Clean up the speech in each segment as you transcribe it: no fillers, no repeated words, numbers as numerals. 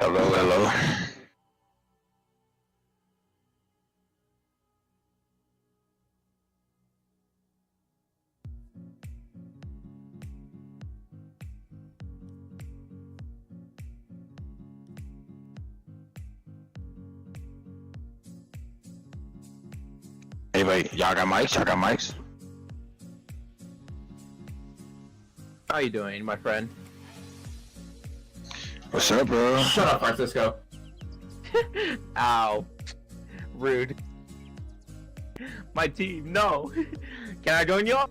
Hello, hello. Anybody, y'all got mics? Y'all got mics? How you doing, my friend? What's up, bro? Shut up, Francisco. Ow. Rude. My team, no. Can I join y'all?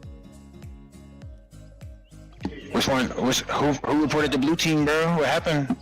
Which one? Who reported the blue team, bro? What happened?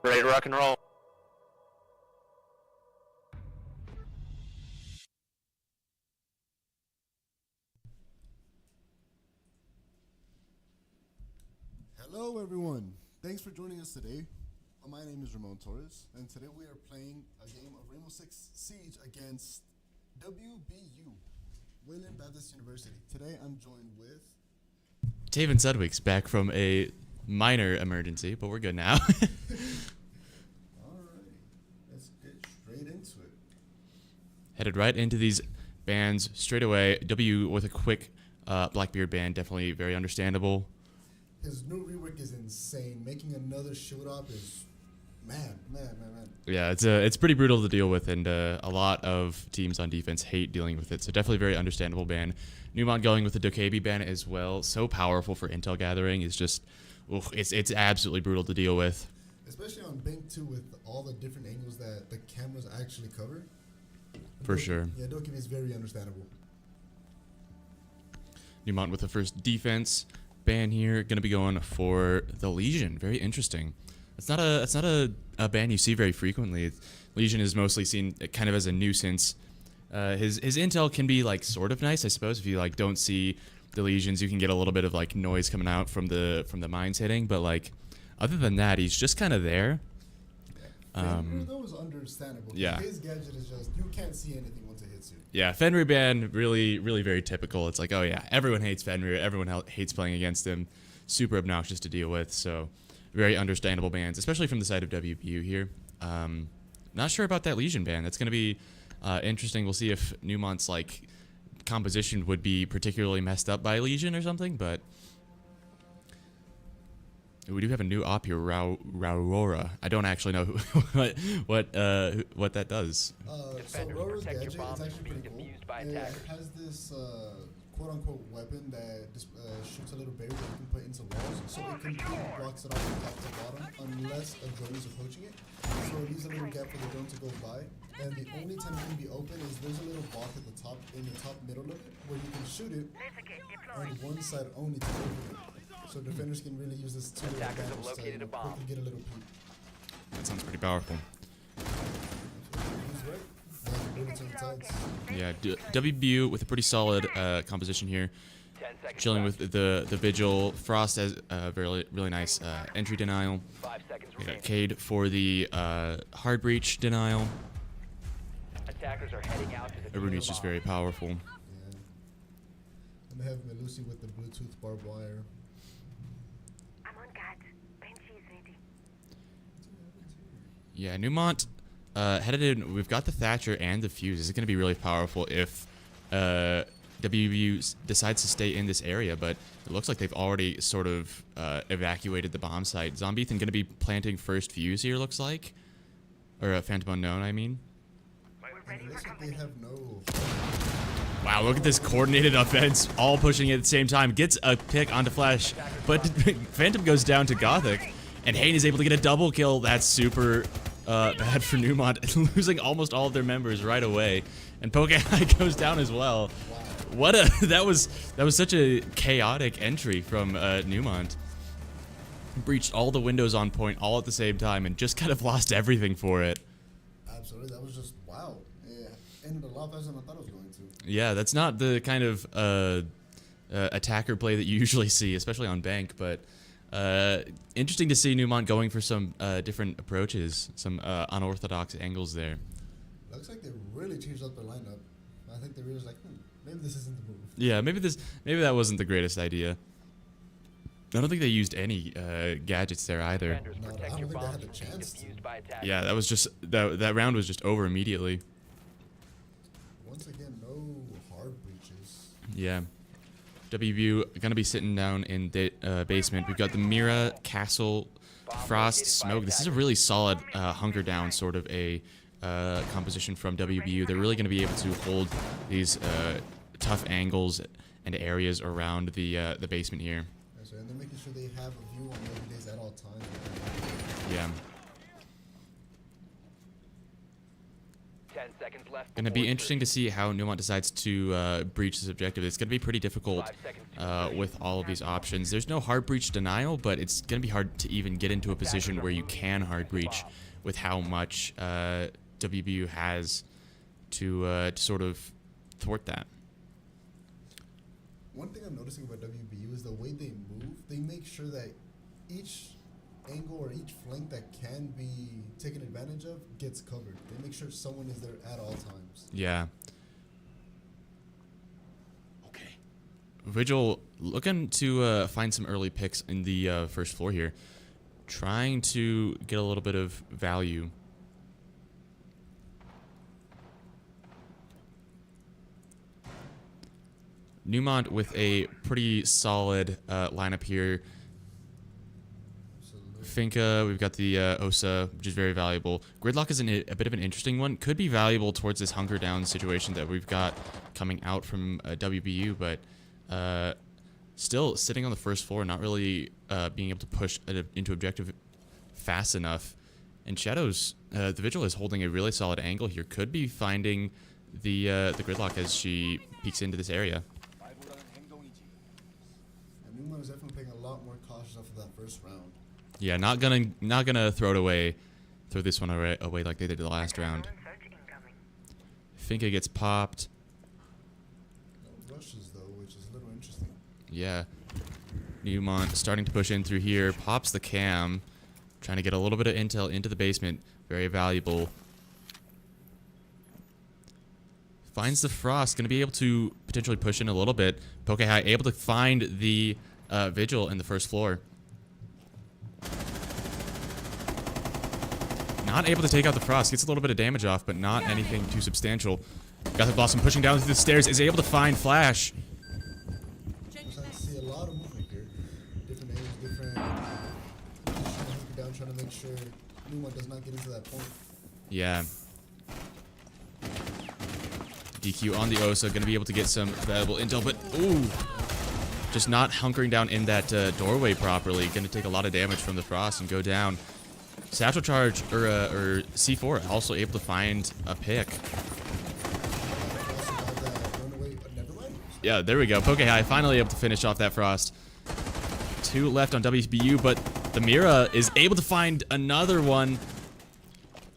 Ready to rock and roll. Hello everyone, thanks for joining us today. My name is Ramon Torres, and today we are playing a game of Rainbow Six Siege against WBU, Wayland Baptist University. Today I'm joined with... Taven Sudwick's back from a minor emergency, but we're good now. Alright, let's get straight into it. Headed right into these bans straight away. W with a quick Blackbeard ban, definitely very understandable. His new rework is insane. Making another shoot up is man. Yeah, it's pretty brutal to deal with, and a lot of teams on defense hate dealing with it. So definitely very understandable ban. Neumont going with the Dokkaebi ban as well. So powerful for intel gathering. Is just, it's absolutely brutal to deal with. Especially on Bank 2 with all the different angles that the cameras actually cover. For sure. Yeah, Dokkaebi is very understandable. Neumont with the first defense ban here, going to be going for the Legion. Very interesting. It's not a ban you see very frequently. Legion is mostly seen kind of as a nuisance. His intel can be like sort of nice, I suppose. If you like don't see the Legions, you can get a little bit of like noise coming out from the mines hitting. But like other than that, he's just kind of there. That was understandable. Yeah. His gadget is just you can't see anything once it hits you. Yeah, Fenrir ban, really very typical. It's like, oh yeah, everyone hates Fenrir. Everyone hates playing against him. Super obnoxious to deal with. So very understandable bans, especially from the side of WBU here. Not sure about that Legion ban. That's going to be interesting. We'll see if Neumont's like composition would be particularly messed up by Legion or something, but we do have a new op here, Raurora. I don't actually know what that does. So Rora's gadget is actually pretty cool. It has this quote-unquote weapon that shoots a little barrier that you can put into walls, so it completely blocks it off from top to bottom unless a drone is approaching it. So it leaves a little gap for the drone to go by, and the only time it can be open is there's a little block at the top, in the top middle of it, where you can shoot it on one side only to open it. So defenders can really use this to their advantage to quickly get a little peek. That sounds pretty powerful. He's right. Really turn the tides. Yeah, WBU with a pretty solid composition here. Chilling with the Vigil. Frost has really nice entry denial. We got Cade for the hard breach denial. Everyone is just very powerful. Yeah. And they have Melusi with the Bluetooth barbed wire. Yeah, Neumont headed in. We've got the Thatcher and the Fuse. This is going to be really powerful if WBU decides to stay in this area, but it looks like they've already sort of evacuated the bomb site. Zombie going to be planting first Fuse here, looks like. Or Phantom Unknown, I mean. It looks like they have no... Wow, look at this coordinated offense, all pushing at the same time. Gets a pick onto Flash, but Phantom goes down to Gothic, and Hayne is able to get a double kill. That's super bad for Neumont, losing almost all of their members right away. And Pokehigh goes down as well. What a that was such a chaotic entry from Neumont. Breached all the windows on point all at the same time and just kind of lost everything for it. Absolutely, that was just wow. It ended a lot faster than I thought it was going to. Yeah, that's not the kind of attacker play that you usually see, especially on Bank, but interesting to see Neumont going for some different approaches, some unorthodox angles there. Looks like they really changed up their lineup. I think they realized like, maybe this isn't the move. Yeah, maybe that wasn't the greatest idea. I don't think they used any gadgets there either. No, I don't think they had the chance to. Yeah, that was just that round was just over immediately. Once again, no hard breaches. Yeah. WBU gonna be sitting down in the basement. We've got the Mira, Castle, Frost, Smoke. This is a really solid hunker down sort of a composition from WBU. They're really gonna be able to hold these tough angles and areas around the basement here. Yes, sir. And they're making sure they have a view on every days at all times. Yeah. 10 Gonna be interesting to see how Neumont decides to breach this objective. It's gonna be pretty difficult with all of these options. There's no hard breach denial, but it's gonna be hard to even get into a position where you can hard breach with how much WBU has to sort of thwart that. One thing I'm noticing about WBU is the way they move. They make sure that each angle or each flank that can be taken advantage of gets covered. They make sure someone is there at all times. Yeah. Okay. Vigil looking to find some early picks in the first floor here. Trying to get a little bit of value. Neumont with a pretty solid lineup here. Finka, we've got the Osa, which is very valuable. Gridlock is a bit of an interesting one. Could be valuable towards this hunker down situation that we've got coming out from WBU, but still sitting on the first floor, not really being able to push into objective fast enough. And Shadows, the Vigil is holding a really solid angle here. Could be finding the Gridlock as she peeks into this area. And Neumont is definitely playing a lot more cautious after that first round. Yeah, not gonna throw it away, throw this one away like they did the last round. Finka gets popped. No rushes though, which is a little interesting. Yeah, Neumont starting to push in through here, pops the cam, trying to get a little bit of intel into the basement. Very valuable. Finds the Frost, gonna be able to potentially push in a little bit. Poke High able to find the Vigil in the first floor. Not able to take out the Frost. Gets a little bit of damage off, but not anything too substantial. Gothic Blossom pushing down through the stairs. Is able to find Flash. I see a lot of movement here. Different angles, different positions, down, trying to make sure Neumont does not get into that point. Yeah. DQ on the Osa. Going to be able to get some valuable intel, but ooh. Just not hunkering down in that doorway properly. Going to take a lot of damage from the Frost and go down. Satchel Charge, or C4, also able to find a pick. Yeah, there we go. Poke High finally able to finish off that Frost. 2 left on WBU, but the Mira is able to find another one.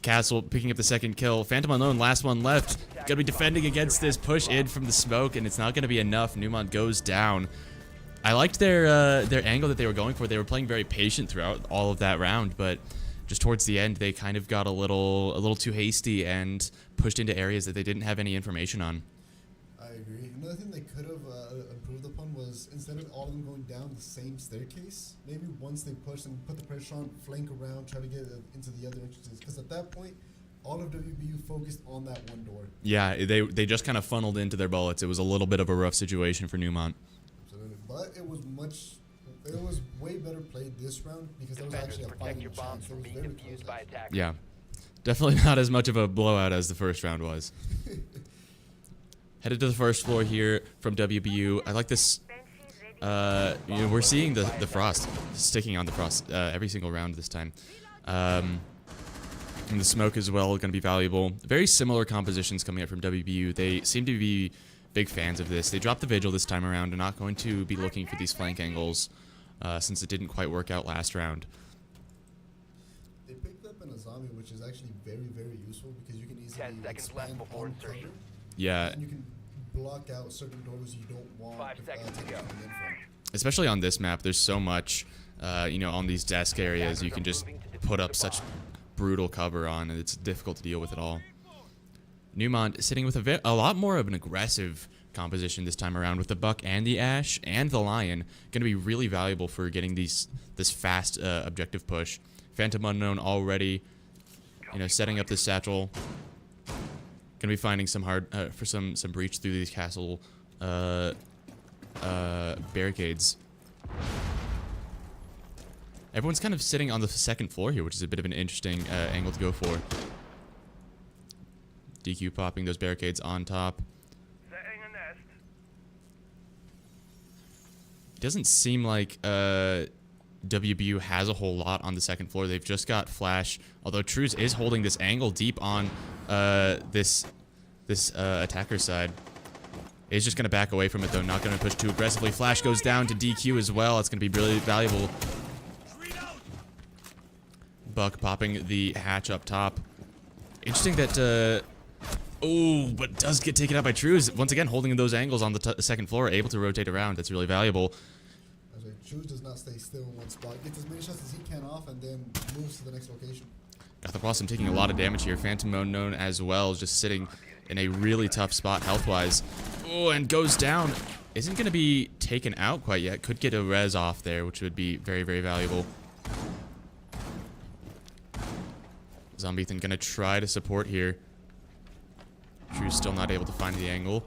Castle picking up the second kill. Phantom Unknown, last one left. Gonna be defending against this push in from the smoke, and it's not gonna be enough. Neumont goes down. I liked their angle that they were going for. They were playing very patient throughout all of that round, but just towards the end, they kind of got a little too hasty and pushed into areas that they didn't have any information on. I agree. Another thing they could have improved upon was instead of all of them going down the same staircase, maybe once they push and put the pressure on, flank around, try to get into the other entrances. Because at that point, all of WBU focused on that one door. Yeah, they just kind of funneled into their bullets. It was a little bit of a rough situation for Neumont. Absolutely. But it was way better played this round because there was actually a fighting chance. It was very close. Yeah, definitely not as much of a blowout as the first round was. Headed to the first floor here from WBU. I like this. We're seeing the Frost sticking on the Frost every single round this time. And the smoke as well going to be valuable. Very similar compositions coming up from WBU. They seem to be big fans of this. They dropped the Vigil this time around and not going to be looking for these flank angles since it didn't quite work out last round. They picked up an Azami, which is actually very, very useful because you can easily expand on cover. Yeah. And you can block out certain doors you don't want to take in from. Especially on this map, there's so much, on these desk areas, you can just put up such brutal cover on, and it's difficult to deal with at all. Neumont sitting with a lot more of an aggressive composition this time around with the Buck and the Ash and the Lion. Going to be really valuable for getting this fast objective push. Phantom Unknown already, setting up this satchel. Going to be finding some for some breach through these castle barricades. Everyone's kind of sitting on the second floor here, which is a bit of an interesting angle to go for. DQ popping those barricades on top. It doesn't seem like WBU has a whole lot on the second floor. They've just got Flash, although Trues is holding this angle deep on this attacker side. Is just going to back away from it, though. Not going to push too aggressively. Flash goes down to DQ as well. It's going to be really valuable. Buck popping the hatch up top. Interesting that... oh, but does get taken out by Trues. Once again, holding those angles on the second floor, able to rotate around. That's really valuable. Trues does not stay still in one spot. Gets as many shots as he can off and then moves to the next location. Gothic Blossom taking a lot of damage here. Phantom Unknown as well, just sitting in a really tough spot health-wise. Oh, and goes down. Isn't going to be taken out quite yet. Could get a res off there, which would be very, very valuable. Zombie Ethan going to try to support here. True's still not able to find the angle.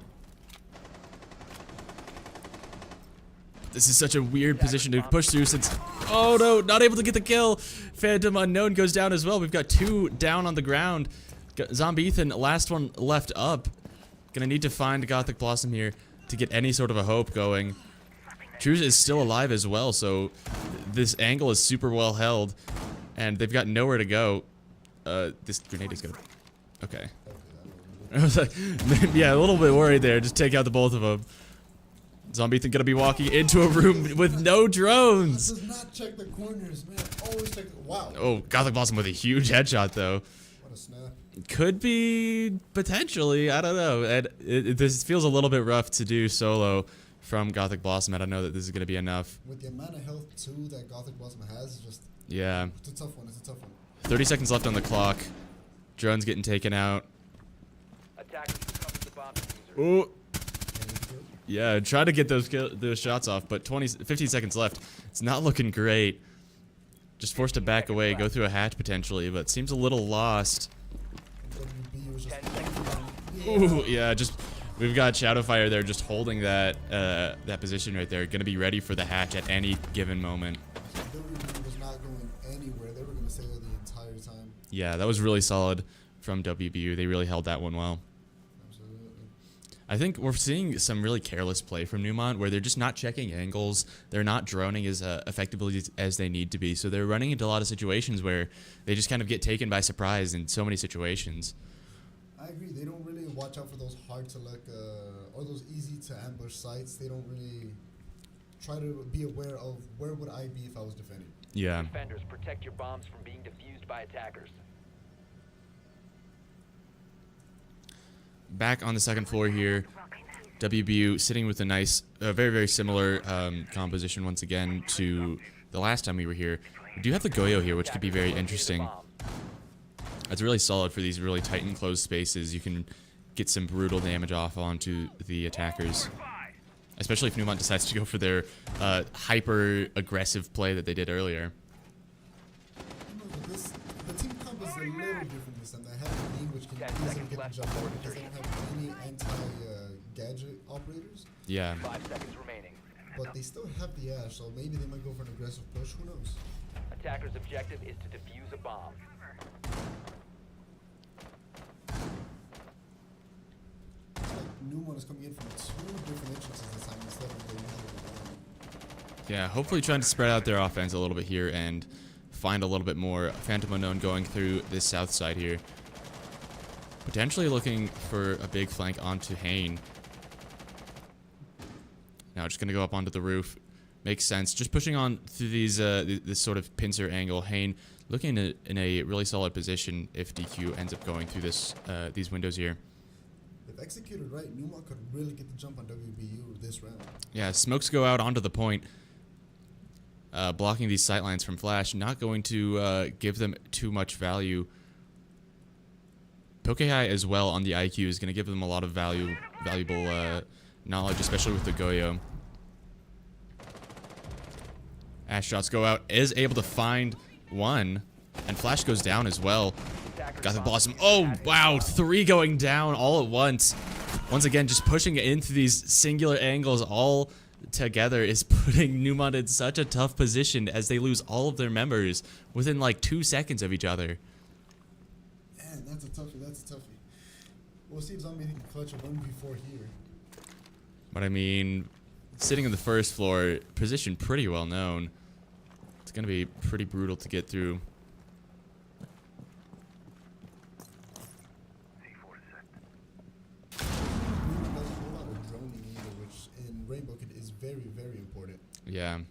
This is such a weird position to push through since... oh no, not able to get the kill. Phantom Unknown goes down as well. We've got 2 down on the ground. Zombie Ethan, last one left up. Gonna need to find Gothic Blossom here to get any sort of a hope going. Trues is still alive as well, so this angle is super well held. And they've got nowhere to go. This grenade is gonna... okay. I was like, yeah, a little bit worried there. Just take out the both of them. Zombie Ethan gonna be walking into a room with no drones. Does not check the corners, man. Always check the... wow. Oh, Gothic Blossom with a huge headshot, though. What a snap. Could be potentially. I don't know. And this feels a little bit rough to do solo from Gothic Blossom. I don't know that this is gonna be enough. With the amount of health too that Gothic Blossom has, just... yeah. It's a tough one. It's a tough one. 30 seconds left on the clock. Drone's getting taken out. Oh. Yeah, try to get those shots off, but 15 seconds left. It's not looking great. Just forced to back away, go through a hatch potentially, but seems a little lost. Ooh, yeah, just we've got Shadowfire there, just holding that that position right there, gonna be ready for the hatch at any given moment. WBU was not going anywhere. They were gonna stay there the entire time. Yeah, that was really solid from WBU. They really held that one well. I think we're seeing some really careless play from Neumont where they're just not checking angles. They're not droning as effectively as they need to be. So they're running into a lot of situations where they just kind of get taken by surprise in so many situations. I agree. They don't really watch out for those hard to look or those easy to ambush sites. They don't really try to be aware of where would I be if I was defending. Yeah. Defenders, protect your bombs from being defused by attackers. Back on the second floor here, WBU sitting with a nice, very, very similar composition once again to the last time we were here. We do have the Goyo here, which could be very interesting. It's really solid for these really tight and closed spaces. You can get some brutal damage off onto the attackers, especially if Neumont decides to go for their hyper-aggressive play that they did earlier. The team comp is a little different this time. They have a lead which can easily get the jump forward because they don't have any anti-gadget operators. Yeah. 5 seconds remaining. But they still have the Ash, so maybe they might go for an aggressive push. Who knows? Attacker's objective is to defuse a bomb. It's like Neumont is coming in from 2 different entrances this time instead of the usual. Yeah, hopefully trying to spread out their offense a little bit here and find a little bit more. Phantom Unknown going through this south side here. Potentially looking for a big flank onto Hain. Now just going to go up onto the roof. Makes sense. Just pushing on through these this sort of pincer angle. Hain looking in a really solid position if DQ ends up going through this these windows here. If executed right, Neumont could really get the jump on WBU this round. Yeah, smokes go out onto the point. Blocking these sightlines from Flash, not going to give them too much value. Pokehigh as well on the IQ is going to give them a lot of valuable knowledge, especially with the Goyo. Ash shots go out, is able to find one, and Flash goes down as well. Gothic Blossom, oh wow, 3 going down all at once. Once again, just pushing it into these singular angles all together is putting Neumont in such a tough position as they lose all of their members within like 2 seconds of each other. Man, that's a toughie, that's a toughie. We'll see if Zombie can clutch a 1v4 here. But I mean, sitting on the first floor, position pretty well known. It's gonna be pretty brutal to get through. Doesn't hold out a droning either, which in Rainbow is very, very important. Yeah. Not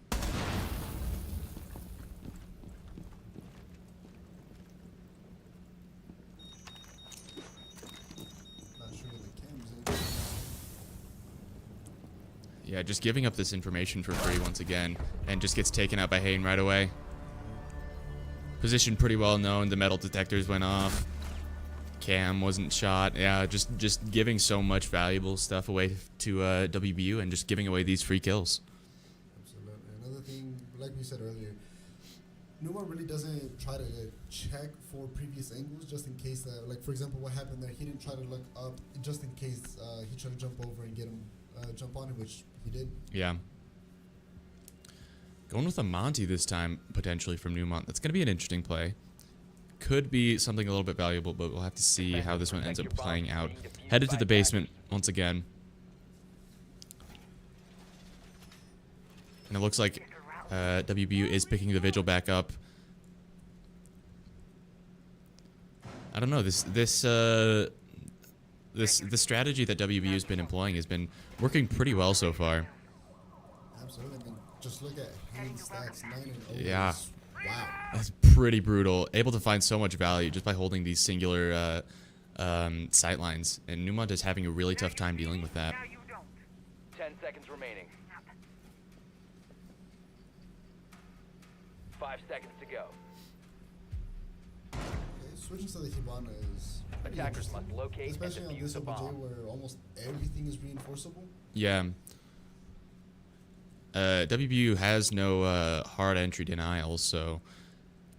sure where the cam's in. Yeah, just giving up this information for free once again, and just gets taken out by Hayne right away. Position pretty well known. The metal detectors went off. Cam wasn't shot. Yeah, just giving so much valuable stuff away to WBU and just giving away these free kills. Absolutely. Another thing, like we said earlier, Neumont really doesn't try to check for previous angles just in case that, like for example, what happened there, he didn't try to look up just in case he tried to jump over and get him, jump on him, which he did. Yeah. Going with a Monty this time, potentially from Neumont. That's going to be an interesting play. Could be something a little bit valuable, but we'll have to see how this one ends up playing out. Headed to the basement once again. And it looks like WBU is picking the Vigil back up. I don't know, this strategy that WBU has been employing has been working pretty well so far. Absolutely. I mean, just look at Haynes' stats, 9-0. Yeah. Wow. That's pretty brutal. Able to find so much value just by holding these singular sight lines. And Neumont is having a really tough time dealing with that. 10 seconds remaining. 5 seconds to go. Okay, switching to the Hibana is pretty Attackers interesting, must locate and especially on defuse this the OBJ bomb. where almost everything is reinforceable. Yeah. WBU has no hard entry denial, so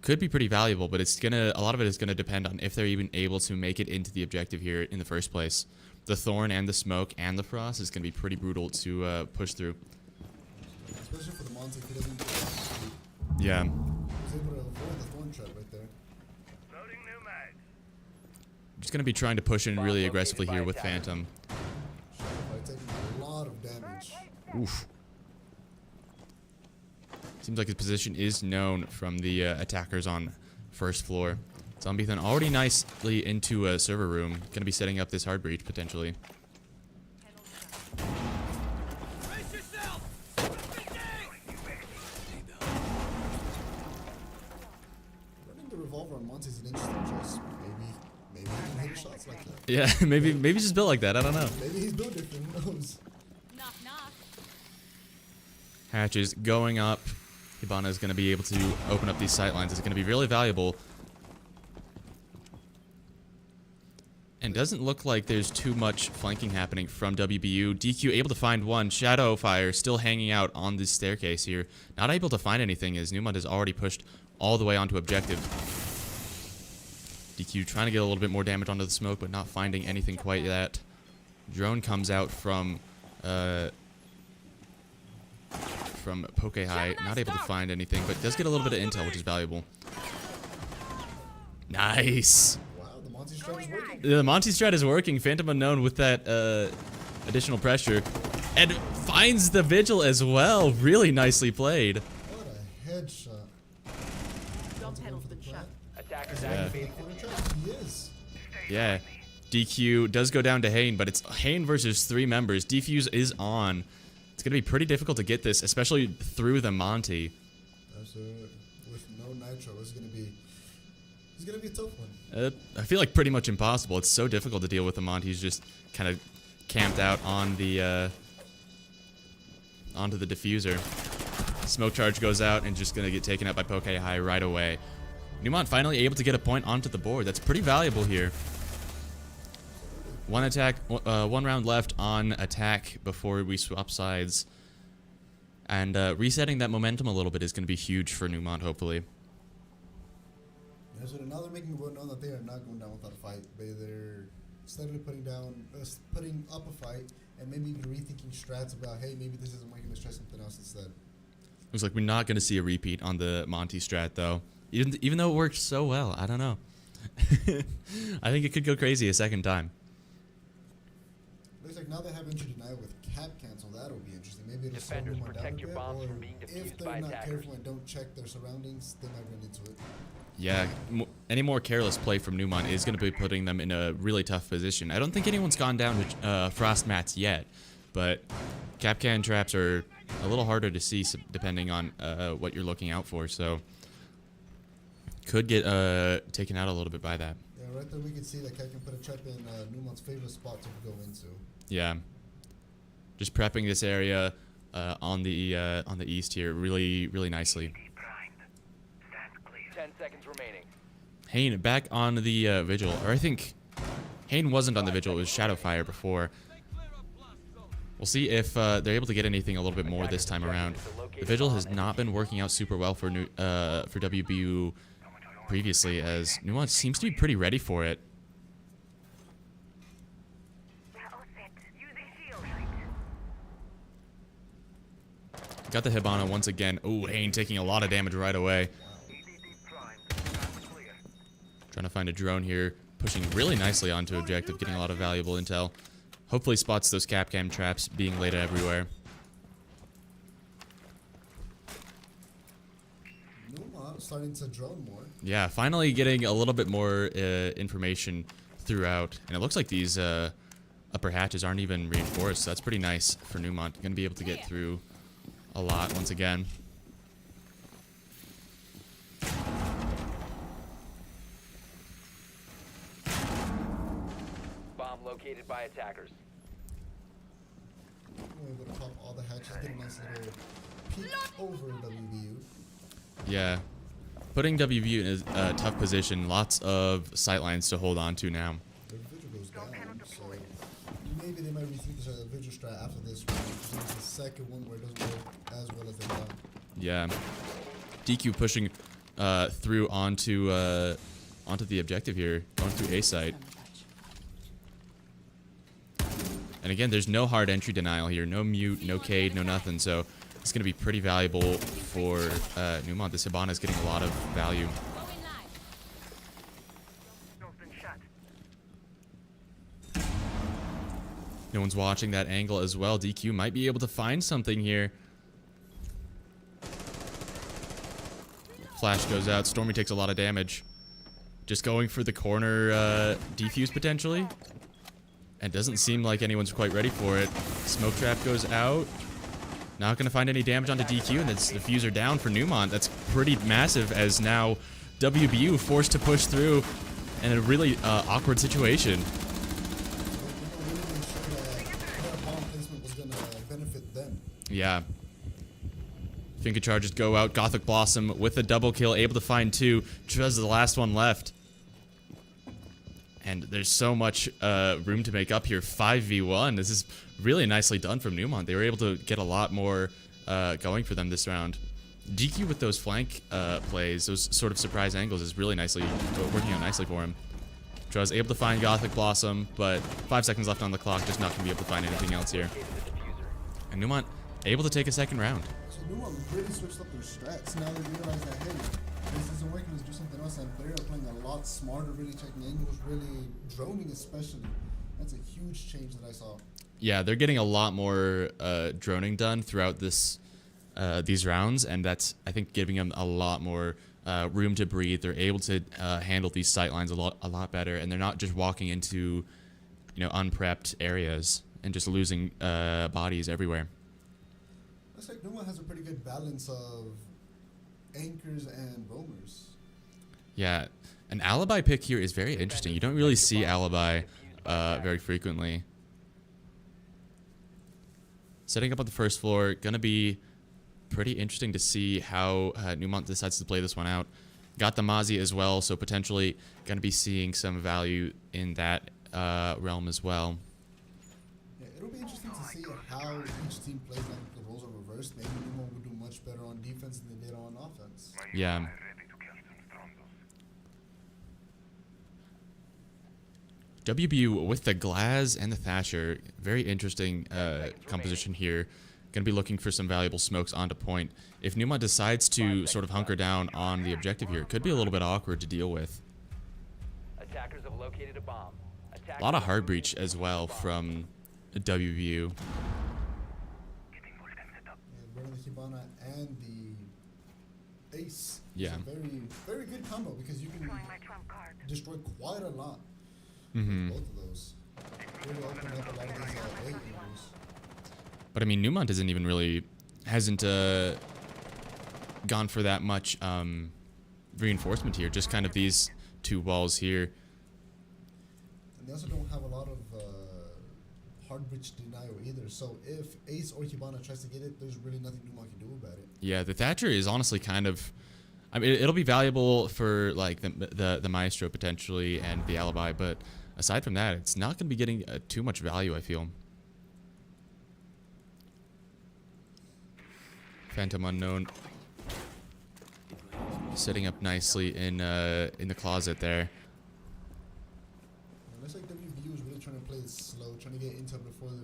could be pretty valuable, but it's a lot of it is gonna depend on if they're even able to make it into the objective here in the first place. The Thorn and the Smoke and the Frost is gonna be pretty brutal to push through. Especially for the Monty, if he doesn't Yeah. he was able to avoid the Thorn trap right there. Just gonna be trying to push in really Bomb aggressively located here by with attackers. Phantom. By taking a lot of damage. Oof. Seems like his position is known from the attackers on first floor. Zombie-thon already nicely into a server room. Gonna be setting up this hard breach potentially. Running the revolver on Monty is an interesting choice. Maybe he can hit his shots like that. Yeah, maybe just built like that. I don't know. Maybe he's built different. Who knows? Knock, knock. Hatches going up. Hibana is going to be able to open up these sight lines. It's going to be really valuable. And doesn't look like there's too much flanking happening from WBU. DQ able to find one. Shadow Fire still hanging out on this staircase here. Not able to find anything as Neumont has already pushed all the way onto objective. DQ trying to get a little bit more damage onto the smoke, but not finding anything quite yet. Drone comes out from Poke High. Not able to find anything, but does get a little bit of intel, which is valuable. Nice. Wow, the Monty strat is working. The Monty strat is working. Phantom Unknown with that additional pressure. And finds the Vigil as well. Really nicely played. What a headshot. Dom panel's been shut. Attackers Yeah. activating Corner diffuser. trap? He is. Yeah. DQ does go down to Hayne, but it's Hayne versus 3 members. Defuse is on. It's going to be pretty difficult to get this, especially through the Monty. Absolutely. With no nitro, it's gonna be a tough one. I feel like pretty much impossible. It's so difficult to deal with the Monty. He's just kind of camped out on the onto the diffuser. Smoke charge goes out and just going to get taken out by Poke High right away. Neumont finally able to get a point onto the board. That's pretty valuable here. One round left on attack before we swap sides. And resetting that momentum a little bit is going to be huge for Neumont, hopefully. Yeah, so now they're making it well known that they are not going down without a fight. They're steadily putting up a fight, and maybe even rethinking strats about, hey, maybe this isn't working, let's try something else instead. Looks like we're not going to see a repeat on the Monty strat, though. Even though it worked so well, I don't know. I think it could go crazy a second time. Looks like now they have entry denial with cap cancel, that'll be interesting. Maybe it'll slow Defenders, Neumont down a protect your bit, bombs or from being if defused by they're not attackers. careful and don't check their surroundings, they might run into it. Yeah, any more careless play from Neumont is going to be putting them in a really tough position. I don't think anyone's gone down to frost mats yet, but Capcan traps are a little harder to see depending on what you're looking out for, so could get taken out a little bit by that. Yeah, right there we can see that Cat can put a trap in Neumont's favorite spot to go into. Yeah, just prepping this area on the east here really nicely. 10 seconds remaining. Hane back on the Vigil, or I think Hane wasn't on the Vigil, it was Shadowfire before. We'll see if they're able to get anything a little bit more this time around. The Vigil has not been working out super well for WBU previously, as Neumont seems to be pretty ready for it. Got the Hibana once again. Oh, Hane taking a lot of damage right away. Trying to find a drone here, pushing really nicely onto objective, getting a lot of valuable intel. Hopefully spots those Capcam traps being laid everywhere. Neumont starting to drone more. Yeah, finally getting a little bit more information throughout. And it looks like these upper hatches aren't even reinforced, so that's pretty nice for Neumont. Going to be able to get through a lot once again. Bomb located by attackers. We're able to pop all the hatches, get a nice little peek over WBU. Yeah, putting WBU in a tough position. Lots of sightlines to hold on to now. Their Vigil goes down, so maybe they might rethink the Vigil strat after this one, which is the second one where it doesn't work as well as they thought. Yeah, DQ pushing through onto the objective here, going through A site. And again, there's no hard entry denial here, no mute, no cade, no nothing. So it's going to be pretty valuable for Neumont. This Hibana is getting a lot of value. No one's watching that angle as well. DQ might be able to find something here. Flash goes out. Stormy takes a lot of damage. Just going for the corner defuse potentially. And doesn't seem like anyone's quite ready for it. Smoke trap goes out. Not going to find any damage onto DQ, and it's the diffuser down for Neumont. That's pretty massive, as now WBU forced to push through in a really awkward situation. Yeah. Finger charges go out. Gothic Blossom with a double kill, able to find two. Trez is the last one left. And there's so much room to make up here. 5v1. This is really nicely done from Neumont. They were able to get a lot more going for them this round. DQ with those flank plays, those sort of surprise angles, is really nicely working out nicely for him. Trez able to find Gothic Blossom, but 5 seconds left on the clock. Just not going to be able to find anything else here. And Neumont able to take a second round. So Neumont really switched up their strats. Now they realize that, hey, this isn't working, let's do something else. And they are playing a lot smarter, really checking angles, really droning especially. That's a huge change that I saw. Yeah, they're getting a lot more droning done throughout this these rounds, and that's, I think, giving them a lot more room to breathe. They're able to handle these sightlines a lot better, and they're not just walking into, unprepped areas and just losing bodies everywhere. Looks like Neumont has a pretty good balance of anchors and roamers. Yeah, an alibi pick here is very interesting. You don't really see alibi very frequently. Setting up on the first floor, gonna be pretty interesting to see how Neumont decides to play this one out. Got the Mozzie as well, so potentially gonna be seeing some value in that realm as well. Yeah, it'll be interesting to see how each team plays when the roles are reversed. Maybe Neumont would do much better on defense than they did on offense. Yeah. WBU with the Glaz and the Thatcher, very interesting composition here. Going to be looking for some valuable smokes onto point. If Neumont decides to sort of hunker down on the objective here, it could be a little bit awkward to deal with. Attackers have located a bomb. A lot of hard breach as well from WBU. Hibana and the Ace. Yeah. It's a very, very good combo because you can destroy quite a lot Mm-hmm. with both of those. Really open up a lot of these A angles. But I mean, Neumont hasn't gone for that much reinforcement here. Just kind of these two walls here. And they also don't have a lot of hard breach denial either. So if Ace or Hibana tries to get it, there's really nothing Neumont can do about it. Yeah, the Thatcher is honestly kind of. I mean, it'll be valuable for like the Maestro potentially and the Alibi, but aside from that, it's not going to be getting too much value, I feel. Phantom Unknown sitting up nicely in the closet there. It looks like WBU is really trying to play it slow, trying to get into it before they're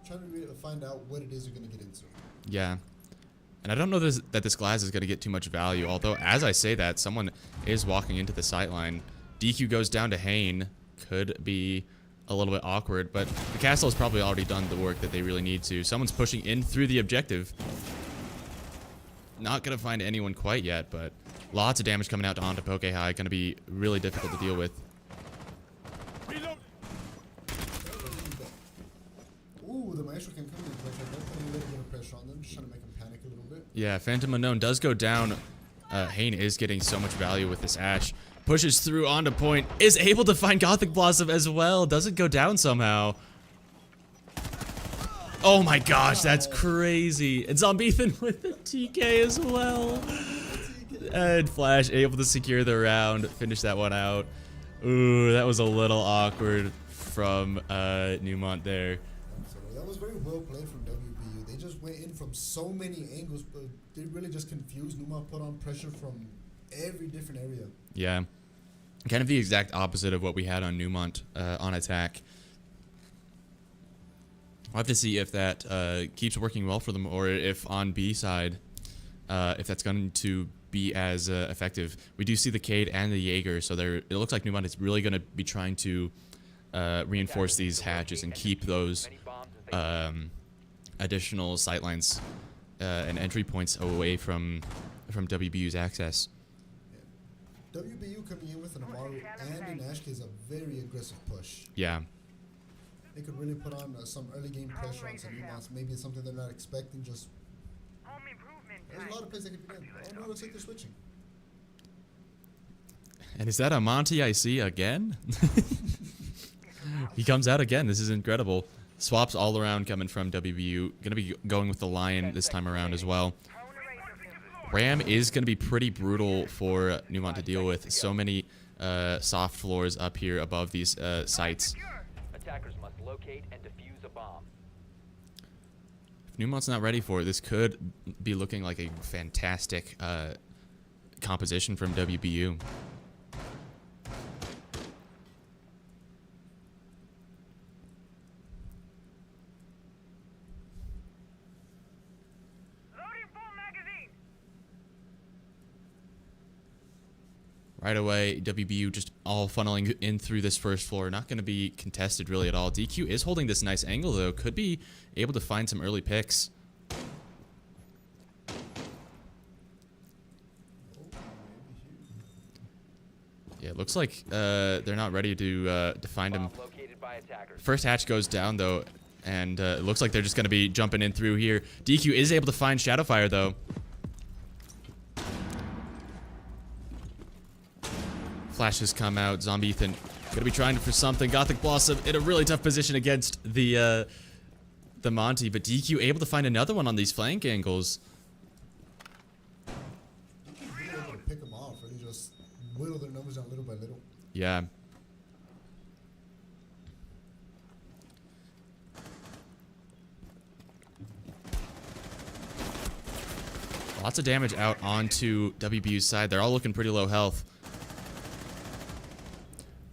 trying to really find out what it is they're going to get into. Yeah. And I don't know that this glass is going to get too much value, although as I say that, someone is walking into the sightline. DQ goes down to Hane. Could be a little bit awkward, but the castle has probably already done the work that they really need to. Someone's pushing in through the objective. Not going to find anyone quite yet, but lots of damage coming out onto Poke High. Going to be really difficult to deal with. Ooh, the Maestro can come in pressure. Don't put a little bit of pressure on them. Just trying to make them panic a little bit. Yeah, Phantom Unknown does go down. Hane is getting so much value with this Ash. Pushes through onto point. Is able to find Gothic Blossom as well. Doesn't go down somehow. Oh my gosh, that's crazy. And Zombethan with the TK as well. And Flash able to secure the round. Finish that one out. Ooh, that was a little awkward from Neumont there. Absolutely. That was very well played from WBU. They just went in from so many angles, but they really just confused. Neumont put on pressure from every different area. Yeah. Kind of the exact opposite of what we had on Neumont on attack. We'll have to see if that keeps working well for them, or if on B side, if that's going to be as effective. We do see the Cade and the Jaeger, so it looks like Neumont is really going to be trying to reinforce these hatches and keep those additional sightlines and entry points away from WBU's access. WBU coming in with an Amaru and an Ashke is a very aggressive push. Yeah. They could really put on some early game pressure on some Neumont. Maybe it's something they're not expecting. Just there's a lot of plays that could be done. Oh no, looks like they're switching. And is that a Monty I see again? He comes out again. This is incredible. Swaps all around coming from WBU. Gonna be going with the Lion this time around as well. Ram is going to be pretty brutal for Neumont to deal with. So many soft floors up here above these sites. Attackers must locate and defuse a bomb. If Neumont's not ready for it, this could be looking like a fantastic composition from WBU. Right away, WBU just all funneling in through this first floor. Not going to be contested really at all. DQ is holding this nice angle, though. Could be able to find some early picks. Yeah, it looks like they're not ready to find him. First hatch goes down, though, and it looks like they're just going to be jumping in through here. DQ is able to find Shadowfire, though. Flash has come out. Zombethan gonna be trying for something. Gothic Blossom in a really tough position against the Monty, but DQ able to find another one on these flank angles. Really able to pick them off, really just whittle their numbers down little by little. Yeah. Lots of damage out onto WBU's side. They're all looking pretty low health.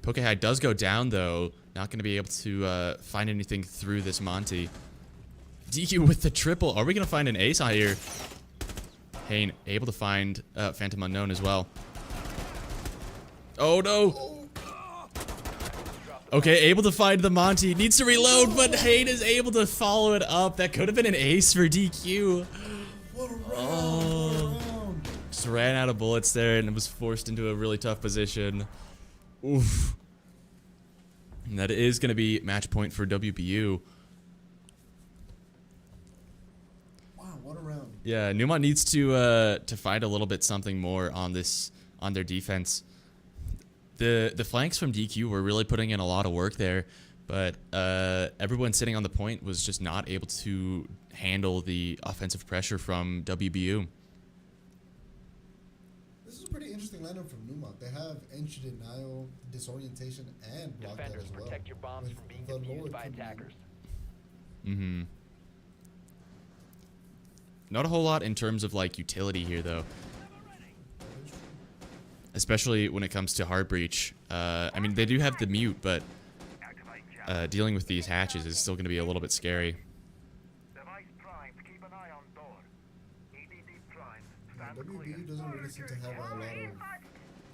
Poke High does go down, though. Not going to be able to find anything through this Monty. DQ with the triple. Are we going to find an ace out here? Hane able to find Phantom Unknown as well. Oh, no. Okay, able to find the Monty. Needs to reload, but Hane is able to follow it up. That could have been an ace for DQ. round. Just ran out of bullets there and was forced into a really tough position. Oof. And that is going to be match point for WBU. Wow, what a round. Yeah, Neumont needs to find a little bit something more on their defense. The flanks from DQ were really putting in a lot of work there, but everyone sitting on the point was just not able to handle the offensive pressure from WBU. This is a pretty interesting lineup from Neumont. They have entry denial, disorientation, and block that Defenders, as well. protect your bombs with from being the lower defused by command. attackers. Mm-hmm. Not a whole lot in terms of like utility here though. Especially when it comes to hard breach. I mean, they do have the mute, but dealing with these hatches is still going to be a little bit scary. WBU doesn't really seem to have a lot of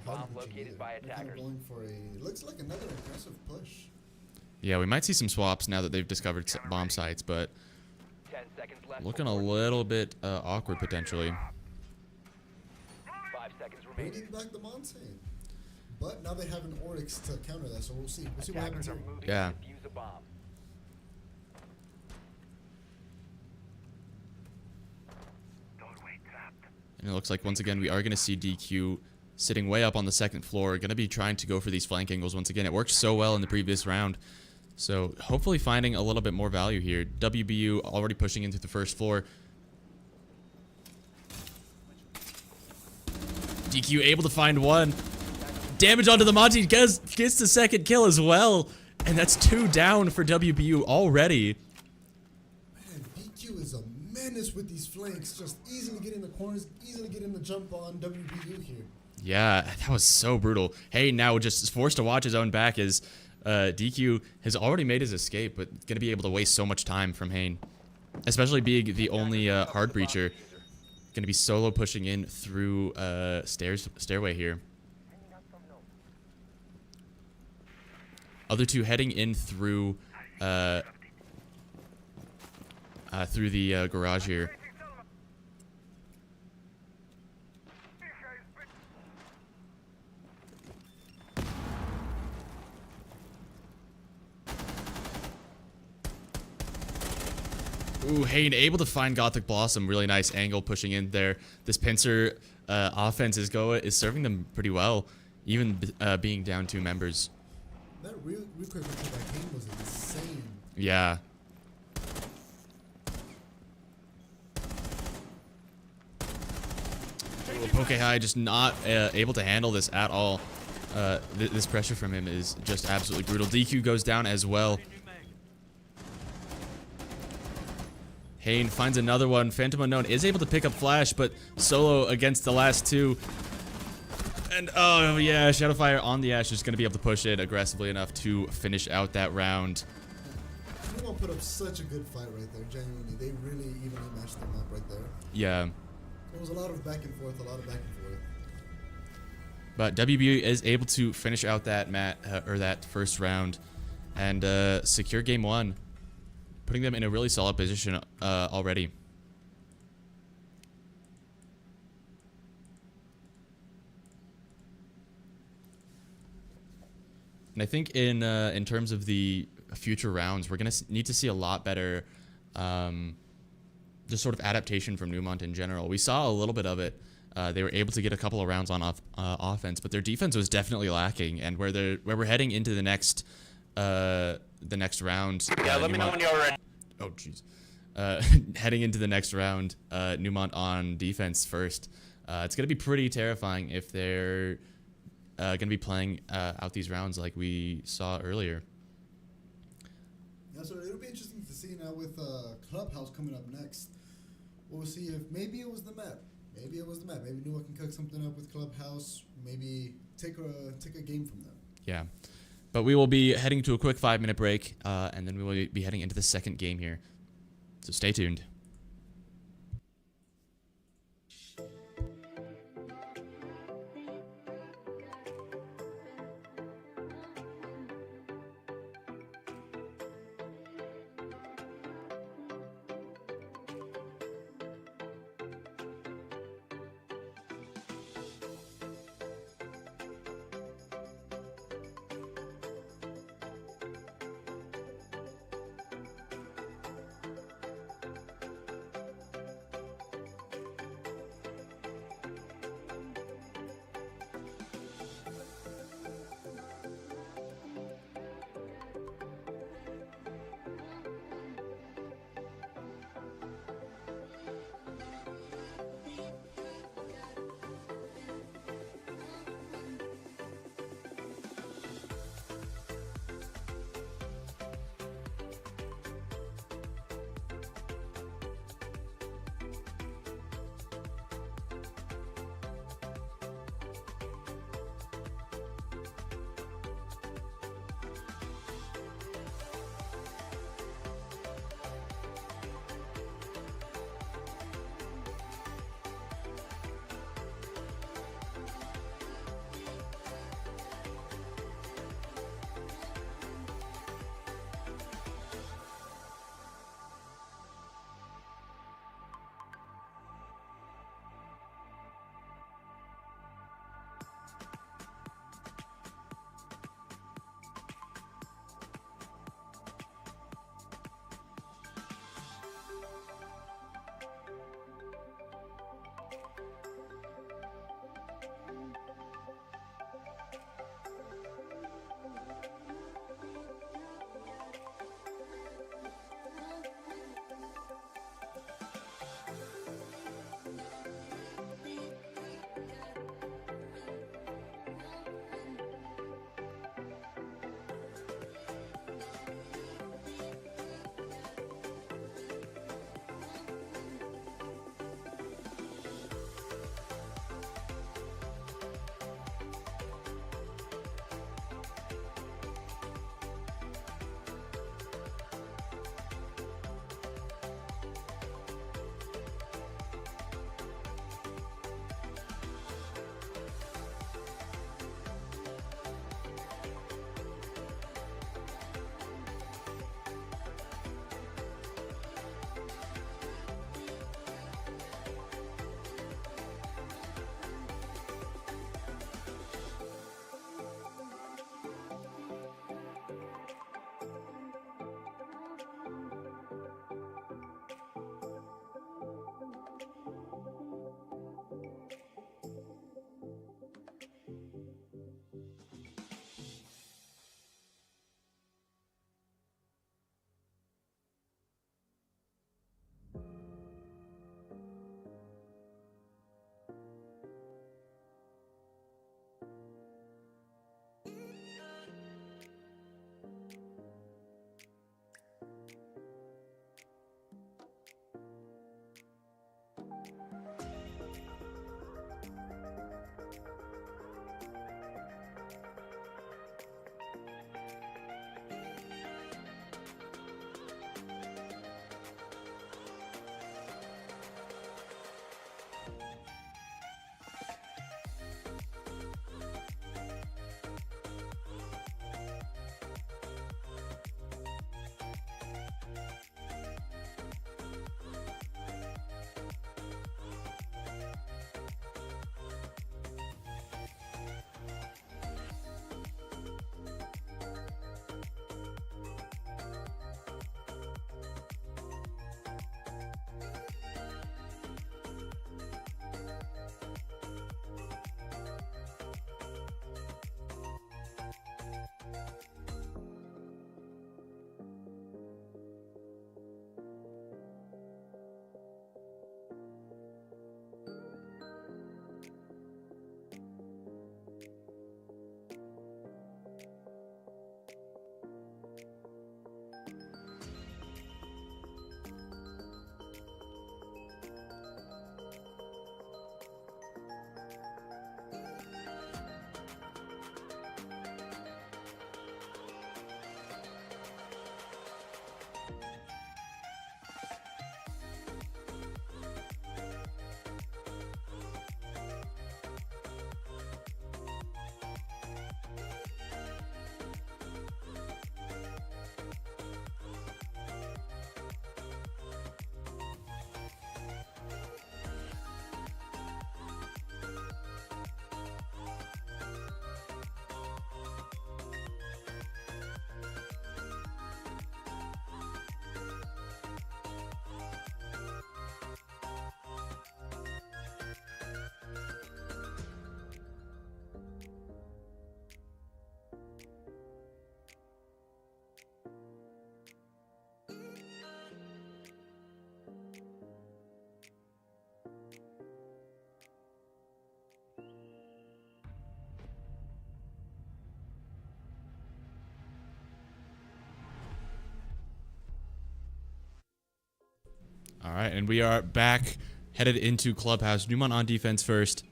Bomb hard breaching located either. by They're kind of attackers. going for a, looks like another aggressive push. Yeah, we might see some swaps now that they've discovered bomb sites, but 10 seconds left. looking a before- little bit awkward potentially. 5 seconds remaining. Bringing back the Monte. But now they have an Oryx to counter that, so we'll see. We'll see what happens Attackers are here. moving Yeah. to defuse a bomb. And it looks like once again we are going to see DQ sitting way up on the second floor, going to be trying to go for these flank angles once again. It worked so well in the previous round. So hopefully finding a little bit more value here. WBU already pushing into the first floor. DQ able to find one. Damage onto the Monty, gets the second kill as well. And that's 2 down for WBU already. Man, DQ is a menace with these flanks. Just easily get in the corners, easily get in the jump on WBU here. Yeah, that was so brutal. Hey, now just is forced to watch his own back as DQ has already made his escape, but going to be able to waste so much time from Hain. Especially being the only hard breacher. Going to be solo pushing in through stairway here. Other two heading in through the garage here. Ooh, Hain able to find Gothic Blossom. Really nice angle pushing in there. This pincer offense is serving them pretty well, even being down 2 members. That real quick with that game was insane. Yeah. Ooh, Poke High just not able to handle this at all. This pressure from him is just absolutely brutal. DQ goes down as well. Hain finds another one. Phantom Unknown is able to pick up Flash, but solo against the last 2. And oh yeah, Shadowfire on the Ash is going to be able to push it aggressively enough to finish out that round. Neumont put up such a good fight right there, genuinely. They really evenly matched them up right there. Yeah. There was a lot of back and forth, But WBU is able to finish out that that first round and secure game 1, putting them in a really solid position already. And I think in terms of the future rounds, we're gonna need to see a lot better, just sort of adaptation from Neumont in general. We saw a little bit of it. They were able to get a couple of rounds on offense, but their defense was definitely lacking. And where we're heading into the next round. Yeah, let me know when you're ready. Oh jeez. Heading into the next round, Neumont on defense first. It's gonna be pretty terrifying if they're going to be playing out these rounds like we saw earlier. Yeah, so it'll be interesting to see now with Clubhouse coming up next. We'll see if maybe it was the map. Maybe Neumont can cook something up with Clubhouse. Maybe take a game from them. Yeah. But we will be heading to a quick 5-minute break, and then we will be heading into the second game here. So stay tuned. All right, and we are back, headed into Clubhouse. Neumont on defense first.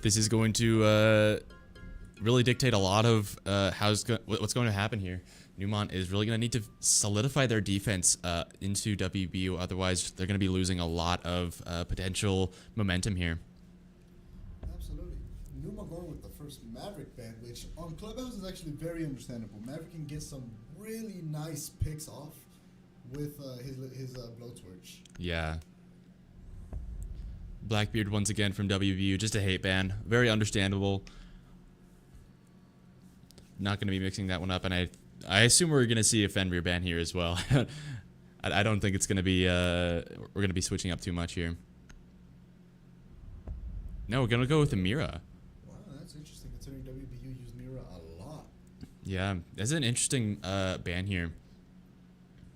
This is going to really dictate a lot of what's going to happen here. Neumont is really going to need to solidify their defense into WBU, otherwise they're going to be losing a lot of potential momentum here. Absolutely. Neumont going with the first Maverick ban, which on Clubhouse is actually very understandable. Maverick can get some really nice picks off with his blowtorch. Yeah. Blackbeard once again from WBU, just a hate ban. Very understandable. Not going to be mixing that one up, and I assume we're going to see a Fenrir ban here as well. I don't think it's going to be, we're going to be switching up too much here. No, we're going to go with the Mira. Wow, that's interesting considering WBU used Mira a lot. Yeah, that's an interesting ban here.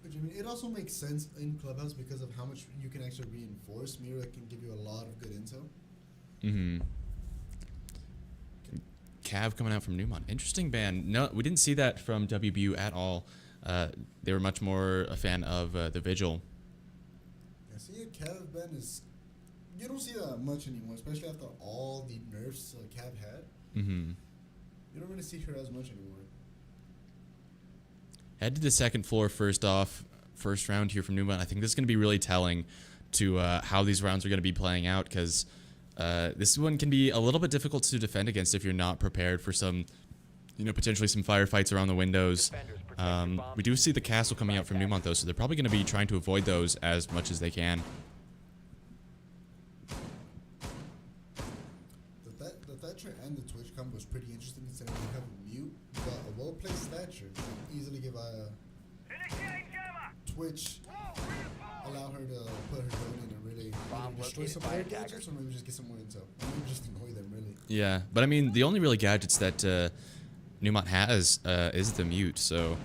Which, I mean, it also makes sense in Clubhouse because of how much you can actually reinforce. Mira can give you a lot of good intel. Mm-hmm. Cav coming out from Neumont. Interesting ban. No, we didn't see that from WBU at all. They were much more a fan of the Vigil. Yeah, see, a Cav ban is... You don't see that much anymore, especially after all the nerfs Cav had. Mm-hmm. You don't really see her as much anymore. Head to the second floor first off. First round here from Neumont. I think this is going to be really telling to how these rounds are going to be playing out, because this one can be a little bit difficult to defend against if you're not prepared for some, potentially some firefights around the windows. We do see the castle coming out from Neumont though, so they're probably going to be trying to avoid those as much as they can. The Thatcher and the Twitch combo was pretty interesting considering you have a mute, but a well-placed Thatcher can easily give a Twitch, allow her to put her drone in and really destroy some air gadgets, or maybe just get some more intel. Or maybe just annoy them, really. Yeah, but I mean, the only really gadgets that Neumont has is the mute, so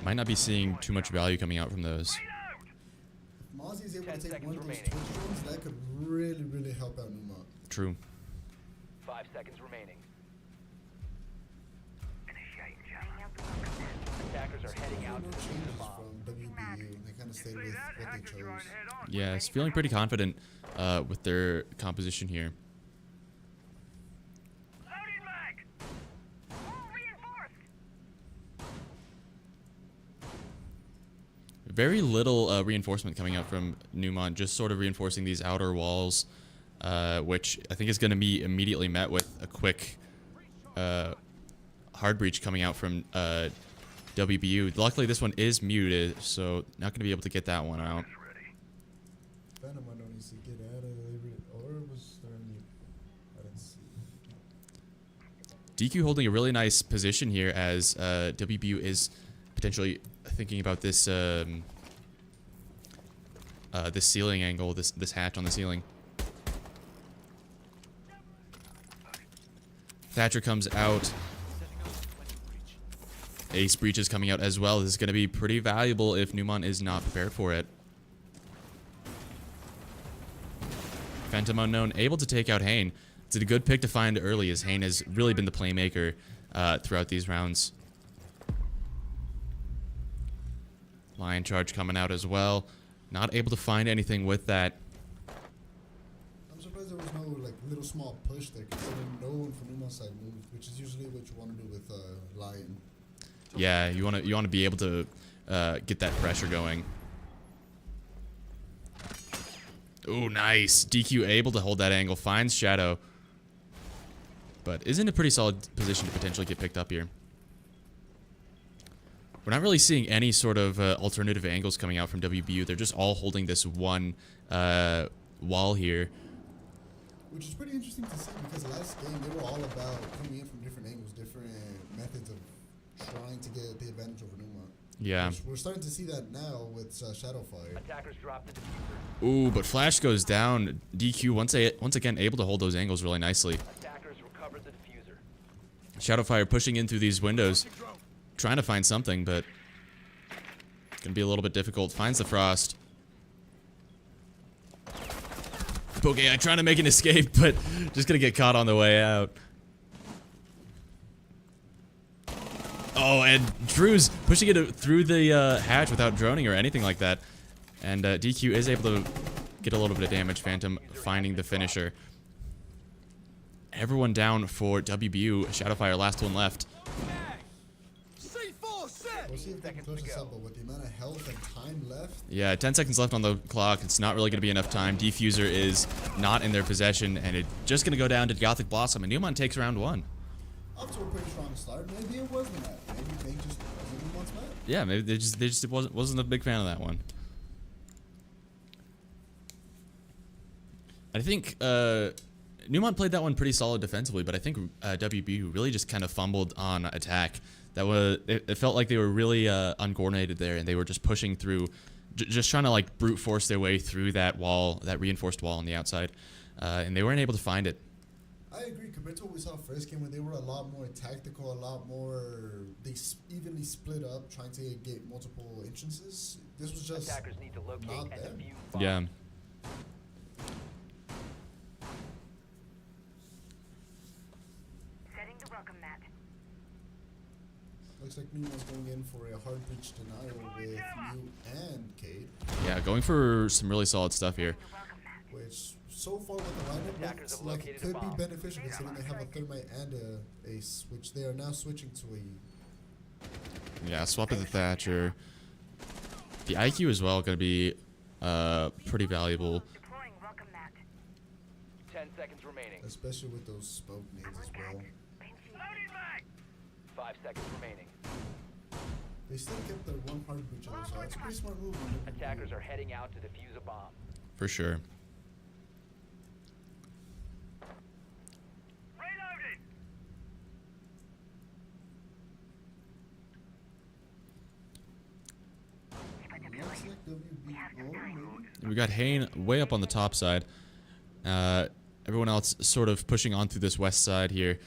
might not be seeing too much value coming out from those. If Mozzie is able to take one of those Twitch drones, that could really, really help out Neumont. True. 5 seconds remaining. Attackers are heading out No to changes the bomb. from WBU. They kind of stayed with what they chose. Yeah, it's feeling pretty confident with their composition here. Very little reinforcement coming out from Neumont, just sort of reinforcing these outer walls, which I think is going to be immediately met with a quick hard breach coming out from WBU. Luckily, this one is muted, so not going to be able to get that one out. Venom, I know, needs to get out of there. Or was there a mute? I didn't see. DQ holding a really nice position here as WBU is potentially thinking about this this ceiling angle, this hatch on the ceiling. Thatcher comes out. Ace breach is coming out as well. This is going to be pretty valuable if Neumont is not prepared for it. Phantom Unknown able to take out Hane. It's a good pick to find early, as Hane has really been the playmaker throughout these rounds. Lion charge coming out as well. Not able to find anything with that. I'm surprised there was no little small push there, considering no one from Neumont side moved, which is usually what you want to do with Lion. Yeah, you want to be able to get that pressure going. Ooh, nice. DQ able to hold that angle, finds Shadow, but is in a pretty solid position to potentially get picked up here. We're not really seeing any sort of alternative angles coming out from WBU. They're just all holding this one wall here. Which is pretty interesting to see, because last game they were all about coming in from different angles, different methods of trying to get the advantage over Neumont. Yeah. We're starting to see that now with Shadowfire. Attackers drop the diffuser. Ooh, but Flash goes down. DQ once again able to hold those angles really nicely. Attackers recover the diffuser. Shadowfire pushing in through these windows, trying to find something, but gonna be a little bit difficult. Finds the Frost. Okay, I'm trying to make an escape, but just gonna get caught on the way out. Oh, and Drew's pushing it through the hatch without droning or anything like that. And DQ is able to get a little bit of damage. Phantom finding the finisher. Everyone down for WBU. Shadowfire, last one left. We'll see if they can close this up, but with the amount of health and time left, Yeah, 10 seconds left on the clock. It's not really going to be enough time. Diffuser is not in their possession, and it's just going to go down to Gothic Blossom, and Neumont takes round 1. up to a pretty strong start. Maybe it wasn't that. Maybe they just wasn't Neumont's map. Yeah, maybe they just wasn't a big fan of that one. I think Neumont played that one pretty solid defensively, but I think WBU really just kind of fumbled on attack. It felt like they were really uncoordinated there, and they were just pushing through, just trying to like brute force their way through that wall, that reinforced wall on the outside, and they weren't able to find it. I agree. Compared to what we saw first game, when they were a lot more tactical, a lot more evenly split up, trying to get multiple entrances. This was just Attackers need to locate not and them. defuse bomb. Yeah. Setting the welcome mat. Looks like Neumont's going in for a hard breach denial with Mew and Cade, Yeah, going for some really solid stuff here. which so far with the lineup Attackers looks have like it located could a be bomb. beneficial considering they have a thermite and a ace, which they are now switching to a. Yeah, swap to the Thatcher. The IQ as well going to be pretty valuable. Deploying welcome mat. 10 seconds remaining. Especially with those smoke nades as well. 5 seconds remaining. They still kept their one hard breach on, so that's a pretty smart move. on their Attackers part. are heading out to defuse a bomb. For sure. Looks like WBO, maybe. We got Hayne way up on the top side. Everyone else sort of pushing on through this west side here.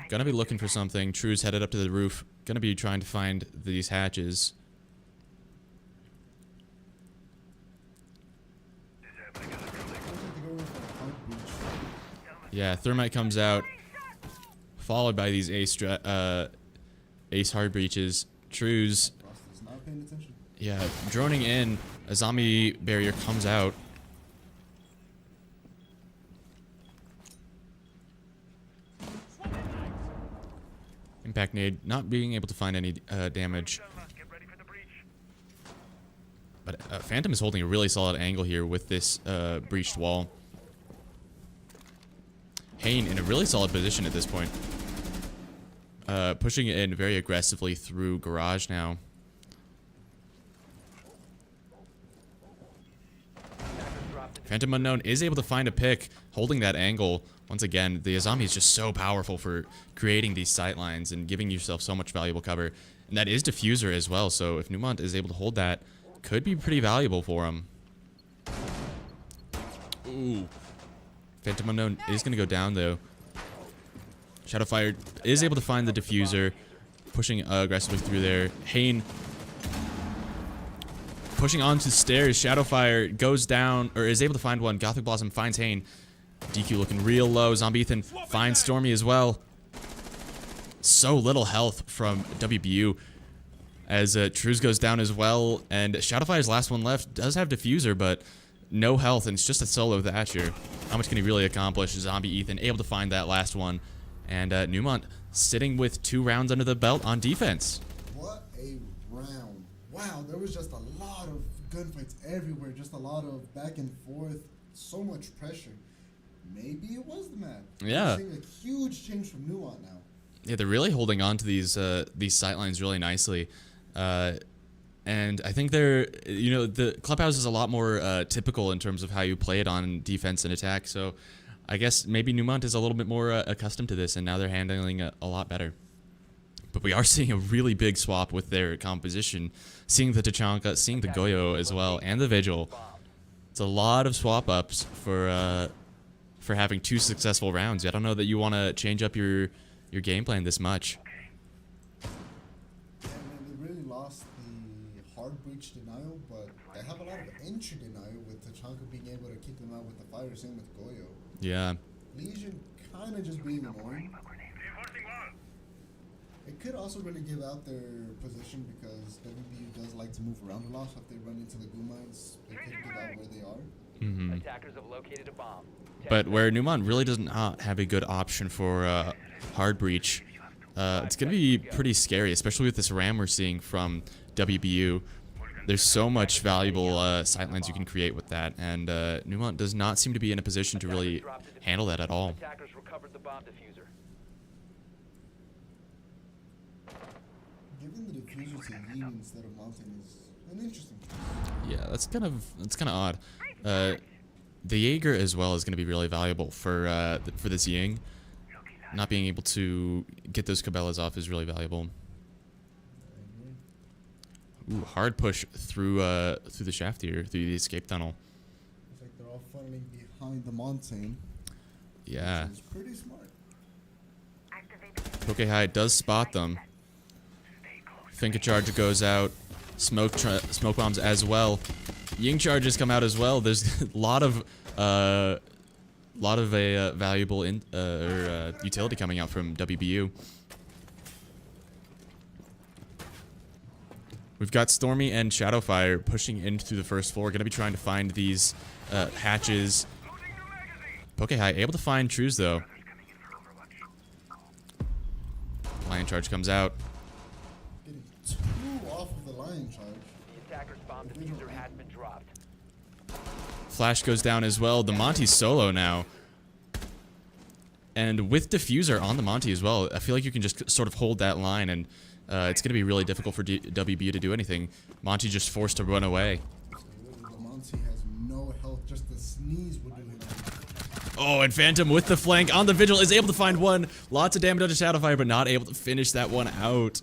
Gonna be looking for something. True's headed up to the roof. Gonna be trying to find these hatches. Looks like they're going for a hard breach. Yeah, Thermite comes out, followed by these ace hard breaches. True's, Frost is not paying attention. yeah, droning in. A zombie barrier comes out. Impact nade, not being able to find any damage. But Phantom is holding a really solid angle here with this breached wall. Hayne in a really solid position at this point. Pushing it in very aggressively through garage now. Phantom Unknown is able to find a pick, holding that angle. Once again, the Azami is just so powerful for creating these sight lines and giving yourself so much valuable cover. And that is Diffuser as well, so if Neumont is able to hold that, could be pretty valuable for him. Ooh. Phantom Unknown is going to go down, though. Shadowfire is able to find the Diffuser, pushing aggressively through there. Hayne pushing onto the stairs. Shadowfire goes down, or is able to find one. Gothic Blossom finds Hayne. DQ looking real low. Zombie Ethan finds Stormy as well. So little health from WBU as Trues goes down as well. And Shadowfire's last one left does have Diffuser, but no health, and it's just a solo Thatcher. How much can he really accomplish? Zombie Ethan able to find that last one. And Neumont sitting with 2 rounds under the belt on defense. What a round. Wow, there was just a lot of gunfights everywhere, just a lot of back and forth, so much pressure. Maybe it was the map. Yeah. We're seeing a huge change from Neumont now. Yeah, they're really holding on to these sight lines really nicely. And I think they're, the clubhouse is a lot more typical in terms of how you play it on defense and attack. So I guess maybe Neumont is a little bit more accustomed to this, and now they're handling it a lot better. But we are seeing a really big swap with their composition. Seeing the Tachanka, seeing the Goyo as well, and the Vigil. It's a lot of swap ups for having 2 successful rounds. I don't know that you want to change up your game plan this much. And then they really lost the hard breach denial, but they have a lot of entry denial with Tachanka being able to keep them out with the fire, same with Goyo. Yeah. Legion kind of just being annoying. It could also really give out their position because WBU does like to move around a lot. So if they run into the goo mines, they could give out where they are. Mm-hmm. Attackers have located a bomb. But where Neumont really does not have a good option for hard breach, it's going to be pretty scary, especially with this RAM we're seeing from WBU. There's so much valuable sightlines you can create with that, and Neumont does not seem to be in a position to really handle that at all. Attackers recovered the bomb diffuser. Giving the diffuser to Ying instead of mounting is an interesting choice. Yeah, that's kind of odd. The Jaeger as well is going to be really valuable for this Ying. Not being able to get those Cabela's off is really valuable. Ooh, hard push through the shaft here, through the escape tunnel. It's like they're all funneling behind the mountain. Yeah. Which is pretty smart. Poke High does spot them. Finka charge goes out. Smoke bombs as well. Ying charges come out as well. There's a lot of valuable utility coming out from WBU. We've got Stormy and Shadowfire pushing in through the first floor. Going to be trying to find these hatches. Poke High able to find Trues though. Lion charge comes out. Getting 2 off of the lion charge. The attacker's bomb diffuser has been dropped. Flash goes down as well. The Monty's solo now. And with Diffuser on the Monty as well, I feel like you can just sort of hold that line, and it's going to be really difficult for WBU to do anything. Monty just forced to run away. The Monty has no health, just the sneeze would do him. Oh, and Phantom with the flank on the Vigil is able to find one. Lots of damage onto Shadowfire, but not able to finish that one out.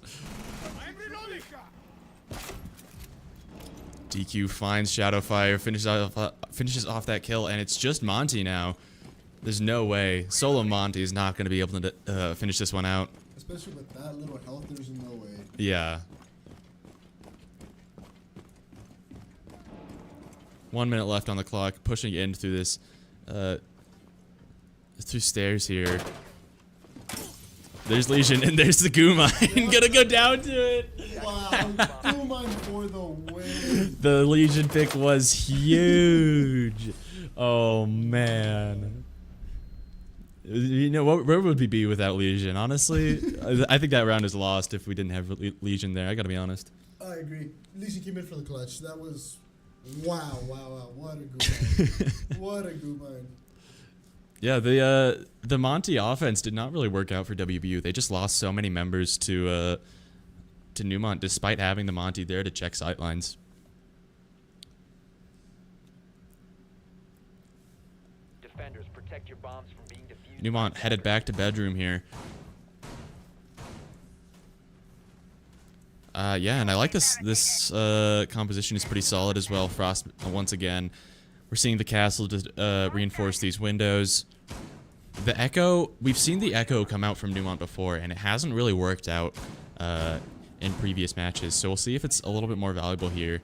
DQ finds Shadowfire, finishes off that kill, and it's just Monty now. There's no way. Solo Monty is not going to be able to finish this one out. Especially with that little health, there's no way. Yeah. 1 minute left on the clock, pushing in through this, through stairs here. There's Legion, and there's the goo mine. Gonna go down to it. Wow, goo mine for the win. The Legion pick was huge. Oh man. You know, where would we be without Legion? Honestly, I think that round is lost if we didn't have Legion there. I gotta be honest. I agree. Legion came in for the clutch. That was wow. What a goo mine. What a goo mine. Yeah, the Monty offense did not really work out for WBU. They just lost so many members to Neumont, despite having the Monty there to check sightlines. Defenders, protect your bombs from being defused. Neumont headed back to bedroom here. Yeah, and I like this composition is pretty solid as well. Frost once again. We're seeing the castle to reinforce these windows. The Echo, we've seen the Echo come out from Neumont before, and it hasn't really worked out in previous matches. So we'll see if it's a little bit more valuable here.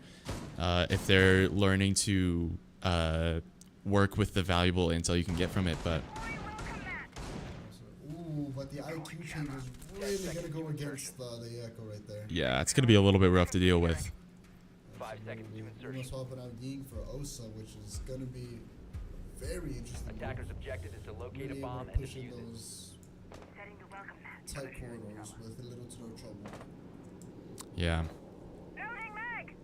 If they're learning to work with the valuable intel you can get from it, but... Ooh, but the IQ change is really gonna go against the Echo right there. Yeah, it's gonna be a little bit rough to deal with. 5 seconds to We're insertion. gonna swap it out Ying for Osa, which is gonna be very interesting. Attacker's objective is to locate a Really able bomb to and push in defuse it. those Setting the welcome mat. tight corridors with little to no trouble. Yeah. Loading mag.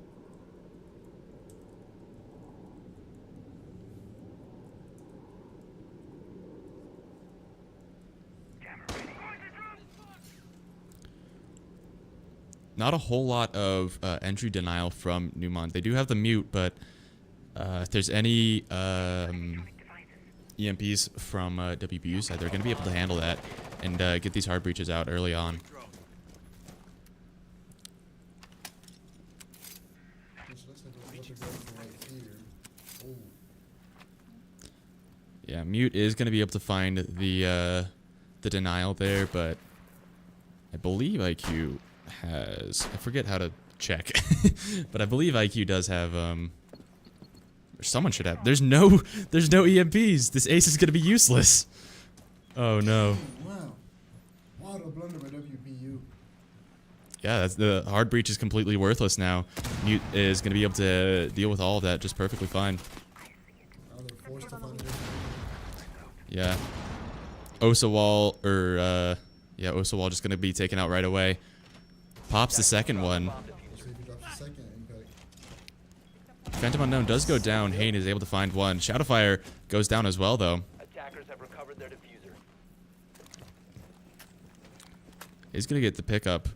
Not a whole lot of entry denial from Neumont. They do have the mute, but if there's any EMPs from WBU side, they're going to be able to handle that and get these hard breaches out early on. Which looks like we're going for right here. Oh. Yeah, mute is going to be able to find the denial there, but I believe IQ has, I forget how to check, but I believe IQ does have someone should have. There's no EMPs. This ace is gonna be useless. Oh no. Wow. What a blunder by WBU. Yeah, that's, the hard breach is completely worthless now. Mute is going to be able to deal with all of that just perfectly fine. Now they're forced to find a different. Yeah. Osa wall, or, yeah, Osa wall just going to be taken out right away. Pops the second one. See if he drops the second impact. Phantom Unknown does go down. Hayne is able to find one. Shadowfire goes down as well, though. Attackers have recovered their diffuser. He's going to get the pickup.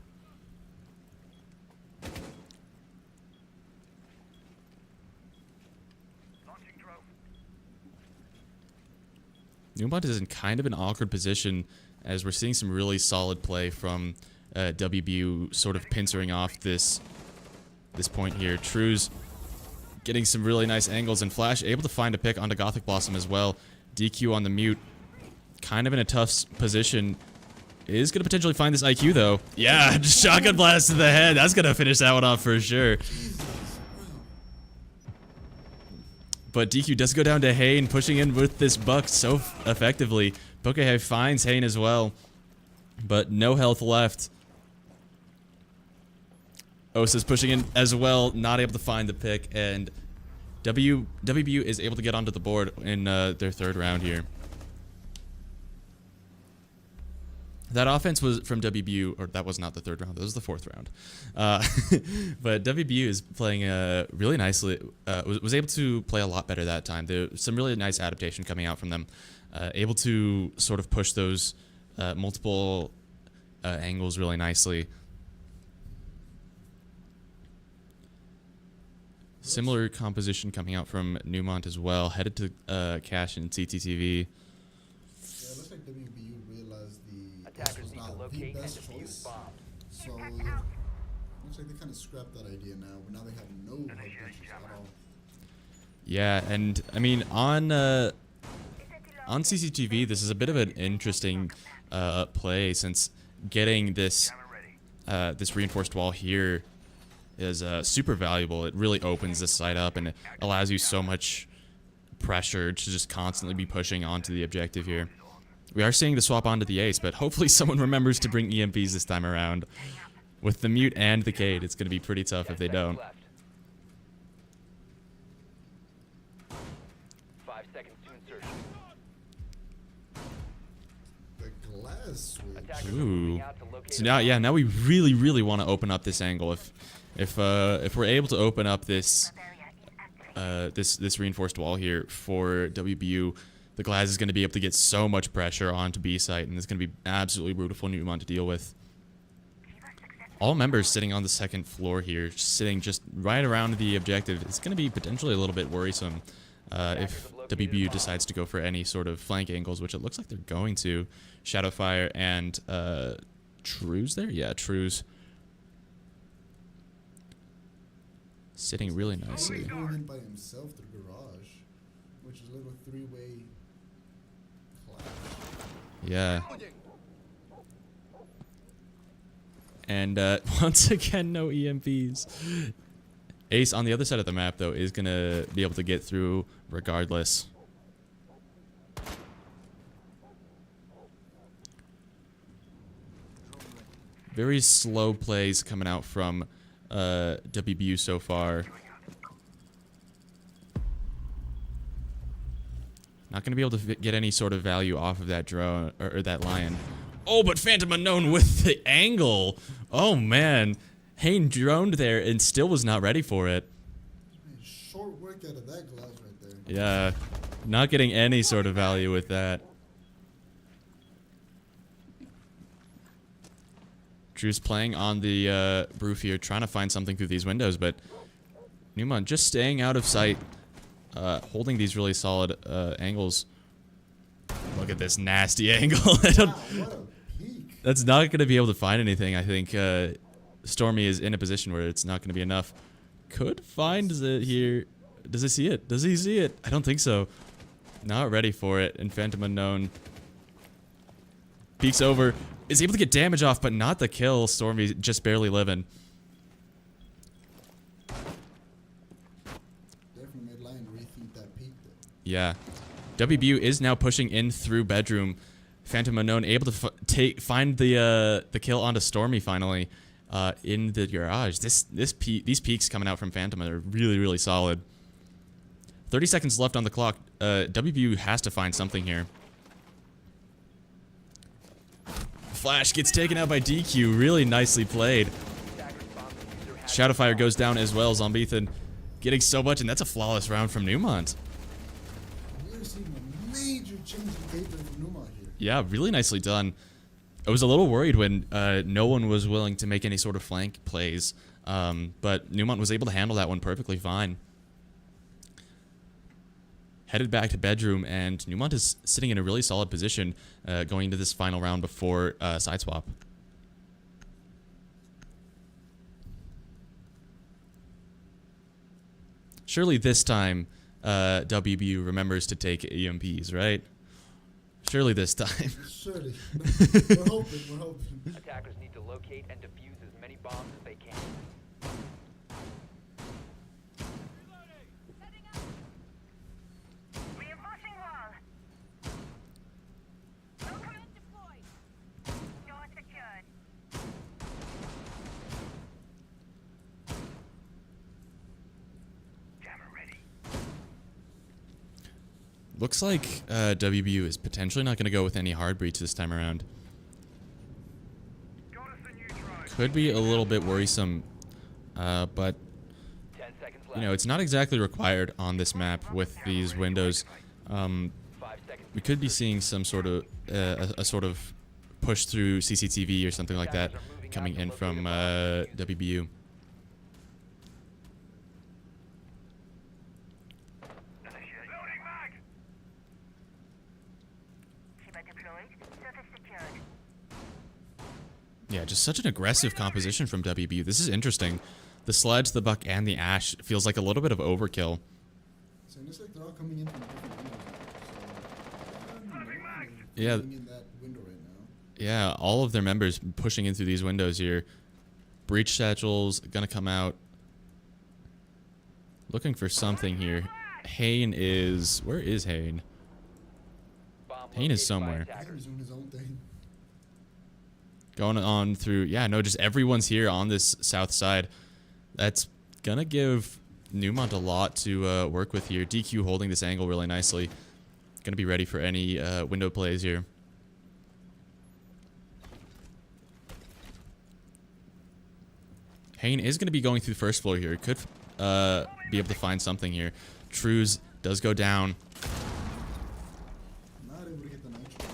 Neumont is in kind of an awkward position as we're seeing some really solid play from WBU sort of pincering off this point here. True's getting some really nice angles, and Flash able to find a pick onto Gothic Blossom as well. DQ on the mute. Kind of in a tough position. Is going to potentially find this IQ though. Yeah, shotgun blast to the head. That's going to finish that one off for sure. But DQ does go down to Hayne, pushing in with this buck so effectively. Pokehave finds Hayne as well, but no health left. Osa's pushing in as well, not able to find the pick, and WBU is able to get onto the board in their third round here. That offense was from WBU, or that was not the third round, that was the fourth round. But WBU is playing really nicely, was able to play a lot better that time. There was some really nice adaptation coming out from them. Able to sort of push those multiple angles really nicely. Similar composition coming out from Neumont as well, headed to Cash and CTTV. Yeah, it looks like WBU realized this Attackers was need to not the locate and best defuse choice. bombs. So, looks like they kind of scrapped that idea now, but now they have no hard breaches at all. Yeah, and I mean on CCTV, this is a bit of an interesting play, since getting this this reinforced wall here is super valuable. It really opens this site up, and it allows you so much pressure to just constantly be pushing onto the objective here. We are seeing the swap onto the ace, but hopefully someone remembers to bring EMPs this time around. With the mute and the Cade, it's going to be pretty tough if they don't. 5 seconds to insertion. The glass switch. Attackers are Ooh. moving out to locate So a now, bomb. yeah, now we really want to open up this angle. If we're able to open up this this reinforced wall here for WBU, the Glass is going to be able to get so much pressure onto B site, and it's going to be absolutely brutal for Neumont to deal with. All members sitting on the second floor here, sitting just right around the objective. It's going to be potentially a little bit worrisome if WBU decides to go for any sort of flank angles, which it looks like they're going to. Shadowfire and True's there? Yeah, True's sitting really nicely. He's going in by himself to the garage, which is a little three-way clash. Yeah. And once again, no EMPs. Ace on the other side of the map, though, is going to be able to get through regardless. Very slow plays coming out from WBU so far. Not going to be able to get any sort of value off of that drone or that lion. Oh, but Phantom Unknown with the angle. Oh, man. Hayne droned there and still was not ready for it. Man, short work out of that glass right there. Yeah. Not getting any sort of value with that. Drew's playing on the roof here, trying to find something through these windows, but Neumont just staying out of sight, holding these really solid angles. Look at this nasty angle. I don't, What a peak. that's not going to be able to find anything. I think Stormy is in a position where it's not going to be enough. Could find it here. Does he see it? Does he see it? I don't think so. Not ready for it. And Phantom Unknown peeks over. Is able to get damage off, but not the kill. Stormy just barely living. Definitely made Lion rethink that peak there. Yeah. WBU is now pushing in through bedroom. Phantom Unknown able to find the kill onto Stormy finally. in the garage. These peaks coming out from Phantom are really, really solid. 30 seconds left on the clock. WBU has to find something here. Flash gets taken out by DQ. Really nicely played. Shadowfire goes down as well. Zombethan getting so much, and that's a flawless round from Neumont. We're seeing a major change in gameplay from Neumont here. Yeah, really nicely done. I was a little worried when no one was willing to make any sort of flank plays, but Neumont was able to handle that one perfectly fine. Headed back to bedroom, and Neumont is sitting in a really solid position going into this final round before side swap. Surely this time WBU remembers to take EMPs, right? Surely this time. Surely. We're hoping, we're hoping. Attackers need to locate and defuse as many bombs as they can. Reinforcing wall. Ultimate deployed. Door secured. Jammer ready. Looks like WBU is potentially not going to go with any hard breach this time around. Could be a little bit worrisome, but 10 seconds left. you know, it's not exactly required on this map with these windows. 5 seconds. We could be seeing some sort of a sort of push through CCTV or something like that coming in from WBU. Shiba deployed. Surface secured. Yeah, just such an aggressive composition from WBU. This is interesting. The Sledge, the Buck, and the Ash feels like a little bit of overkill. So it looks like they're all coming in from different windows. So, Yeah. in that window right now. Yeah, all of their members pushing in through these windows here. Breach satchels gonna come out. Looking for something here. Hane is... Where is Hane? Bomb Hane is located by somewhere. attackers. He's doing his own thing. Going on through... Yeah, no, just everyone's here on this south side. That's gonna give Neumont a lot to work with here. DQ holding this angle really nicely. Gonna be ready for any window plays here. Hane is gonna be going through the first floor here. Could be able to find something here. Trues does go down. Not able to get the nitro.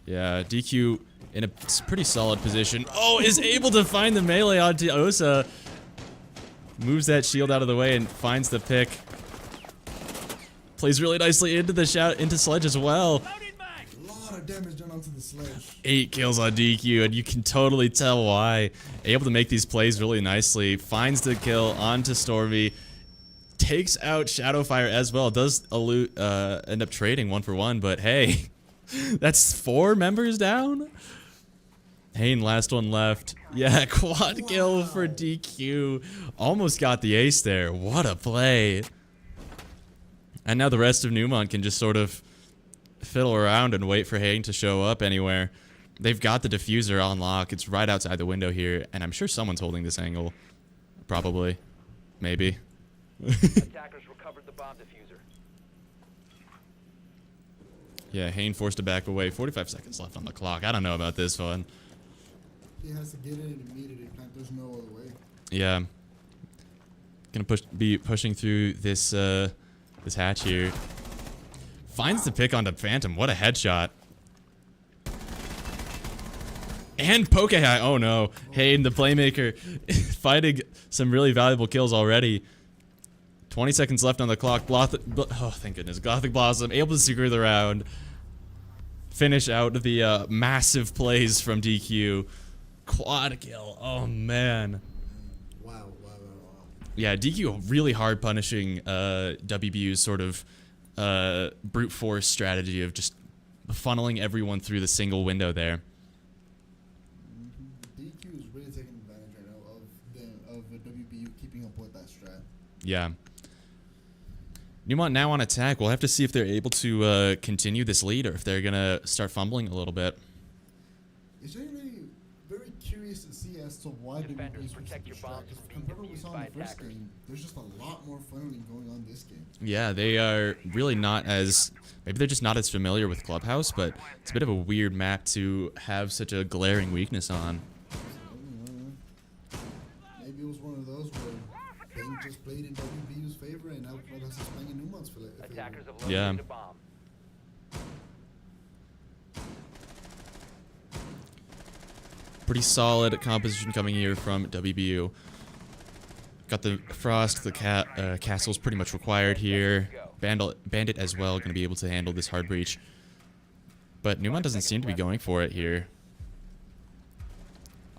Yeah, DQ in a pretty solid position. Oh, is able to find the melee onto Osa. Moves that shield out of the way and finds the pick. Plays really nicely into the into Sledge as well. A lot of damage done onto the Sledge. 8 kills on DQ, and you can totally tell why. Able to make these plays really nicely. Finds the kill onto Stormy. Takes out Shadowfire as well. Does end up trading 1-for-1, but hey, that's 4 members down. Hane, last one left. Yeah, quad kill for DQ. Almost got the ace there. What a play. And now the rest of Neumont can just sort of fiddle around and wait for Hane to show up anywhere. They've got the diffuser on lock. It's right outside the window here, and I'm sure someone's holding this angle. Probably. Maybe. Attackers recovered the bomb diffuser. Yeah, Hane forced to back away. 45 seconds left on the clock. I don't know about this one. He has to get in immediately. There's no other way. Yeah. Gonna be pushing through this this hatch here. Finds the pick onto Phantom. What a headshot. And poke high. Oh no. Hayden, the playmaker, finding some really valuable kills already. 20 seconds left on the clock. Oh, thank goodness. Gothic Blossom able to secure the round. Finish out the massive plays from DQ. Quad kill. Oh man. Wow. Yeah, DQ really hard punishing WBU's sort of brute force strategy of just funneling everyone through the single window there. DQ is really taking advantage right now of the WBU keeping up with that strat. Yeah. Neumont now on attack. We'll have to see if they're able to continue this lead or if they're going to start fumbling a little bit. Is there any very curious to see as to why WBU Defenders, switched protect to your this strat. bombs Because from being compared to what we defused saw by in the first attackers. game, there's just a lot more funneling going on this game. Yeah, they are really not as, maybe they're just not as familiar with Clubhouse, but it's a bit of a weird map to have such a glaring weakness on. Maybe it was one of those where Bang just played in WBU's favor and now Clubhouse is playing in Neumont's favor. Attackers have located Yeah. a bomb. Pretty solid composition coming here from WBU. Got the Frost, the Castle's pretty much required here. Bandit as well, going to be able to handle this hard breach. But Neumont doesn't seem to be going for it here.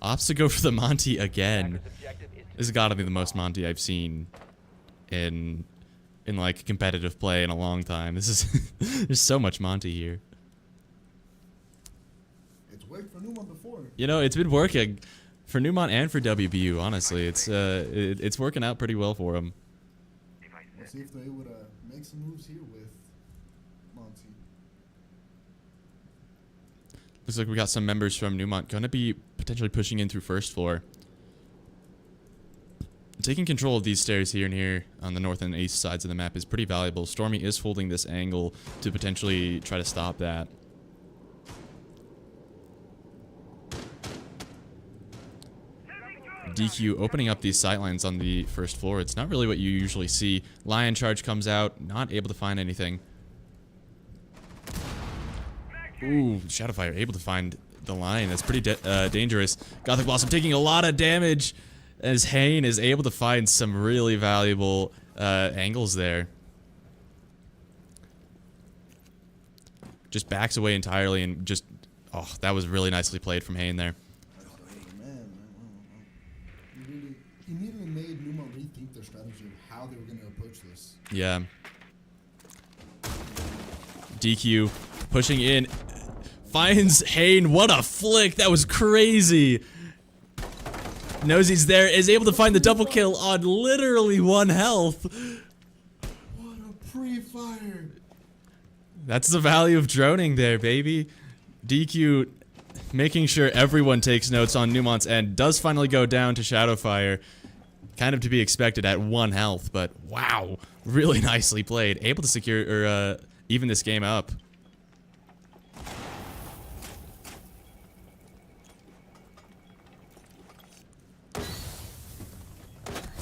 Opts to go for the Monty again. Attackers' objective is to This has got to be the most Monty I've seen in like competitive play in a long time. This is there's so much Monty here. It's worked for Neumont before. You know, it's been working for Neumont and for WBU. Honestly, it's working out pretty well for them. We'll see if they're able to make some moves here with Monty. Looks like we got some members from Neumont going to be potentially pushing in through first floor. Taking control of these stairs here and here on the north and east sides of the map is pretty valuable. Stormy is holding this angle to potentially try to stop that. DQ opening up these sightlines on the first floor. It's not really what you usually see. Lion charge comes out, not able to find anything. Ooh, Shadowfire able to find the line. That's pretty dangerous. Gothic Blossom taking a lot of damage as Hane is able to find some really valuable angles there. Just backs away entirely and just, oh, that was really nicely played from Hane there. Man, he immediately made Neumont rethink their strategy of how they were going to approach this. Yeah. DQ pushing in. Finds Hane. What a flick. That was crazy. Knows he's there. Is able to find the double kill on literally 1 health. What a pre-fire. That's the value of droning there, baby. DQ making sure everyone takes notes on Neumont's end. Does finally go down to Shadowfire. Kind of to be expected at 1 health, but wow. Really nicely played. Able to secure, or even this game up.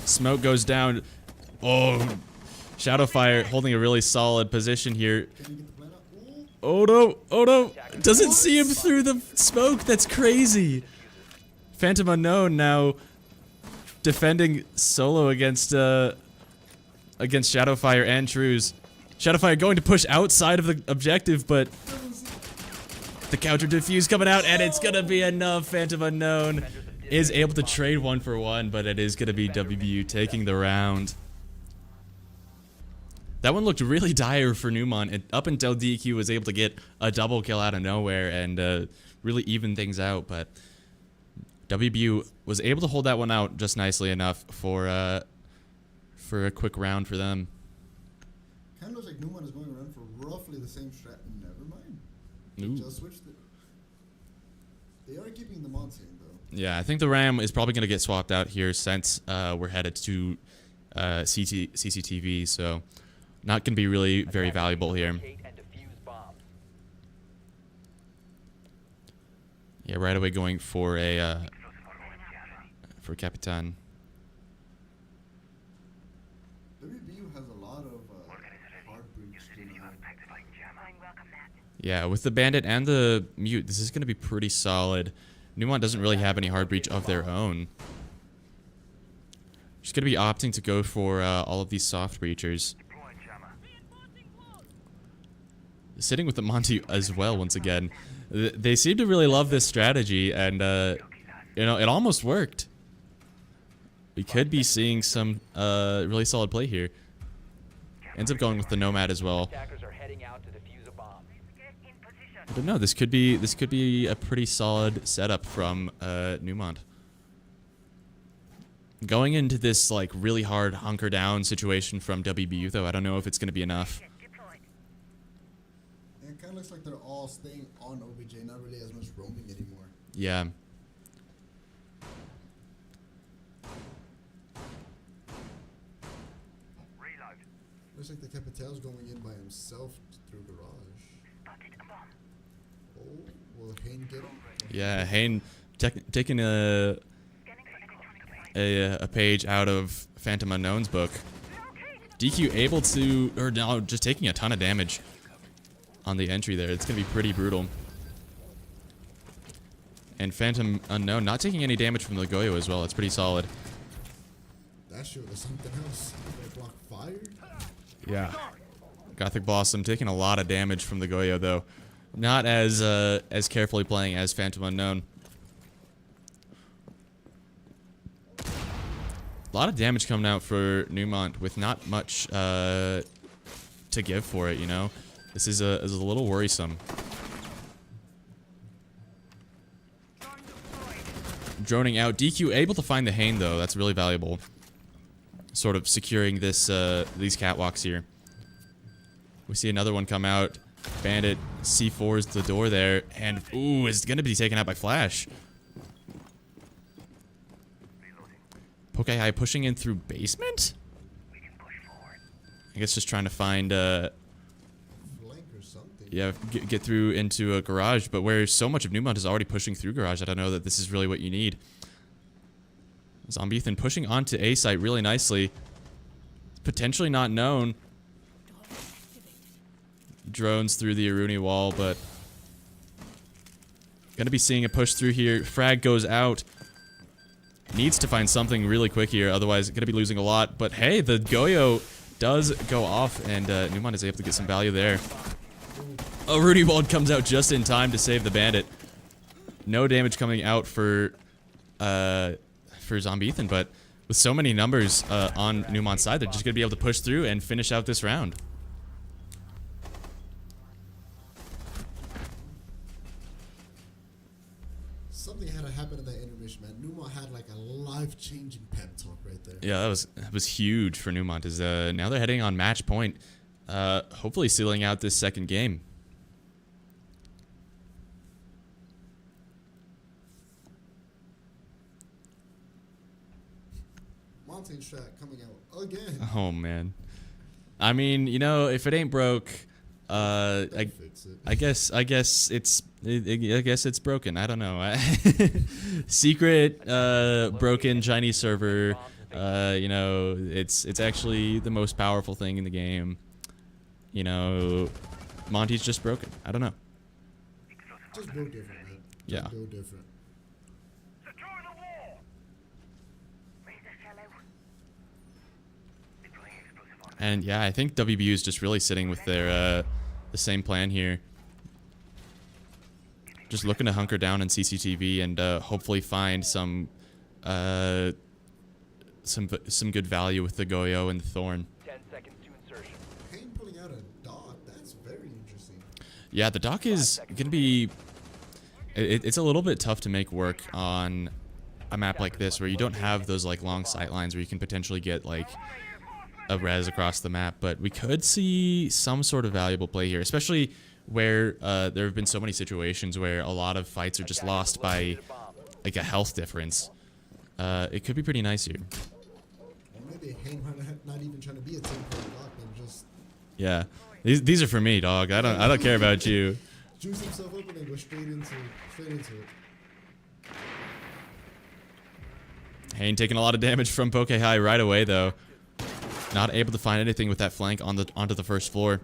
Smoke goes down. Oh, Shadowfire holding a really solid position here. Can you get the plan up? Ooh. Oh no, oh no. Doesn't see him through the smoke. That's crazy. Phantom Unknown now defending solo against Shadowfire and Trues. Shadowfire going to push outside of the objective, but the counter defuse coming out, and it's gonna be enough. Phantom Unknown is able to trade 1 for 1, but it is gonna be WBU taking the round. That one looked really dire for Neumont, and up until DQ was able to get a double kill out of nowhere and really even things out, but WBU was able to hold that one out just nicely enough for a quick round for them. Kind of looks like Neumont is going around for roughly the same strat. Never mind. Ooh. Just switched it. They are keeping the Monty in, though. Yeah, I think the Ram is probably going to get swapped out here since we're headed to CCTV, so not going to be really very valuable here. locate and defuse bombs. Yeah, right away going for a for Capitan. WBU has a lot of hard breach still now. I welcome that. Yeah, with the Bandit and the Mute, this is going to be pretty solid. Neumont doesn't really have any hard breach of their own. Just going to be opting to go for all of these soft breachers. Sitting with the Monty as well once again. They seem to really love this strategy, and you know, it almost worked. We could be seeing some really solid play here. Ends up going with the Nomad as well. Attackers are heading out to defuse a bomb. Get in position. But no, this could be a pretty solid setup from Neumont. Going into this like really hard hunker down situation from WBU though, I don't know if it's going to be enough. Deployed. And it kind of looks like they're all staying on OBJ, not really as much roaming anymore. Yeah. Looks like the Capitel's going in by himself through garage. Spotted a bomb. Oh, will Hayne get him? Yeah, Hayne taking a Scanning for electronic device. a page out of Phantom Unknown's book. DQ able to, or no, just taking a ton of damage on the entry there. It's gonna be pretty brutal. And Phantom Unknown not taking any damage from the Goyo as well. It's pretty solid. That shit was something else. They block fire? Yeah. Gothic Blossom taking a lot of damage from the Goyo though. Not as carefully playing as Phantom Unknown. A lot of damage coming out for Neumont with not much to give for it, you know. This is a little worrisome. Droning out. DQ able to find the Hayne though. That's really valuable. Sort of securing this these catwalks here. We see another one come out. Bandit C4's the door there, and ooh, is gonna be taken out by Flash. Poke High pushing in through basement? I guess just trying to find Flank or something. yeah, get through into a garage, but where so much of Neumont is already pushing through garage, I don't know that this is really what you need. Zombethan pushing onto A site really nicely. Potentially not known. Drones through the Aruni wall, but gonna be seeing a push through here. Frag goes out. Needs to find something really quick here, otherwise gonna be losing a lot. But hey, the Goyo does go off, and Neumont is able to get some value there. Oh, Rudy Wald comes out just in time to save the Bandit. No damage coming out for Zombethan, but with so many numbers on Neumont's side, they're just gonna be able to push through and finish out this round. Something had to happen in that intermission, man. Neumont had like a life-changing pep talk right there. Yeah, that was huge for Neumont. Is now they're heading on match point, hopefully sealing out this second game. Mountain strat coming out again. Oh man, I mean, you know, if it ain't broke, Fix it. I guess it's broken. I don't know. Secret broken Chinese server. You know, it's actually the most powerful thing in the game. You know, Monty's just broken. I don't know. Just go different, man. Yeah. Just go different. Secure the wall. Raise the shallow. Deploying explosive order. And yeah, I think WBU is just really sitting with their the same plan here. Just looking to hunker down in CCTV and hopefully find some good value with the Goyo and the Thorn. 10 seconds to insertion. Hayne pulling out a dot. That's very interesting. Yeah, the dock is gonna be. It's a little bit tough to make work on a map like this where you don't have those like long sight lines where you can potentially get like a res across the map, but we could see some sort of valuable play here, especially where there have been so many situations where a lot of fights are just lost by like a health difference. It could be pretty nice here. Or maybe Hayne not even trying to be a team player block, but just Yeah, these are for me, dog. I don't care about you. juice himself up and then go straight into it. Hayne taking a lot of damage from Poke High right away though. Not able to find anything with that flank onto the first floor.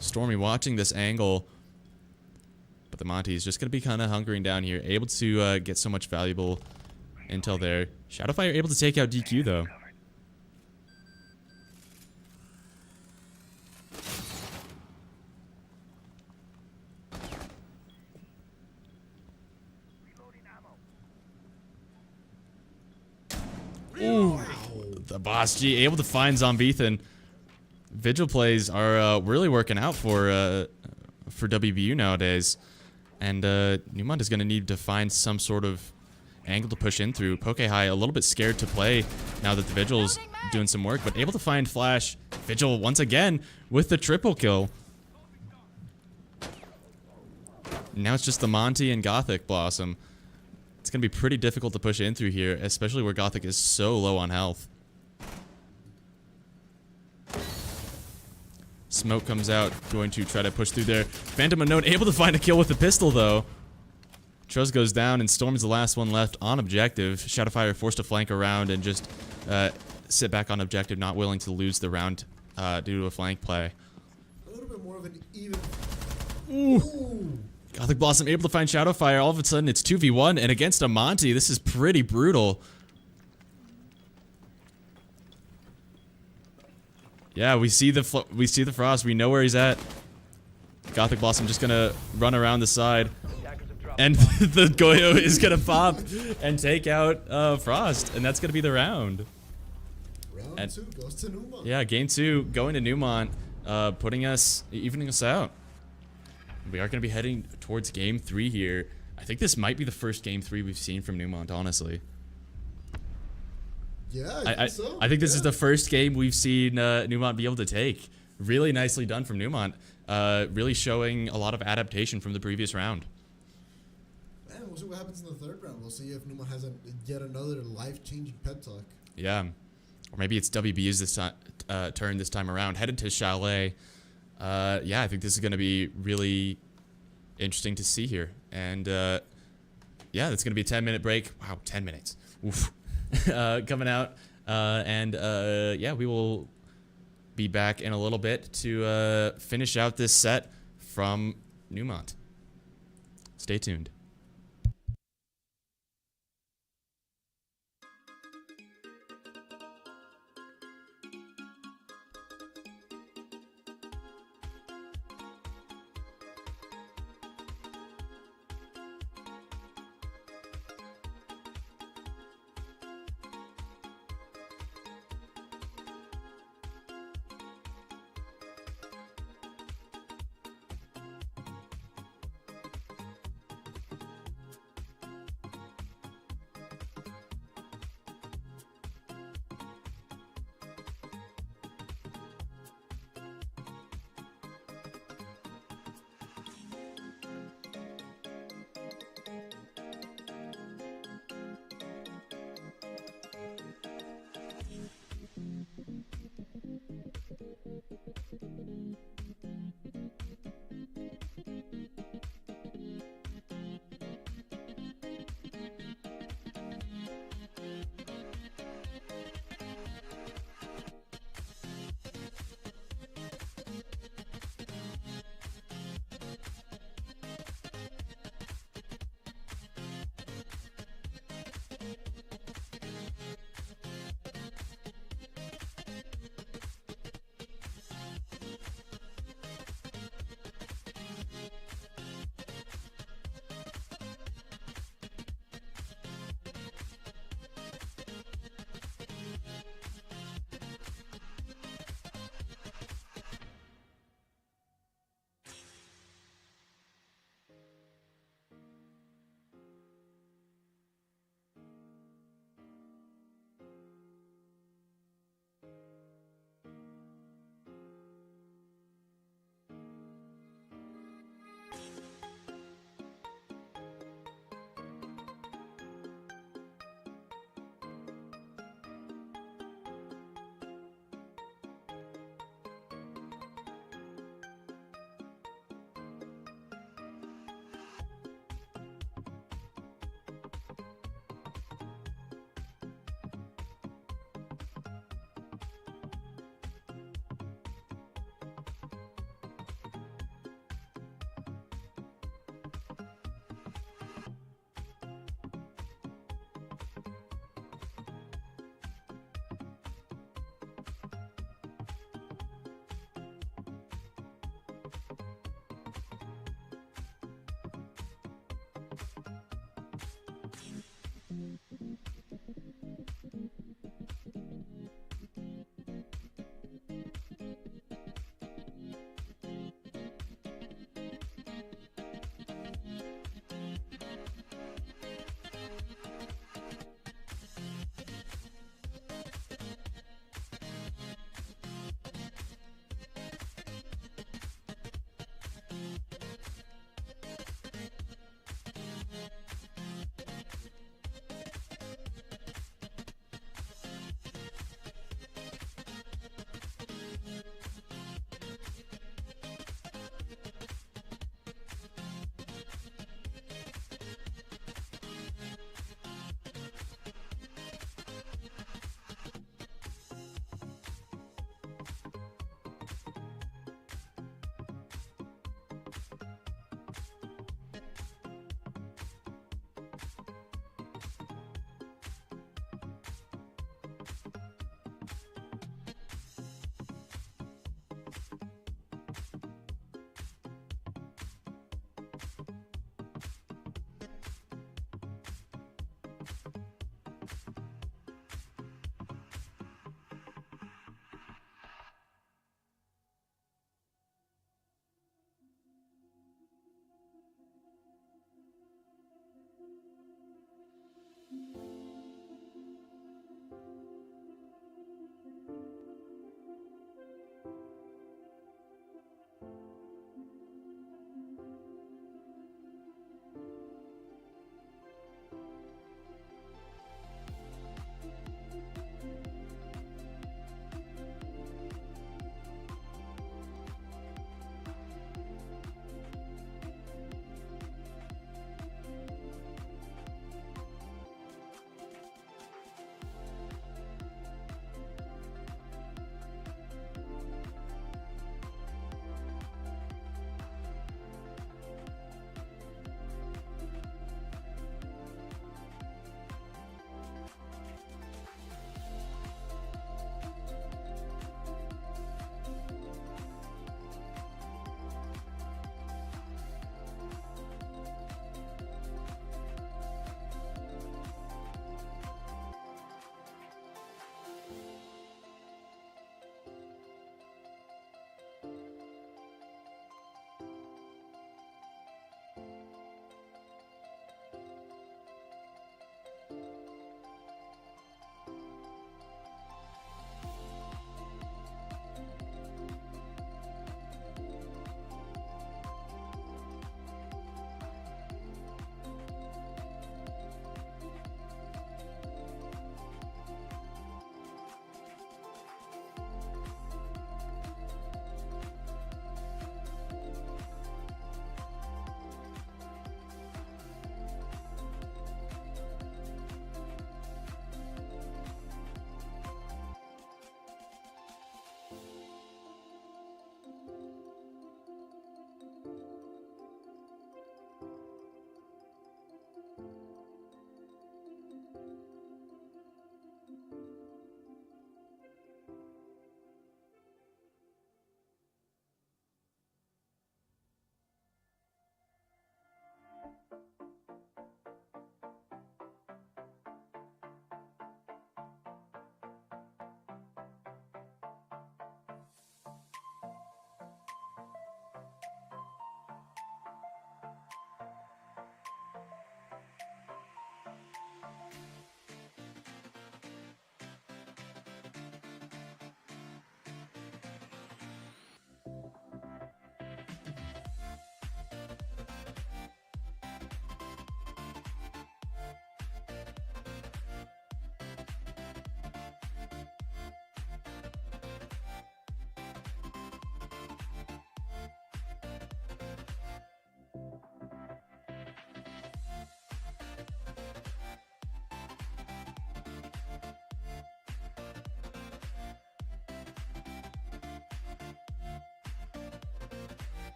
Stormy watching this angle, but the Monty is just gonna be kind of hunkering down here, able to get so much valuable intel there. Shadowfire able to take out DQ though. Ooh, the Boss G able to find Zombethan. Vigil plays are really working out for WBU nowadays, and Neumont is going to need to find some sort of angle to push in through. Poke High a little bit scared to play now that the Vigil's doing some work, but able to find Flash. Vigil once again with the triple kill. Now it's just the Monty and Gothic Blossom It's going to be pretty difficult to push in through here, especially where Gothic is so low on health. Smoke comes out, going to try to push through there. Phantom Unknown able to find a kill with the pistol, though. Truz goes down, and Storm's the last one left on objective. Shadowfire forced to flank around and just sit back on objective, not willing to lose the round due to a flank play. A little bit more of an even... Ooh. Gothic Blossom able to find Shadowfire. All of a sudden, it's 2v1, and against a Monty, this is pretty brutal. Yeah, we see the Frost. We know where he's at. Gothic Blossom just gonna run around the side, and the Goyo is gonna pop and take out Frost, and that's gonna be the round. Round 2 goes to Neumont. Yeah, game 2 going to Neumont, evening us out. We are gonna be heading towards game 3 here. I think this might be the first game 3 we've seen from Neumont, honestly. Yeah, I think so. I think this is the first game we've seen Neumont be able to take. Really nicely done from Neumont. Really showing a lot of adaptation from the previous round. Man, we'll see what happens in the 3rd round. We'll see if Neumont has yet another life-changing pep talk. Yeah. Or maybe it's WBU's turn this time around. Headed to Chalet. Yeah, I think this is going to be really interesting to see here. And yeah, it's going to be a 10-minute break. Wow, 10 minutes. Oof. Coming out. Yeah, we will be back in a little bit to finish out this set from Neumont. Stay tuned.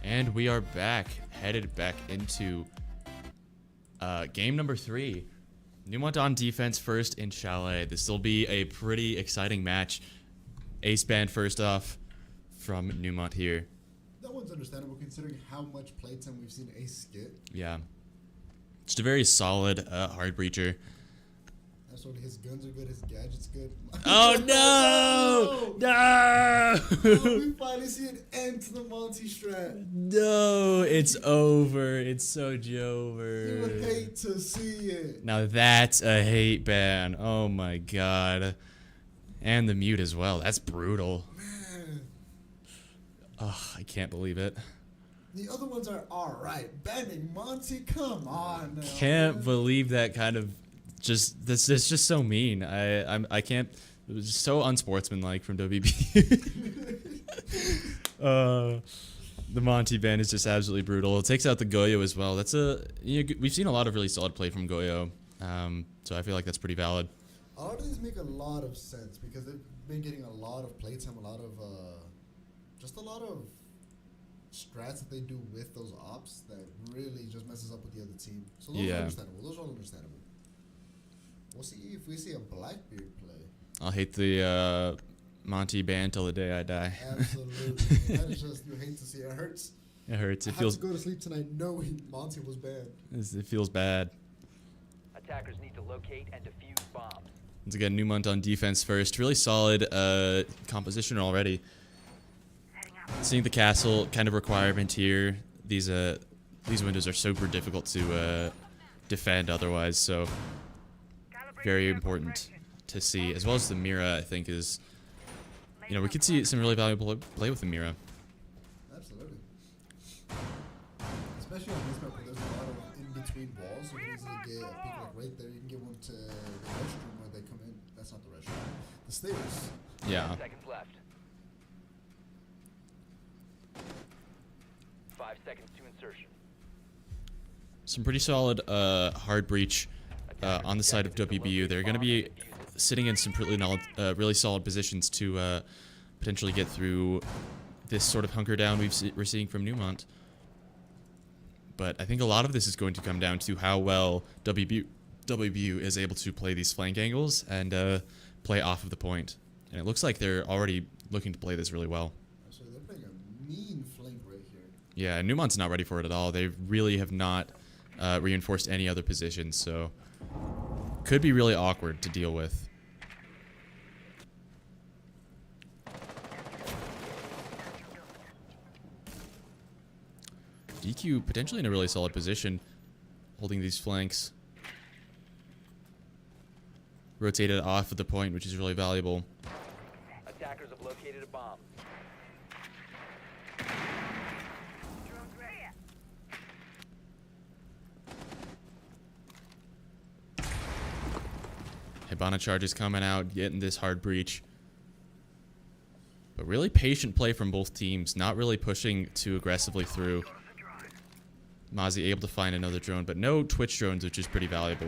And we are back, headed back into game number 3. Neumont on defense first in Chalet. This will be a pretty exciting match. Ace band first off from Neumont here. That one's understandable considering how much playtime we've seen Ace get. Yeah. Just a very solid hard breacher. Absolutely, his guns are good, his gadgets good. Oh no! No! Oh, we finally see an end to the Monty strat. No, it's over. It's so You would Jover. hate to see it. Now that's a hate ban. Oh my god. And the mute as well. That's brutal. Man, Oh, I can't believe it. the other ones are alright. Banning Monty, come on now. Can't man. believe that kind of just this is just so mean. I can't. It was just so unsportsmanlike from WBU. The Monty ban is just absolutely brutal. It takes out the Goyo as well. That's we've seen a lot of really solid play from Goyo. So I feel like that's pretty valid. A lot of these make a lot of sense because they've been getting a lot of playtime, a lot of just a lot of strats that they do with those ops that really just messes up with the other team. So those are understandable. Those are all understandable. We'll see if we see a Blackbeard play. I'll hate the Monty ban till the day I die. Absolutely. That is just, you hate to see it. It hurts. It hurts. I It had feels. to go to sleep tonight knowing Monty was banned. It feels bad. Attackers need to locate and defuse bombs. Once again, Neumont on defense first. Really solid composition already. Seeing the castle kind of requirement here. These windows are super difficult to defend otherwise, so very important to see. As well as the Mira, I think is, we could see some really valuable play with the Mira. Absolutely. Especially on this map where there's a lot of in-between walls. You can easily get a peek like right there. You can get one to the restroom where they come in. That's not the restroom. The stairs. Yeah. 10 seconds left. 5 seconds to insertion. Some pretty solid hard breach on the side of WBU. They're going to be sitting in some really solid positions to potentially get through this sort of hunker down we're seeing from Neumont. But I think a lot of this is going to come down to how well WBU is able to play these flank angles and play off of the point. And it looks like they're already looking to play this really well. So they're playing a mean flank right here. Yeah, Neumont's not ready for it at all. They really have not reinforced any other positions, so could be really awkward to deal with. DQ potentially in a really solid position, holding these flanks. Rotated off of the point, which is really valuable. Attackers have located a bomb. Hibana charge is coming out, getting this hard breach. But really patient play from both teams, not really pushing too aggressively through. Mozzie able to find another drone, but no Twitch drones, which is pretty valuable.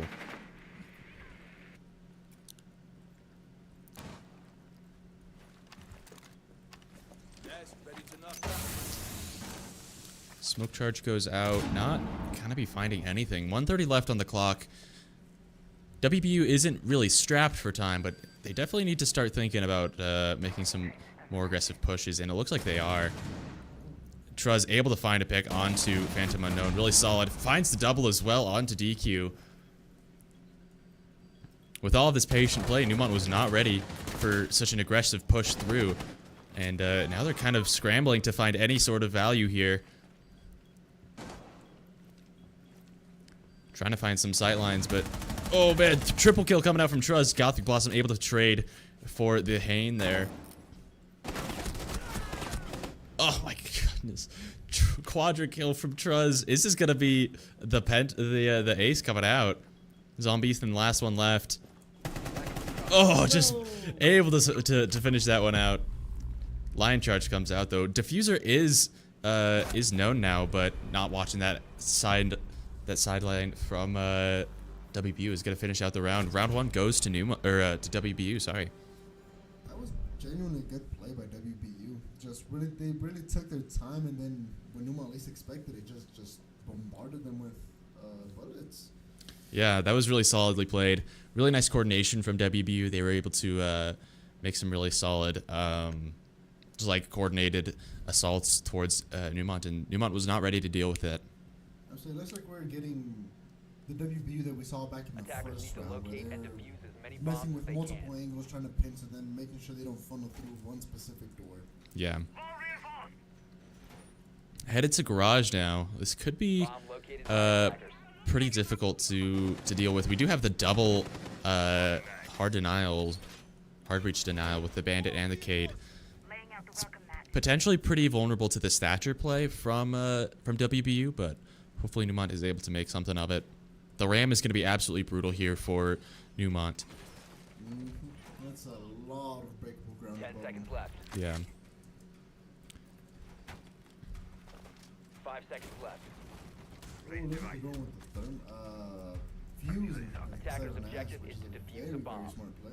Smoke charge goes out, not gonna be finding anything. 1:30 left on the clock. WBU isn't really strapped for time, but they definitely need to start thinking about making some more aggressive pushes, and it looks like they are. Truz able to find a pick onto Phantom Unknown. Really solid. Finds the double as well onto DQ. With all of this patient play, Neumont was not ready for such an aggressive push through. And now they're kind of scrambling to find any sort of value here. Trying to find some sightlines, but... Oh man, triple kill coming out from Truz. Gothic Blossom able to trade for the Hane there. Oh my goodness. Quadra kill from Truz. Is this gonna be the ace coming out? Zombie Ethan, last one left. Oh, just able to finish that one out. Lion charge comes out though. Diffuser is known now, but not watching that sideline from WBU is gonna finish out the round. Round 1 goes to to WBU. Sorry. That was genuinely good play by WBU. Just really, they really took their time, and then when Neumont least expected it, just bombarded them with bullets. Yeah, that was really solidly played. Really nice coordination from WBU. They were able to make some really solid, just like coordinated assaults towards Neumont, and Neumont was not ready to deal with it. So it looks like we're getting the WBU that we saw back in the Attackers first need to round, where locate and they're defuse as many bombs messing as with they multiple can. angles, trying to pinch and then making sure they don't funnel through one specific door. Yeah. All reinforced. Headed to garage now. This could be Bomb located by attackers. pretty difficult to deal with. We do have the double hard breach denial with the bandit and the Cade. Laying out the welcome mat. Potentially pretty vulnerable to the Thatcher play from WBU, but hopefully Neumont is able to make something of it. The ram is going to be absolutely brutal here for Neumont. That's a lot of breakable ground. 10 above seconds them. left. Yeah. 5 seconds left. Ooh, look at the going with the fusing. Attackers' objective is to defuse the bomb. Smart play.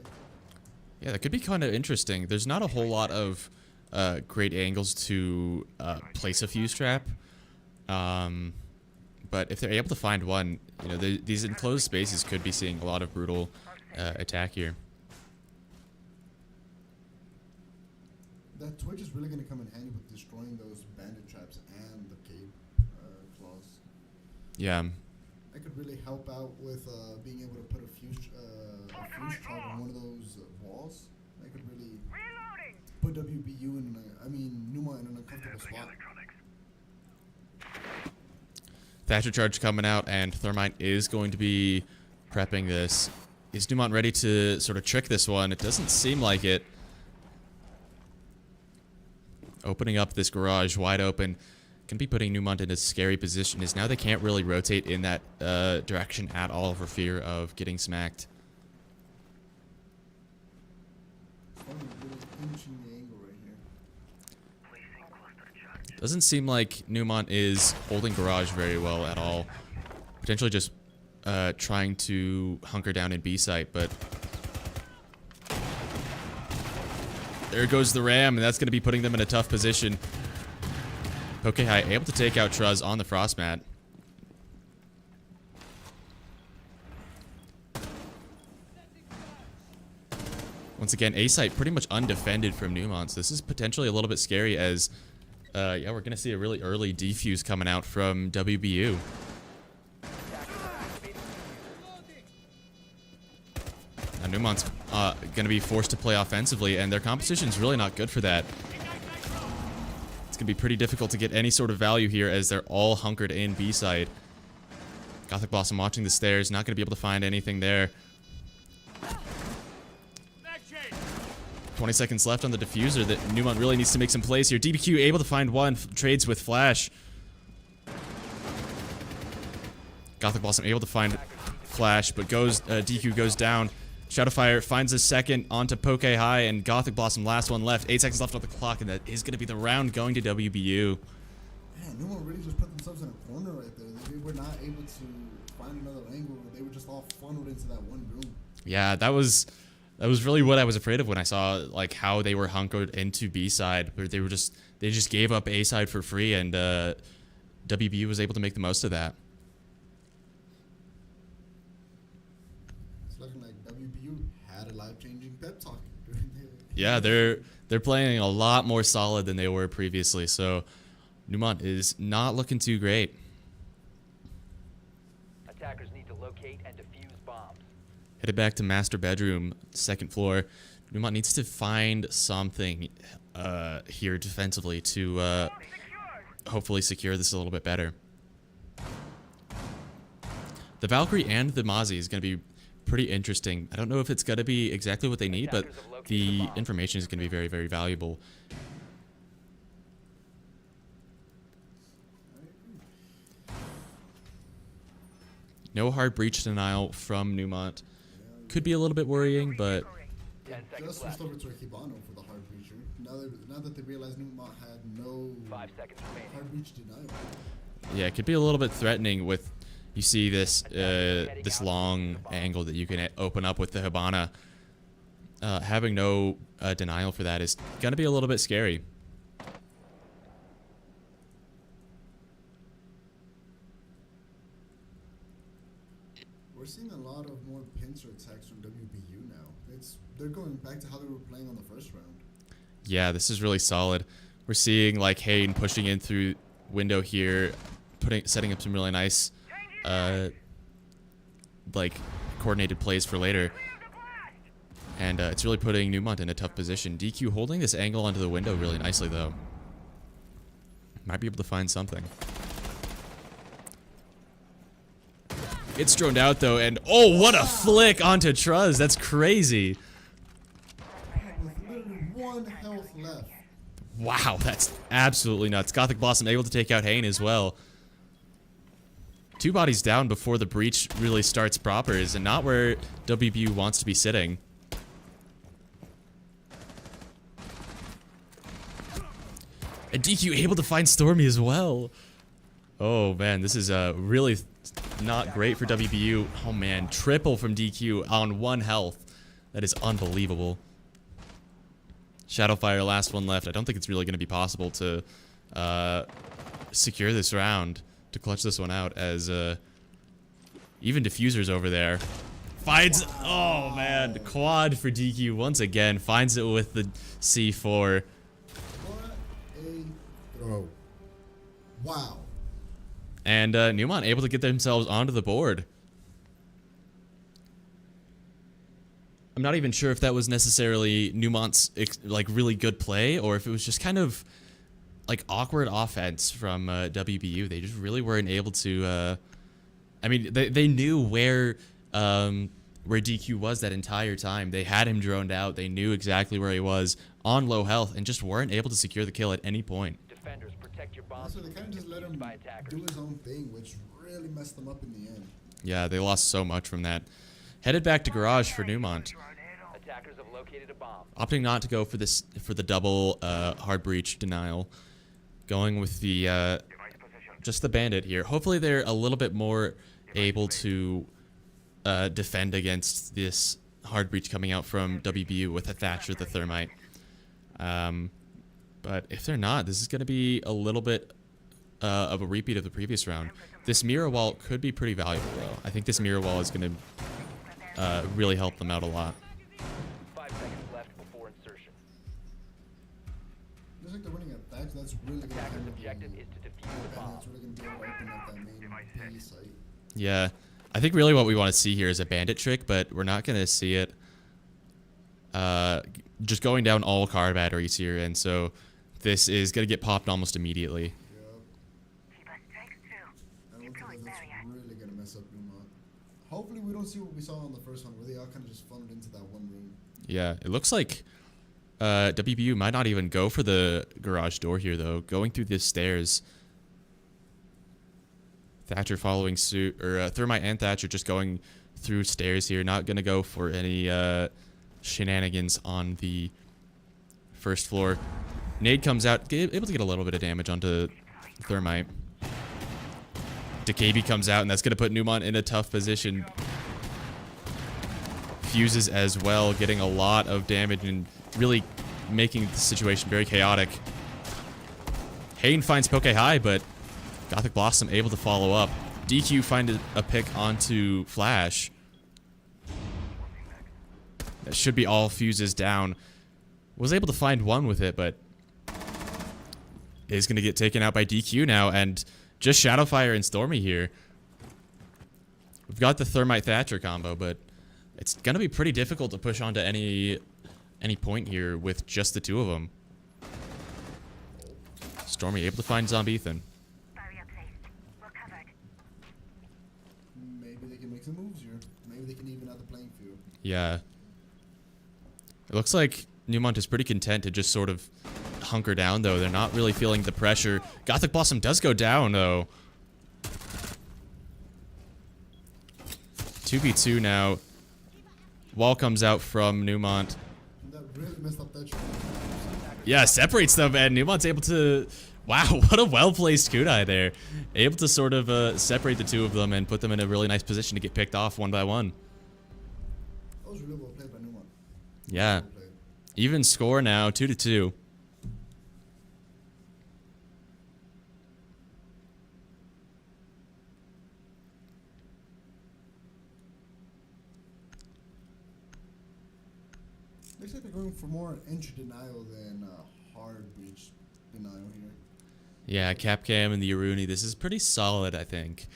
Yeah, that could be kind of interesting. There's not a whole lot of great angles to place a fuse trap. But if they're able to find one, you know, these enclosed spaces could be seeing a lot of brutal attack here. That Twitch is really going to come in handy with destroying those bandit traps and the cave claws. Yeah. That could really help out with being able to put a fuse charge on one of those walls. That could really Reloading. put WBU in, Neumont in an uncomfortable spot. Thatcher charge coming out, and Thermite is going to be prepping this. Is Neumont ready to sort of trick this one? It doesn't seem like it. Opening up this garage wide open can be putting Neumont in a scary position, as now they can't really rotate in that direction at all for fear of getting smacked. Starting to really inching the angle right here. Doesn't seem like Neumont is holding garage very well at all. Potentially just trying to hunker down in B site, but there goes the ram, and that's going to be putting them in a tough position. Okay, High able to take out Truz on the frost mat. Once again, A site pretty much undefended from Neumont, so this is potentially a little bit scary as yeah, we're going to see a really early defuse coming out from WBU. Now Neumont's going to be forced to play offensively, and their competition's really not good for that. It's going to be pretty difficult to get any sort of value here as they're all hunkered in B side. Gothic Blossom watching the stairs, not going to be able to find anything there. 20 seconds left on the diffuser that Neumont really needs to make some plays here. DBQ able to find one, trades with Flash. Gothic Blossom able to find Flash, but DQ goes down. Shadowfire finds a second onto Poke High, and Gothic Blossom last one left. 8 seconds left on the clock, and that is going to be the round going to WBU. Man, Neumont really just put themselves in a corner right there. They were not able to find another angle. They were just all funneled into that one room. Yeah, that was really what I was afraid of when I saw like how they were hunkered into B side, where they just gave up A side for free, and WBU was able to make the most of that. It's looking like WBU had a life-changing pep talk during the Yeah, they're playing a lot more solid than they were previously, so Neumont is not looking too great. Attackers need to locate and defuse bombs. Headed back to master bedroom, second floor. Neumont needs to find something here defensively to hopefully secure this a little bit better. The Valkyrie and the Mozzie is going to be pretty interesting. I don't know if it's going to be exactly what they need, but the information is going to be very, very valuable. No hard breach denial from Neumont. Could be a little bit worrying, but 10 seconds just left. switched over to a Hibano for the hard breacher. Now that they realize Neumont had no 5 seconds remaining. hard breach denial. yeah, it could be a little bit threatening with, you see this this long angle that you can open up with the Hibana. Having no denial for that is going to be a little bit scary. We're seeing a lot of more pincer attacks from WBU now. They're going back to how they were playing on the first round. Yeah, this is really solid. We're seeing like Hayden pushing in through window here, setting up some really nice, like coordinated plays for later. And it's really putting Neumont in a tough position. DQ holding this angle onto the window really nicely though. Might be able to find something. It's droned out though, and oh, what a flick onto Truz. That's crazy. With literally 1 health left. Wow, that's absolutely nuts. Gothic Blossom able to take out Hayne as well. 2 bodies down before the breach really starts proper is not where WBU wants to be sitting. And DQ able to find Stormy as well. Oh man, this is really not great for WBU. Oh man, triple from DQ on 1 health. That is unbelievable. Shadowfire, last one left. I don't think it's really going to be possible to secure this round, to clutch this one out, as even Diffuser's over there. Finds, oh man, the quad for DQ once again. Finds it with the C4. What a throw. Wow. And Neumont able to get themselves onto the board. I'm not even sure if that was necessarily Neumont's like really good play, or if it was just kind of like awkward offense from WBU. They just really weren't able to. I mean, they knew where DQ was that entire time. They had him droned out. They knew exactly where he was on low health, and just weren't able to secure the kill at any point. Defenders, protect your bombs So they kind of just let him by attackers. do his own thing, which really messed them up in the end. Yeah, they lost so much from that. Headed back to garage for Neumont. Attackers have located a bomb. Opting not to go for the double hard breach denial, going with the just the bandit here. Hopefully they're a little bit more able to defend against this hard breach coming out from WBU with a Thatcher, the Thermite. But if they're not, this is going to be a little bit of a repeat of the previous round. This mirror wall could be pretty valuable though. I think this mirror wall is going to really help them out a lot. 5 seconds left before insertion. Looks like they're winning at that. That's really going to Attacker's objective is to defuse the bomb. That's really going to be able to open up that main B site. Yeah, I think really what we want to see here is a bandit trick, but we're not going to see it. Just going down all car batteries here, and so this is going to get popped almost immediately. I don't think that's really going to mess up Neumont. Hopefully we don't see what we saw on the first one, where they all kind of just funneled into that one room. Yeah, it looks like WBU might not even go for the garage door here, though. Going through the stairs. Thatcher following suit, or Thermite and Thatcher just going through stairs here. Not going to go for any shenanigans on the first floor. Nade comes out, able to get a little bit of damage onto Thermite. DeKB comes out, and that's going to put Neumont in a tough position. Fuses as well, getting a lot of damage and really making the situation very chaotic. Hayden finds Poke High, but Gothic Blossom able to follow up. DQ finds a pick onto Flash. That should be all fuses down. Was able to find one with it, but is going to get taken out by DQ now, and just Shadowfire and Stormy here. We've got the Thermite Thatcher combo, but it's going to be pretty difficult to push onto any point here with just the 2 of them. Stormy able to find Zombie Ethan. Maybe they can make some moves here. Maybe they can even out the playing field. Yeah. It looks like Neumont is pretty content to just sort of hunker down, though. They're not really feeling the pressure. Gothic Blossom does go down, though. 2v2 now. Wall comes out from Neumont. That really messed up that shot. Yeah, separates them, and Neumont's able to... Wow, what a well-placed kunai there. Able to sort of separate the 2 of them and put them in a really nice position to get picked off one by one. That was really well played by Neumont. Yeah. Well played. Even score now, 2-2. Looks like they're going for more entry denial than hard breach denial here. Yeah, Capcam and the Aruni, this is pretty solid, I think.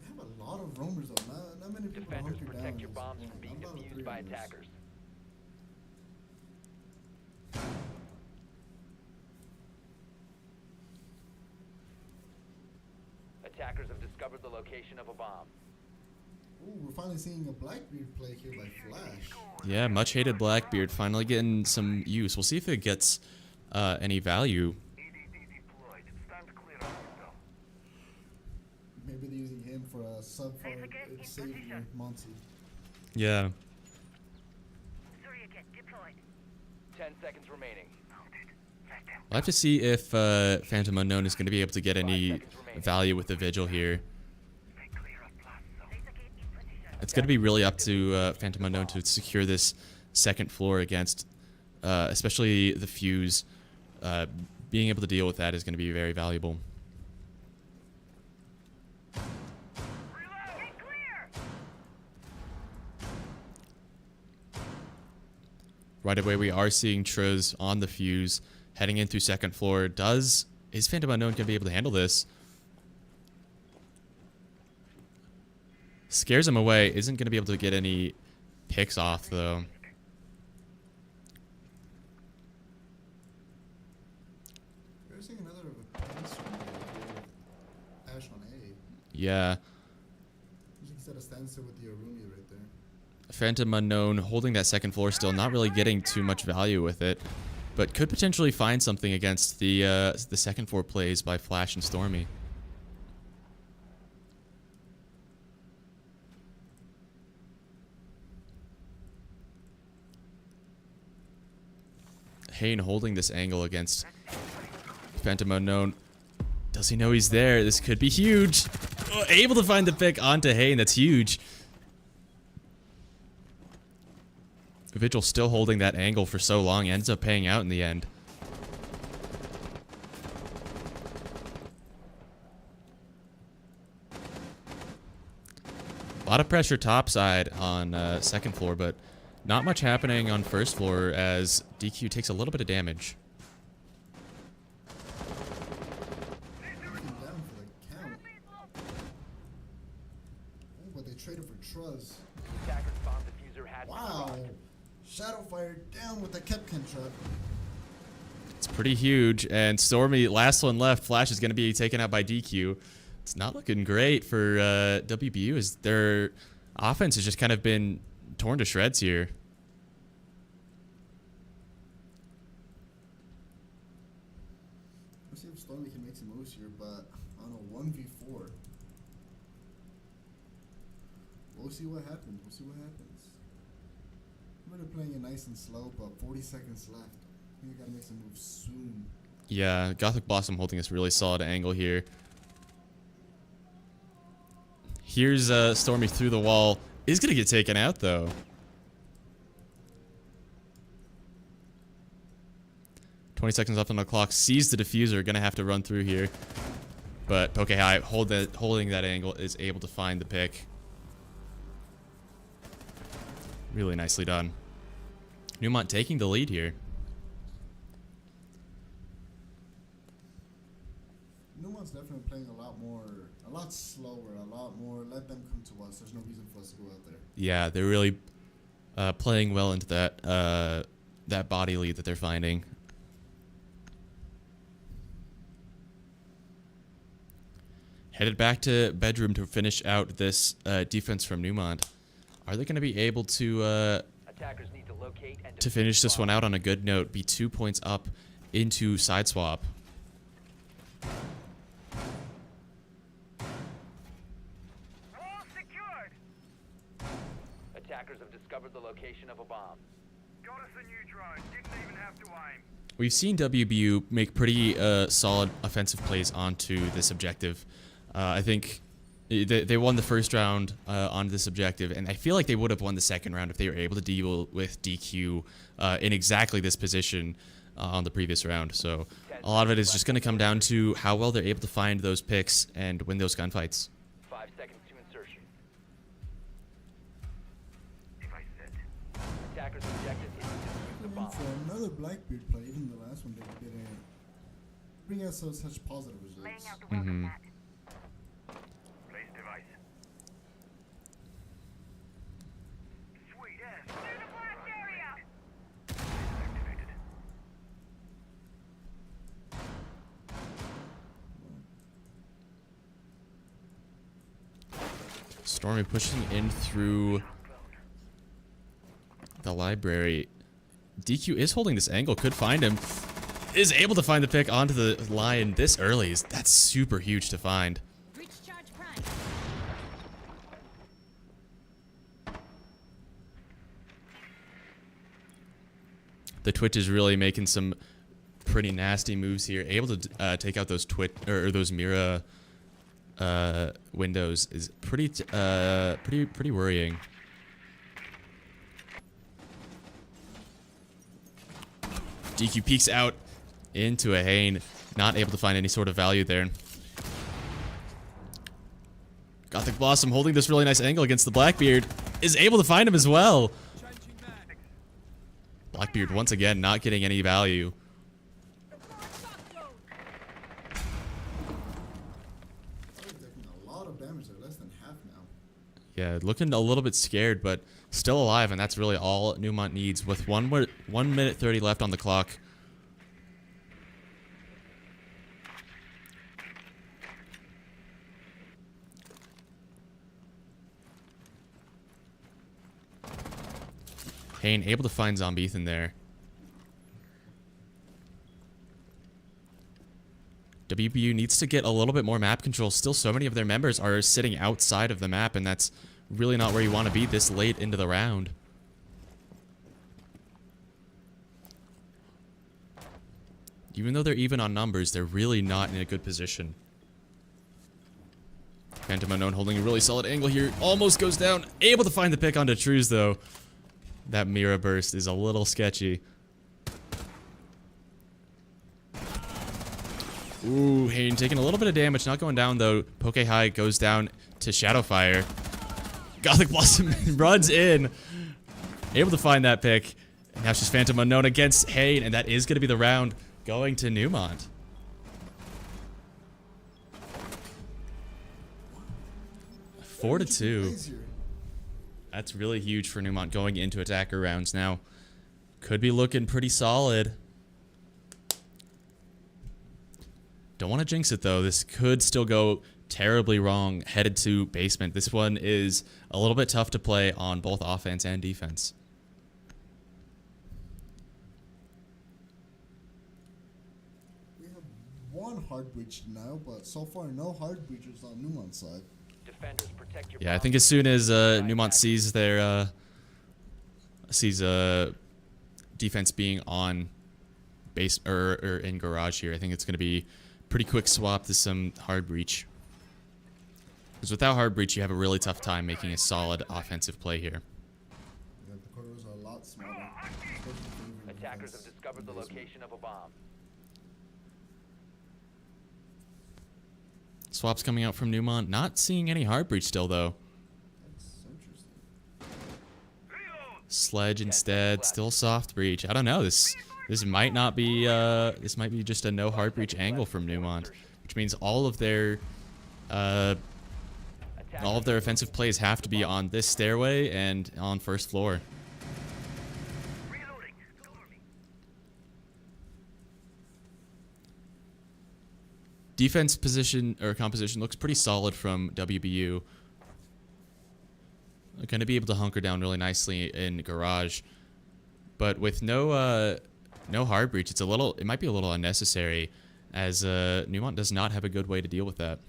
They have a lot of roamers though. Not many people Defenders, hunker down. protect your this bombs one. from being Not about defused 3 by roamers. attackers. Attackers have discovered the location of a bomb. Ooh, we're finally seeing a Blackbeard play here by Flash. Yeah, much hated Blackbeard finally getting some use. We'll see if it gets any value. Maybe they're using him for a sub-far savior Monty. Yeah. Surya kit deployed. 10 seconds remaining. We'll have to see if Phantom Unknown is going to be able to get any value with the Vigil here. It's going to be really up to Phantom Unknown to secure this second floor against, especially the Fuse. Being able to deal with that is going to be very valuable. Get clear! Right away, we are seeing Truz on the Fuse, heading in through second floor. Is Phantom Unknown going to be able to handle this? Scares him away. Isn't going to be able to get any picks off, though. We're seeing another Ash on A. Yeah. He's at a standstill with the Aruni right there. Phantom Unknown holding that second floor still, not really getting too much value with it, but could potentially find something against the second floor plays by Flash and Stormy. Hayne holding this angle against Phantom Unknown. Does he know he's there? This could be huge. Oh, able to find the pick onto Hayne. That's huge. Vigil still holding that angle for so long. Ends up paying out in the end. A lot of pressure topside on second floor, but not much happening on first floor as DQ takes a little bit of damage. Looking down for the count. Oh, but they traded for Truz. Attackers bomb diffuser has been Wow. brought. Shadowfire down with the Kepkin truck. It's pretty huge, and Stormy, last one left. Flash is going to be taken out by DQ. It's not looking great for WBU as their offense has just kind of been torn to shreds here. Let's see if Stormy can make some moves here, but on a 1v4. We'll see what happens. We'll see what happens. We're playing it nice and slow, but 40 seconds left. I think I gotta make some moves soon. Yeah, Gothic Blossom holding this really solid angle here. Here's Stormy through the wall. Is going to get taken out, though. $20 seconds left on the clock. Sees the diffuser. Going to have to run through here. But Poke High holding that angle is able to find the pick. Really nicely done. Neumont taking the lead here. Neumont's definitely playing a lot slower, a lot more. Let them come to us. There's no reason for us to go out there. Yeah, they're really playing well into that body lead that they're finding. Headed back to bedroom to finish out this defense from Neumont. Are they going to be able to Attackers need to locate and to defuse finish this one bomb. out on a good note? Be 2 points up into side swap. Wall secured. Attackers have discovered the location of a bomb. Got us a new drone. Didn't even have to aim. We've seen WBU make pretty solid offensive plays onto this objective. I think they won the first round on this objective, and I feel like they would have won the second round if they were able to deal with DQ in exactly this position on the previous round. So a lot of it is just going to come down to how well they're able to find those picks and win those gunfights. 5 seconds to insertion. Attackers objective is to defuse the other Blackbeard play, even the last one, they didn't bring us such positive results. Laying out the welcome mat. Place device. Sweet ass. Clear the blast area. Activated. Stormy pushing in through the library. DQ is holding this angle, could find him. Is able to find the pick onto the line this early. That's super huge to find. Breach charge prime. The Twitch is really making some pretty nasty moves here. Able to take out those those Mira windows is pretty worrying. DQ peeks out into a Hane, not able to find any sort of value there. Gothic Blossom holding this really nice angle against the Blackbeard, is able to find him as well. Blackbeard once again not getting any value. A lot of damage there, less than half now. Yeah, looking a little bit scared, but still alive, and that's really all Neumont needs with 1 minute 30 left on the clock. Hane able to find Zombie Ethan there. WBU needs to get a little bit more map control. Still, so many of their members are sitting outside of the map, and that's really not where you want to be this late into the round. Even though they're even on numbers, they're really not in a good position. Phantom Unknown holding a really solid angle here. Almost goes down. Able to find the pick onto Trues, though. That Mira burst is a little sketchy. Ooh, Hane taking a little bit of damage. Not going down, though. Poke High goes down to Shadowfire. Gothic Blossom runs in. Able to find that pick. And now it's just Phantom Unknown against Hane. And that is going to be the round going to Neumont. Four to 2. That's really huge for Neumont going into attacker rounds now. Could be looking pretty solid. Don't want to jinx it, though. This could still go terribly wrong headed to basement. This one is a little bit tough to play on both offense and defense. We have one hard breach now, but so far no hard breaches on Neumont's side. Defenders, protect your Yeah, I think as soon as Neumont sees their defense being on base or in garage here, I think it's going to be pretty quick swap to some hard breach. Because without hard breach, you have a really tough time making a solid offensive play here. Yeah, the corridors are a lot smaller. Attackers have discovered the location of a bomb. Swaps coming out from Neumont. Not seeing any hard breach still, though. That's interesting. Sledge instead. Still soft breach. I don't know. This might not be. This might be just a no hard breach angle from Neumont, which means all of their offensive plays have to be on this stairway and on first floor. Defense position or composition looks pretty solid from WBU. They're going to be able to hunker down really nicely in garage, but with no hard breach, it might be a little unnecessary, as Neumont does not have a good way to deal with that.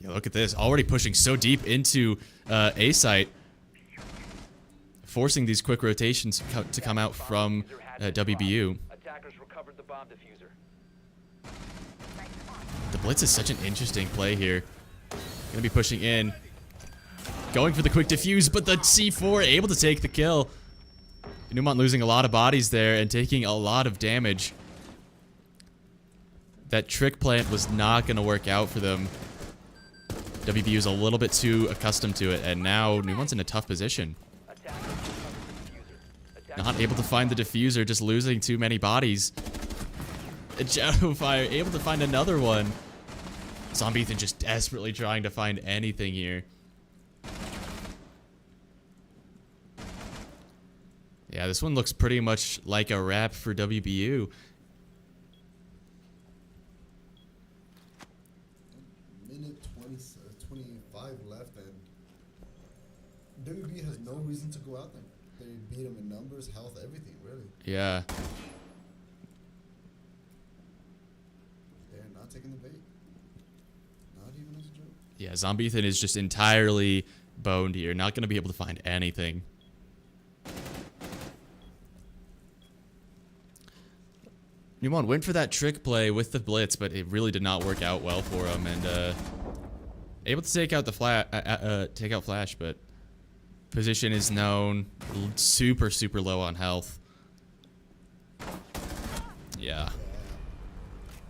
Yeah, look at this, already pushing so deep into A site, forcing these quick rotations to come out from WBU. Bomb diffuser. The blitz is such an interesting play here. Gonna be pushing in, going for the quick diffuse, but the C4 able to take the kill. Neumont losing a lot of bodies there and taking a lot of damage. That trick plant was not gonna work out for them. WBU is a little bit too accustomed to it, and now Neumont's in a tough position. Not able to find the diffuser, just losing too many bodies. Shadow Fire able to find another one. Zombie Ethan just desperately trying to find anything here. Yeah, this one looks pretty much like a wrap for WBU. Minute 25 left, and WB has no reason to go out there. They beat him in numbers, health, everything, really. Yeah. They're not taking the bait. Not even as a joke. Yeah, Zombie Ethan is just entirely boned here. Not going to be able to find anything. Neumont went for that trick play with the blitz, but it really did not work out well for him. And able to take out the Flash, but position is known. Super, super low on health. Yeah.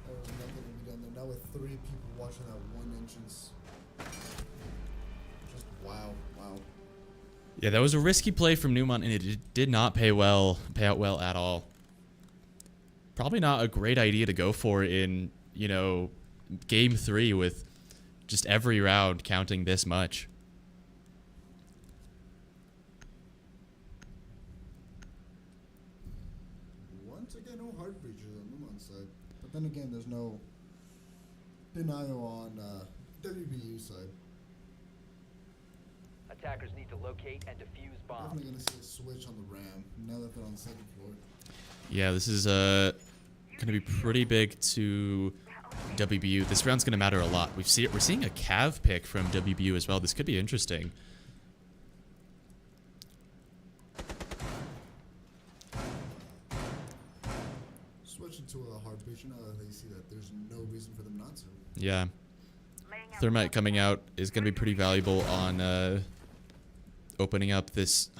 There was nothing to be done there. Now with 3 people watching that one entrance. Just wow, wow. Yeah, that was a risky play from Neumont, and it did not pay out well at all. Probably not a great idea to go for in, you know, game 3 with just every round counting this much. Once again, no heart breaches on Neumont's side. But then again, there's no denial on WBU side. Attackers need to locate and defuse bombs. Definitely gonna see a switch on the RAM now that they're on the 2nd floor. Yeah, this is going to be pretty big to WBU. This round's going to matter a lot. We're seeing a Cav pick from WBU as well. This could be interesting. Switching to a hard breach now that they see that there's no reason for them not to. Yeah. Thermite coming out is going to be pretty valuable on opening up this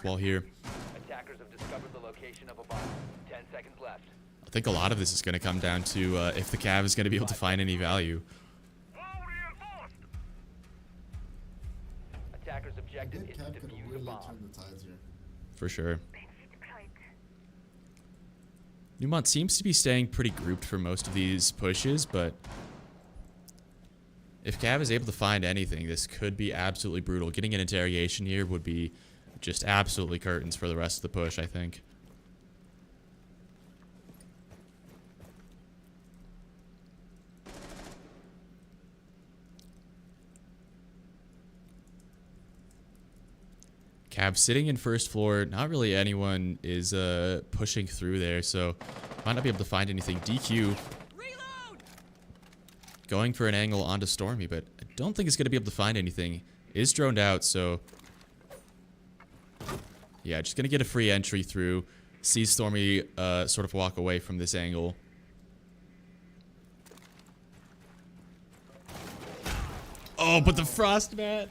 wall here. Attackers have discovered the location of a bomb. 10 seconds left. I think a lot of this is going to come down to if the Cav is going to be able to find any value. Attackers' objective Good is to Cap could defuse a really bomb. turn the tides here. For sure. Neumont seems to be staying pretty grouped for most of these pushes, but if Cav is able to find anything, this could be absolutely brutal. Getting an interrogation here would be just absolutely curtains for the rest of the push, I think. Cav sitting in 1st floor. Not really anyone is pushing through there, so might not be able to find anything. DQ Reload! going for an angle onto Stormy, but I don't think it's going to be able to find anything. Is droned out, so yeah, just going to get a free entry through. See Stormy sort of walk away from this angle. Oh, but the frost mat.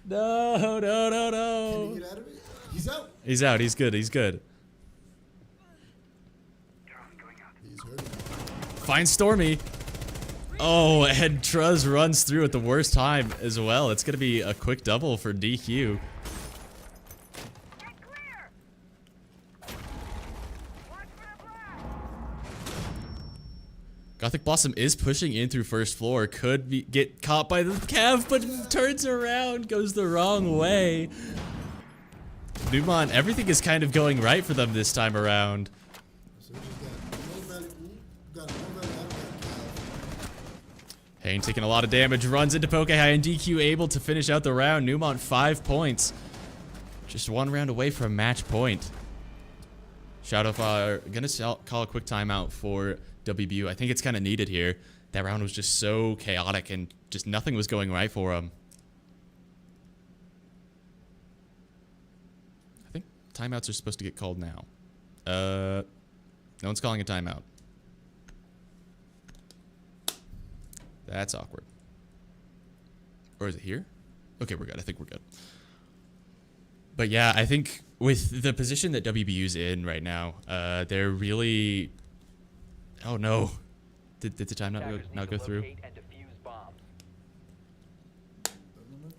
No. Can he get out of it? He's out. He's out. He's good. He's good. He's hurting. Find Stormy. Oh, and Truz runs through at the worst time as well. It's going to be a quick double for DQ. Gothic Blossom is pushing in through 1st floor. Could get caught by the Cav, but turns around, goes the wrong way. Neumont, everything is kind of going right for them this time around. So he's got no value out of that Cav. Hayne taking a lot of damage, runs into Poke High, and DQ able to finish out the round. Neumont 5 points. Just 1 round away from match point. Shadowfire gonna call a quick timeout for WBU. I think it's kind of needed here. That round was just so chaotic and just nothing was going right for him. I think timeouts are supposed to get called now. No one's calling a timeout. That's awkward. Or is it here? Okay, we're good. I think we're good. But yeah, I think with the position that WBU's in right now, they're really... Oh no. Did the time not go through? Doesn't look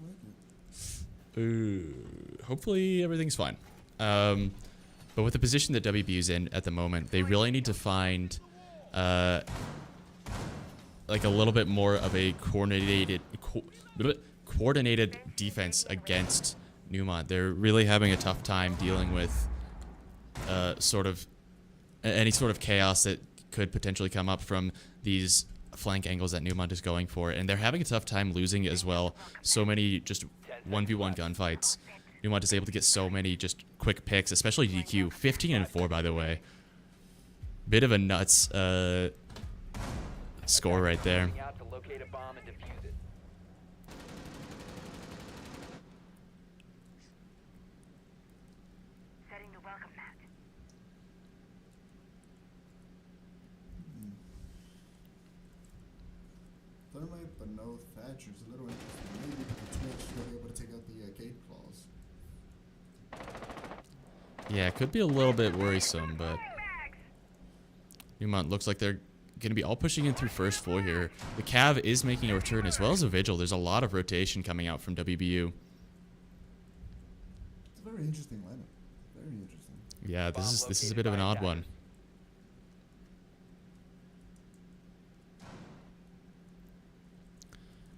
like it. Hopefully everything's fine. But with the position that WBU's in at the moment, they really need to find like a little bit more of a coordinated defense against Neumont. They're really having a tough time dealing with sort of any sort of chaos that could potentially come up from these flank angles that Neumont is going for, and they're having a tough time losing as well. So many just 1v1 gunfights. Neumont is able to get so many just quick picks, especially DQ. 15-4, by the way. Bit of a nuts score right there. Out to locate a bomb and defuse it. Setting the welcome mat. Thermite, but no Thatcher's a little interesting. Maybe with the Twitch, you're able to take out the gate claws. Yeah, it could be a little bit worrisome, but Neumont looks like they're going to be all pushing in through first floor here. The Cav is making a return as well as a Vigil. There's a lot of rotation coming out from WBU. It's a very interesting lineup. Very interesting. Yeah, this is a bit of an odd one.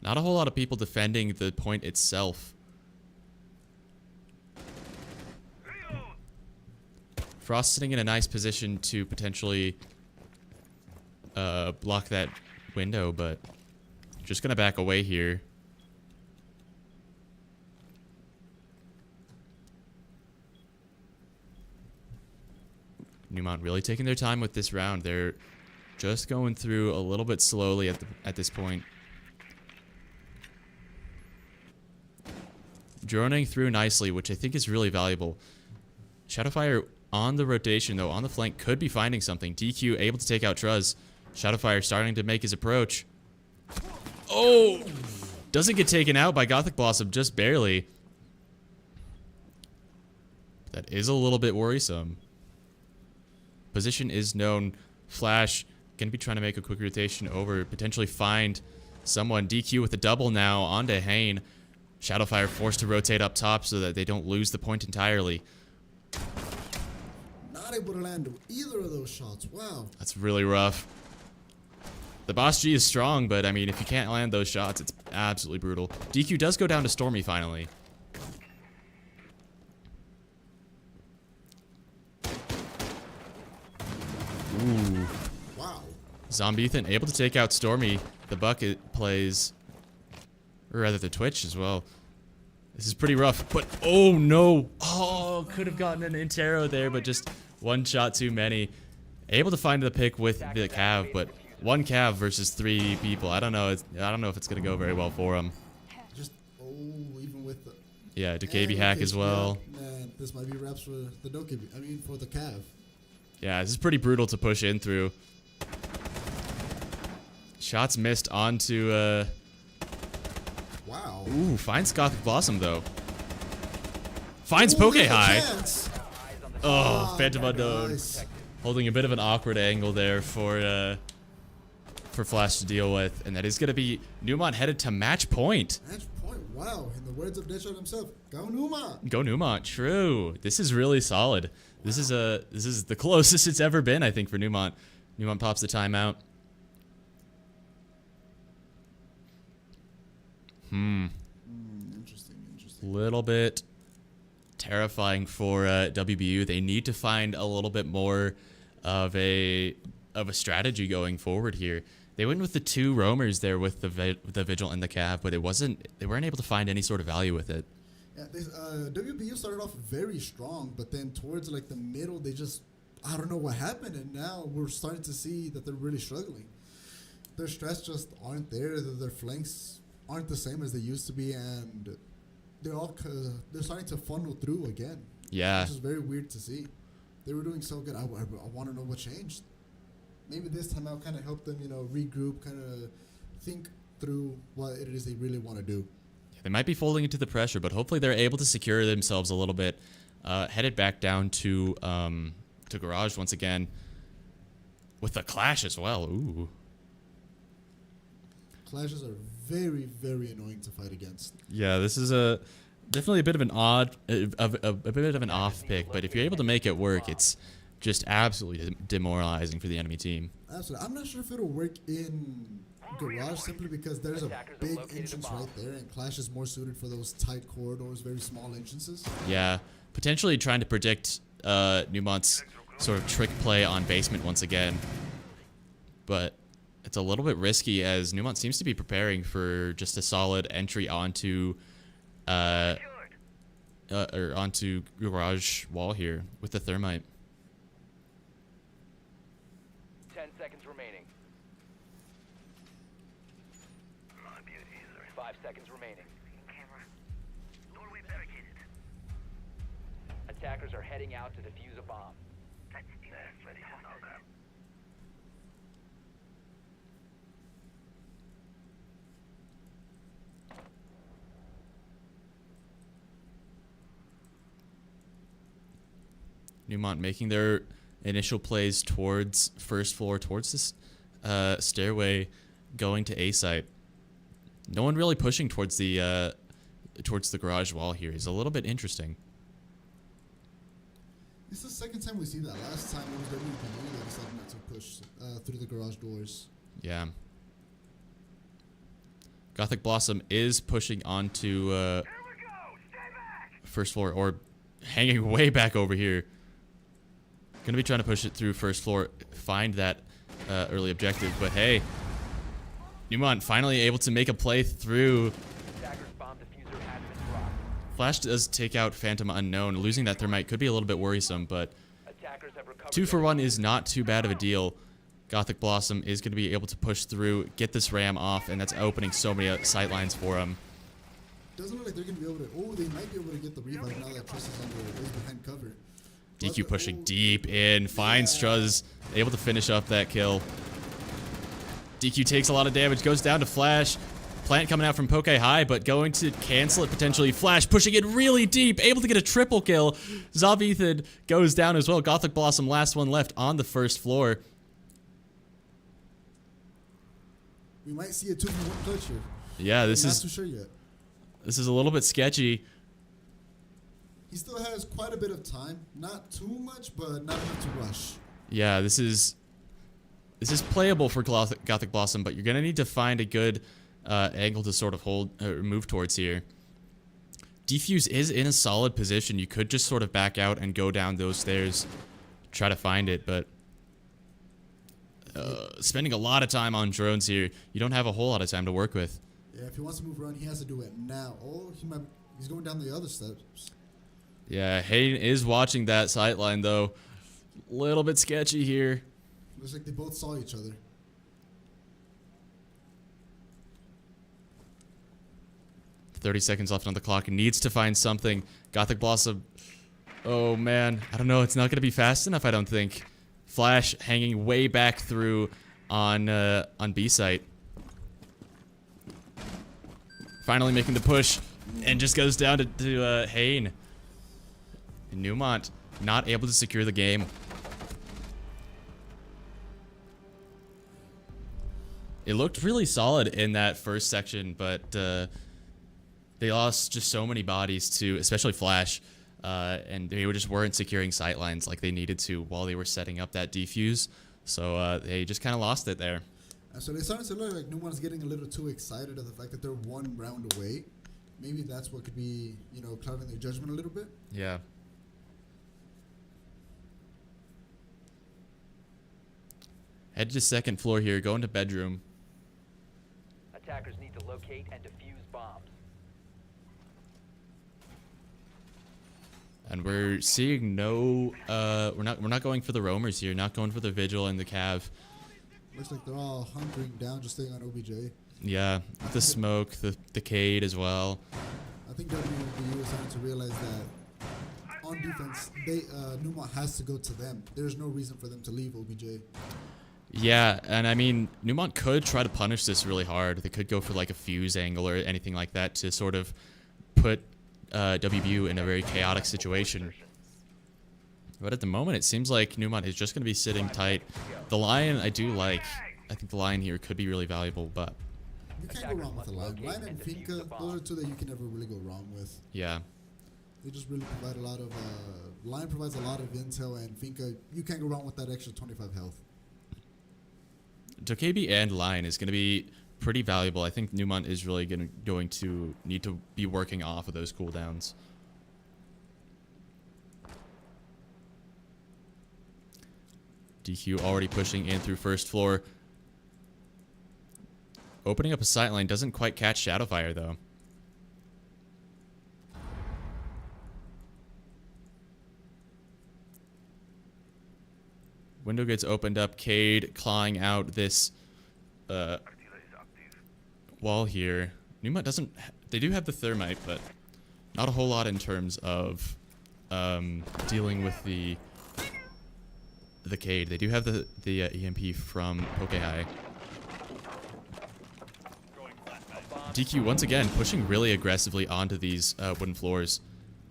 Not a whole lot of people defending the point itself. Frost sitting in a nice position to potentially block that window, but just gonna back away here. Neumont really taking their time with this round. They're just going through a little bit slowly at this point. Droning through nicely, which I think is really valuable. Shadowfire on the rotation, though, on the flank, could be finding something. DQ able to take out Truz. Shadowfire starting to make his approach. Oh! Doesn't get taken out by Gothic Blossom, just barely. That is a little bit worrisome. Position is known. Flash going to be trying to make a quick rotation over, potentially find someone. DQ with a double now onto Hane. Shadowfire forced to rotate up top so that they don't lose the point entirely. Not able to land either of those shots. Wow. That's really rough. The Boss G is strong, but I mean, if you can't land those shots, it's absolutely brutal. DQ does go down to Stormy finally. Ooh. Wow. Zombethan able to take out Stormy. The Bucket plays, or rather the Twitch as well. This is pretty rough, but oh no. Oh, could have gotten an Intero there, but just one shot too many. Able to find the pick with the Cav, but one Cav versus 3 people. I don't know. I don't know if it's gonna go very well for him. Just even with the Yeah, Dokebi hack as well. Man, this might be wraps for the Dokebi. I mean, for the Cav. Yeah, this is pretty brutal to push in through. Shots missed onto Wow. Ooh, finds Gothic Blossom though. Finds Poke High. Oh, Phantom Unknown. Nice. Holding a bit of an awkward angle there for Flash to deal with, and that is going to be Neumont headed to match point. Match point. Wow. In the words of Deadshot himself, go Neumont. Go Neumont. True. This is really solid. This is the closest it's ever been, I think, for Neumont. Neumont pops the timeout. Interesting. Little bit terrifying for WBU. They need to find a little bit more of a strategy going forward here. They went with the 2 roamers there with the Vigil and the Cav, but they weren't able to find any sort of value with it. Yeah, WBU started off very strong, but then towards like the middle, they just, I don't know what happened, and now we're starting to see that they're really struggling. Their stress just aren't there. Their flanks aren't the same as they used to be, and they're starting to funnel through again. Yeah. Which is very weird to see. They were doing so good. I want to know what changed. Maybe this time out kind of help them, regroup, kind of think through what it is they really want to do. They might be folding into the pressure, but hopefully they're able to secure themselves a little bit. Headed back down to Garage once again with the Clash as well. Ooh. Clashes are very, very annoying to fight against. Yeah, this is a Definitely a bit of an a bit of an off pick, but if you're able to make it work, it's just absolutely demoralizing for the enemy team. Absolutely. I'm not sure if it'll work in Garage simply because there's a big entrance right there, and Clash is more suited for those tight corridors, very small entrances. Yeah, potentially trying to predict Neumont's sort of trick play on basement once again, but it's a little bit risky as Neumont seems to be preparing for just a solid entry onto or onto Garage wall here with the thermite. 10 seconds remaining. 5 seconds remaining. Doorway barricaded. Attackers are heading out to defuse a bomb. Ready to know that. Neumont making their initial plays towards first floor, towards this stairway going to A site. No one really pushing towards the garage wall here. Is a little bit interesting. This is the second time we see that. Last time it was WBU that decided not to push through the garage doors. Yeah. Gothic Blossom is pushing onto first floor, or hanging way back over here. Gonna be trying to push it through first floor, find that early objective, but hey, Neumont finally able to make a play through. Attackers bomb diffuser has been dropped. Flash does take out Phantom Unknown. Losing that thermite could be a little bit worrisome, but Attackers have recovered 2 for 1 is not too bad of a deal. Gothic Blossom is going to be able to push through, get this ram off, and that's opening so many sight lines for him. Doesn't look like they're going to be able to... Oh, they might be able to get the revive now that Trust is behind cover. DQ pushing deep in, finds Truz, able to finish up that kill. DQ takes a lot of damage, goes down to Flash. Plant coming out from Poke High, but going to cancel it potentially. Flash pushing it really deep, able to get a triple kill. Zob Ethan goes down as well. Gothic Blossom, last one left on the first floor. We might see a 2-for-1 clutch here. Yeah, this I'm is not too sure yet. this is a little bit sketchy. He still has quite a bit of time. Not too much, but not enough to rush. Yeah, this is playable for Gothic Blossom, but you're gonna need to find a good angle to sort of hold or move towards here. Defuse is in a solid position. You could just sort of back out and go down those stairs, try to find it, but spending a lot of time on drones here, you don't have a whole lot of time to work with. Yeah, if he wants to move around, he has to do it now. Oh, he's going down the other steps. Yeah, Hayden is watching that sight line though. Little bit sketchy here. Looks like they both saw each other. .30 seconds left on the clock. Needs to find something. Gothic Blossom. Oh man, I don't know. It's not going to be fast enough, I don't think. Flash hanging way back through on B site. Finally making the push, and just goes down to Hayne. Neumont not able to secure the game. It looked really solid in that first section, but they lost just so many bodies to, especially Flash, and they just weren't securing sight lines like they needed to while they were setting up that defuse. So they just kind of lost it there. So they started to look like Neumont's getting a little too excited of the fact that they're 1 round away. Maybe that's what could be, you know, clouding their judgment a little bit. Yeah. Head to second floor here, going to bedroom. Attackers need to locate and defuse bombs. And we're seeing no we're not going for the roamers here, not going for the vigil and the cav. Looks like they're all hunkering down, just staying on OBJ. Yeah, the smoke, the Cade as well. I think WBU is starting to realize that on defense, Neumont has to go to them. There's no reason for them to leave OBJ. Yeah, and I mean, Neumont could try to punish this really hard. They could go for like a fuse angle or anything like that to sort of put WBU in a very chaotic situation. But at the moment, it seems like Neumont is just going to be sitting tight. The Lion, I do like. I think the Lion here could be really valuable, but You can't go wrong with a line. Line and Finka, those are two that you can never really go wrong with. Yeah. They just really provide a lot of, line provides a lot of intel, and Finka, you can't go wrong with that extra 25 health. Dokebi and line is going to be pretty valuable. I think Neumont is really going to need to be working off of those cooldowns. DQ already pushing in through first floor. Opening up a sightline doesn't quite catch Shadowfire though. Window gets opened up. Cade clawing out this wall here. Neumont doesn't. They do have the thermite, but not a whole lot in terms of dealing with the Cade. They do have the EMP from Pokehigh. DQ once again pushing really aggressively onto these wooden floors,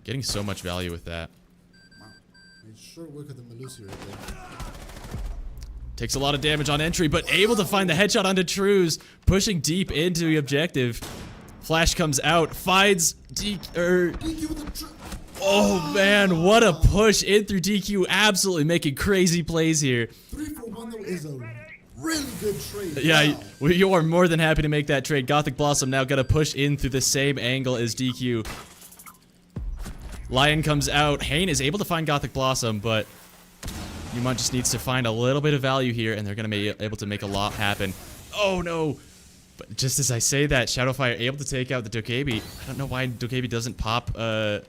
getting so much value with that. Wow. Nice short work of the Melusi right there. Takes a lot of damage on entry, but able to find the headshot onto Trues, pushing deep into the objective. Flash comes out, finds DQ. Oh man, what a push in through DQ, absolutely making crazy plays here. 3 for 1 though is a really good trade. Yeah, wow. you are more than happy to make that trade. Gothic Blossom now got to push in through the same angle as DQ. Lion comes out. Hane is able to find Gothic Blossom, but Neumont just needs to find a little bit of value here, and they're going to be able to make a lot happen. Oh no! But just as I say that, Shadowfire able to take out the Dokebi. I don't know why Dokebi doesn't pop a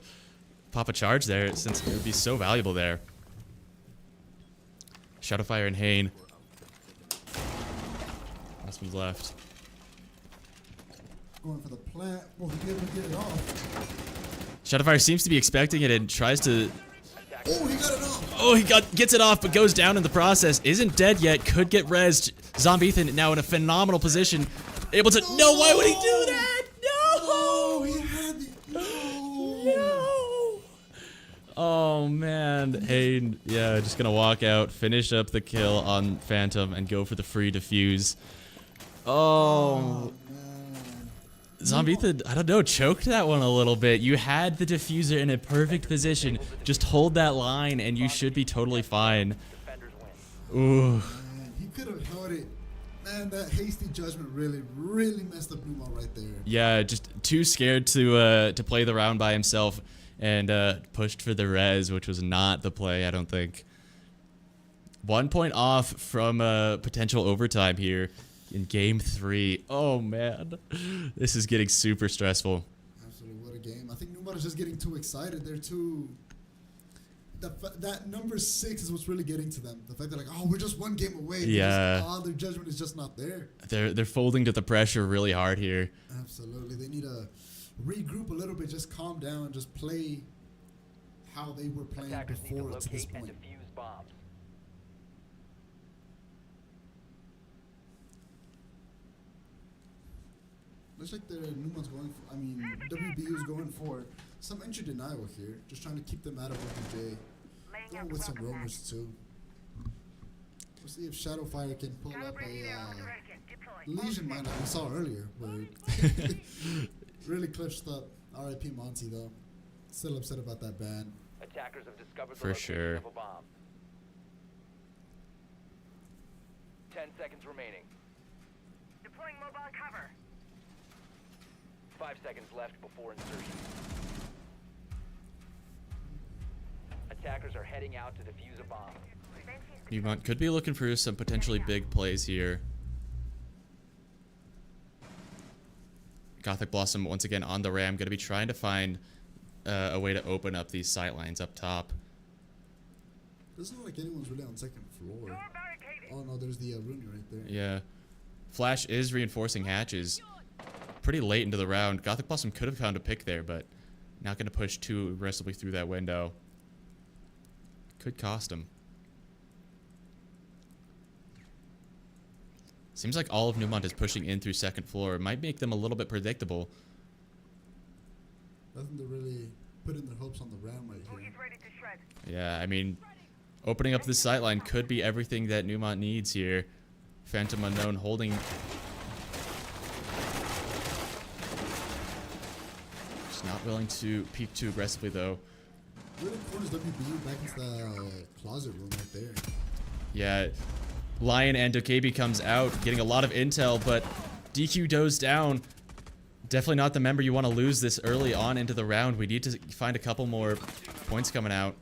charge there, since it would be so valuable there. Shadowfire and Hane. Last one's left. Going for the plant. Oh, he didn't get it off. Shadowfire seems to be expecting it and tries to. Oh, he got it off. Oh, he gets it off, but goes down in the process. Isn't dead yet. Could get rezzed. Zombie Ethan now in a phenomenal position. Able to. No, why would he do that? No! Oh, he had the. No! Oh, man. Hayden, yeah, just gonna walk out, finish up the kill on Phantom, and go for the free defuse. Oh. Zombie Ethan, I don't know, choked that one a little bit. You had the diffuser in a perfect position. Just hold that line and you should be totally fine. Ooh. Man, he could have held it. Man, that hasty judgment really messed up Neumont right there. Yeah, just too scared to play the round by himself and pushed for the res, which was not the play, I don't think. 1 point off from potential overtime here. In game 3. Oh man, this is getting super stressful. Absolutely, what a game. I think Neumont is just getting too excited. They're too. That number 6 is what's really getting to them. The fact that like, oh, we're just 1 game away. Yeah. Their judgment is just not there. They're folding to the pressure really hard here. Absolutely, they need to regroup a little bit, just calm down, and just play how they were playing Attackers need to before to this locate and point. defuse bombs. Looks like Neumont's going for, WBU is going for some entry denial here. Just trying to keep them out of OBJ. Going with some roamers too. We'll see if Shadowfire can pull up a Legion mine that we saw earlier. Where really clutched up. RIP Monty though. Still upset about that ban. Attackers have discovered the For location sure. of a bomb. 10 seconds remaining. Deploying mobile cover. 5 seconds left before insertion. Attackers are heading out to defuse a bomb. Neumont could be looking for some potentially big plays here. Gothic Blossom once again on the ram, gonna be trying to find a way to open up these sight lines up top. Doesn't look like anyone's really on second floor. Oh no, there's the Rooney right there. Yeah. Flash is reinforcing hatches pretty late into the round. Gothic Blossom could have found a pick there, but not going to push too aggressively through that window. Could cost him. Seems like all of Neumont is pushing in through second floor. It might make them a little bit predictable. Nothing to really put in their hopes on the ram right here. Ready to shred. Yeah, I mean, opening up this sightline could be everything that Neumont needs here. Phantom Unknown holding Just not willing to peek too aggressively though. Really corners WBU back into the closet room right there. Yeah, Lion and Dokebi comes out, getting a lot of intel, but DQ goes down. Definitely not the member you want to lose this early on into the round. We need to find a couple more points coming out.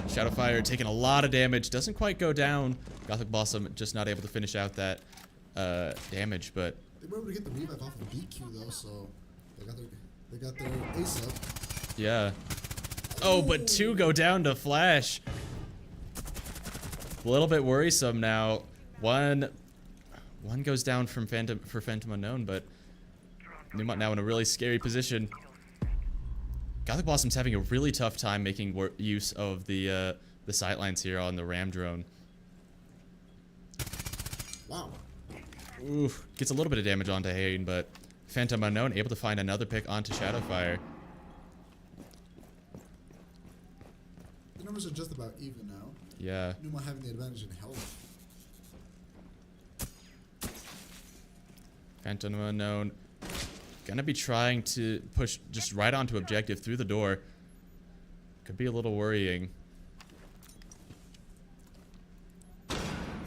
Shadowfire taking a lot of damage, doesn't quite go down. Gothic Blossom just not able to finish out that damage, but They were able to get the revive off of DQ though, so they got their ace up. yeah. Oh, but 2 go down to Flash. A little bit worrisome now. One goes down from Phantom Unknown, but Neumont now in a really scary position. Gothic Blossom's having a really tough time making use of the sightlines here on the Ram drone. Wow. Oof, gets a little bit of damage onto Hayden, but Phantom Unknown able to find another pick onto Shadowfire. The numbers are just about even now. Yeah. Neumont having the advantage in health. Phantom Unknown gonna be trying to push just right onto objective through the door. Could be a little worrying.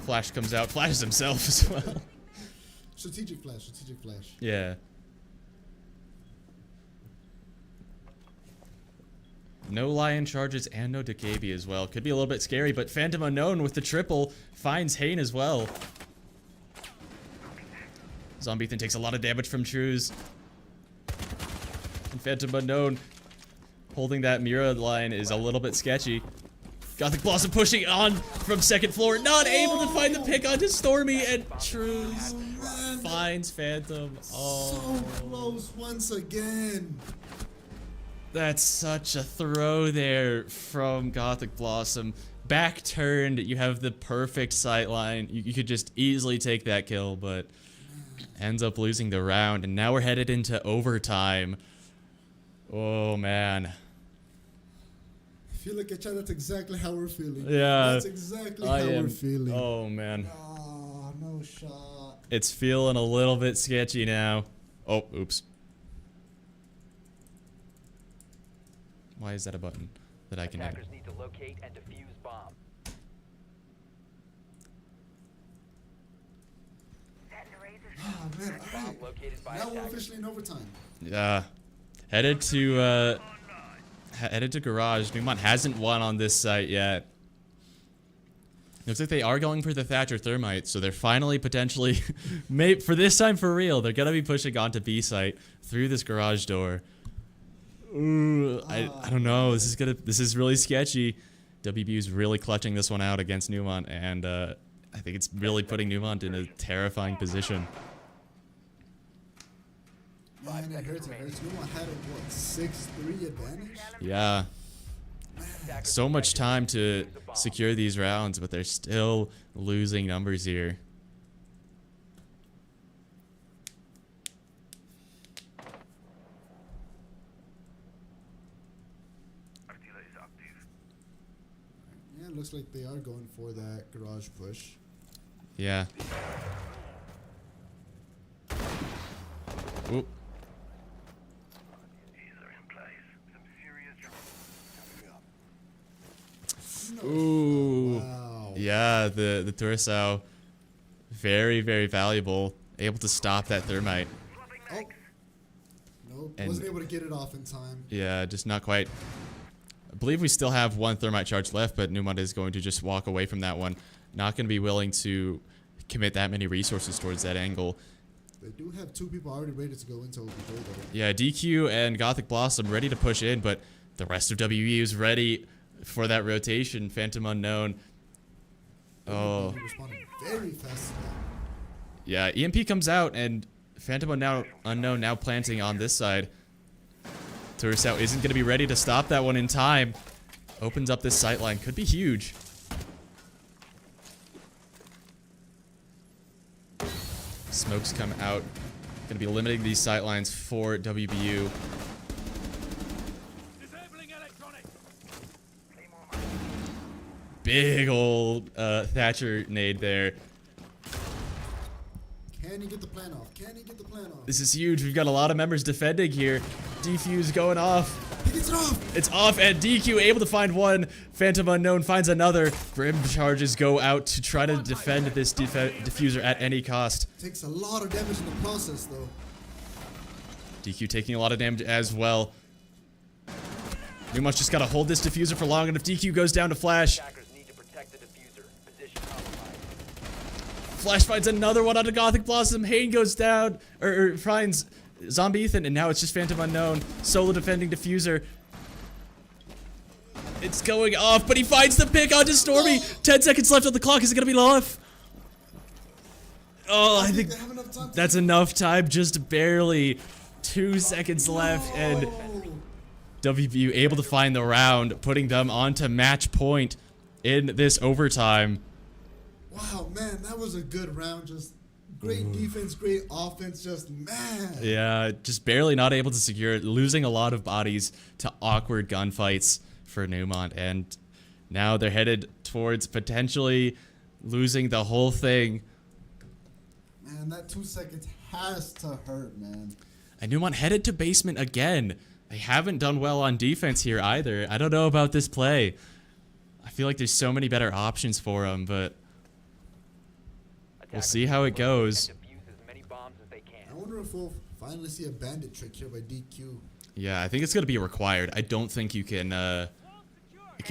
Flash comes out, flashes himself as well. Strategic flash, strategic flash. Yeah. No Lion charges and no Dokebi as well. Could be a little bit scary, but Phantom Unknown with the triple finds Hayne as well. Zombie Ethan takes a lot of damage from Trues. And Phantom Unknown holding that mirror line is a little bit sketchy. Gothic Blossom pushing on from second floor, not able to find the pick onto Stormy, and Trues finds Phantom. Oh, So close once again. that's such a throw there from Gothic Blossom. Back turned, you have the perfect sight line. You could just easily take that kill, but ends up losing the round, and now we're headed into overtime. Oh man. I feel like that's exactly how we're feeling. Yeah, That's exactly how we're feeling. Oh man. Ah, no shot. It's feeling a little bit sketchy now. Oh, oops. Why is that a button that I can hit? Attackers need to locate and defuse bomb. Ah, man, Bomb alright. located by Now we're attackers. officially in overtime. Yeah. Headed to garage. Neumont hasn't won on this site yet. Looks like they are going for the Thatcher Thermite, so they're finally potentially, for this time for real, they're gonna be pushing onto B site through this garage door. Ooh, I don't know. This is really sketchy. WBU's really clutching this one out against Neumont, and I think it's really putting Neumont in a terrifying position. Man, it hurts. It hurts. Neumont had a, what, 6-3 advantage? Yeah. So much time to secure these rounds, but they're still losing numbers here. Artillery is active. Yeah, it looks like they are going for that garage push. Yeah. Oop. These are in place. Some serious. Ooh. Wow. Yeah, the Tursau, very, very valuable. Able to stop that thermite. Oh. Nope. And- Wasn't able to get it off in time. Yeah, just not quite. I believe we still have one thermite charge left, but Neumont is going to just walk away from that one. Not going to be willing to commit that many resources towards that angle. They do have 2 people already ready to go into OP though. Yeah, DQ and Gothic Blossom ready to push in, but the rest of WE is ready for that rotation. Phantom Unknown. Oh. He responded very fast to that. Yeah, EMP comes out, and Phantom Unknown now planting on this side. Tursau isn't going to be ready to stop that one in time. Opens up this sightline. Could be huge. Smokes come out. Going to be limiting these sightlines for WBU. Big old Thatcher nade there. Can he get the plan off? Can he get the plan off? This is huge. We've got a lot of members defending here. Defuse going off. He gets it off. It's off, and DQ able to find one. Phantom Unknown finds another. Grim charges go out to try to defend this diffuser at any cost. Takes a lot of damage in the process, though. DQ taking a lot of damage as well. Neumont's just gotta hold this diffuser for long, and if DQ goes down to Flash, Attackers need to protect the diffuser. Position compromised. Flash finds another one on a Gothic Blossom. Hayne goes down, or finds Zombie Ethan, and now it's just Phantom Unknown. Solo defending diffuser. It's going off, but he finds the pick onto Stormy. 10 seconds left on the clock. Is it gonna be off? Oh, I think They have enough time to that's enough time, just barely. 2 seconds left, and WBU able to find the round, putting them onto match point in this overtime. Wow, man, that was a good round. Just great defense, great offense. Just man. Yeah, just barely not able to secure it, losing a lot of bodies to awkward gunfights for Neumont, and now they're headed towards potentially losing the whole thing. Man, that 2 seconds has to hurt, man. And Neumont headed to basement again. They haven't done well on defense here either. I don't know about this play. I feel like there's so many better options for them, but we'll see how it goes. Defuse as many bombs as they can. I wonder if we'll finally see a bandit trick here by DQ. Yeah, I think it's going to be required. I don't think you can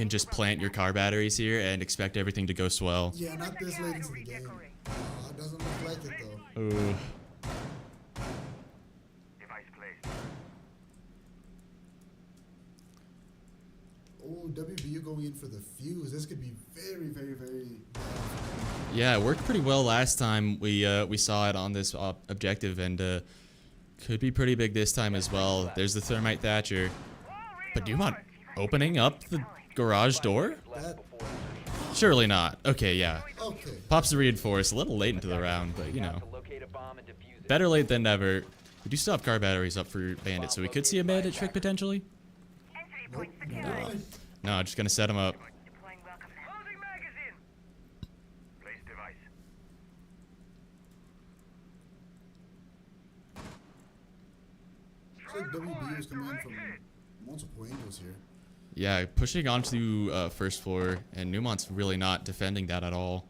just plant your car batteries here and expect everything to go swell. Yeah, not this late into the game. It doesn't look like it, though. Ooh. Device placed. Oh, WBU going in for the fuse. This could be very, very, very bad. Yeah, it worked pretty well last time we saw it on this objective, and could be pretty big this time as well. There's the Thermite Thatcher. But Neumont opening up the garage door? That, Surely not. Okay, yeah. okay. Pops the reinforce. A little late into the round, but you know. To locate a bomb and defuse it. Better late than never. We do still have car batteries up for Bandit, so we could see a Bandit trick potentially. Nope. No, just gonna set him up. Closing magazine. Place device. Looks like WBU is coming in from multiple angles here. Yeah, pushing onto first floor, and Neumont's really not defending that at all.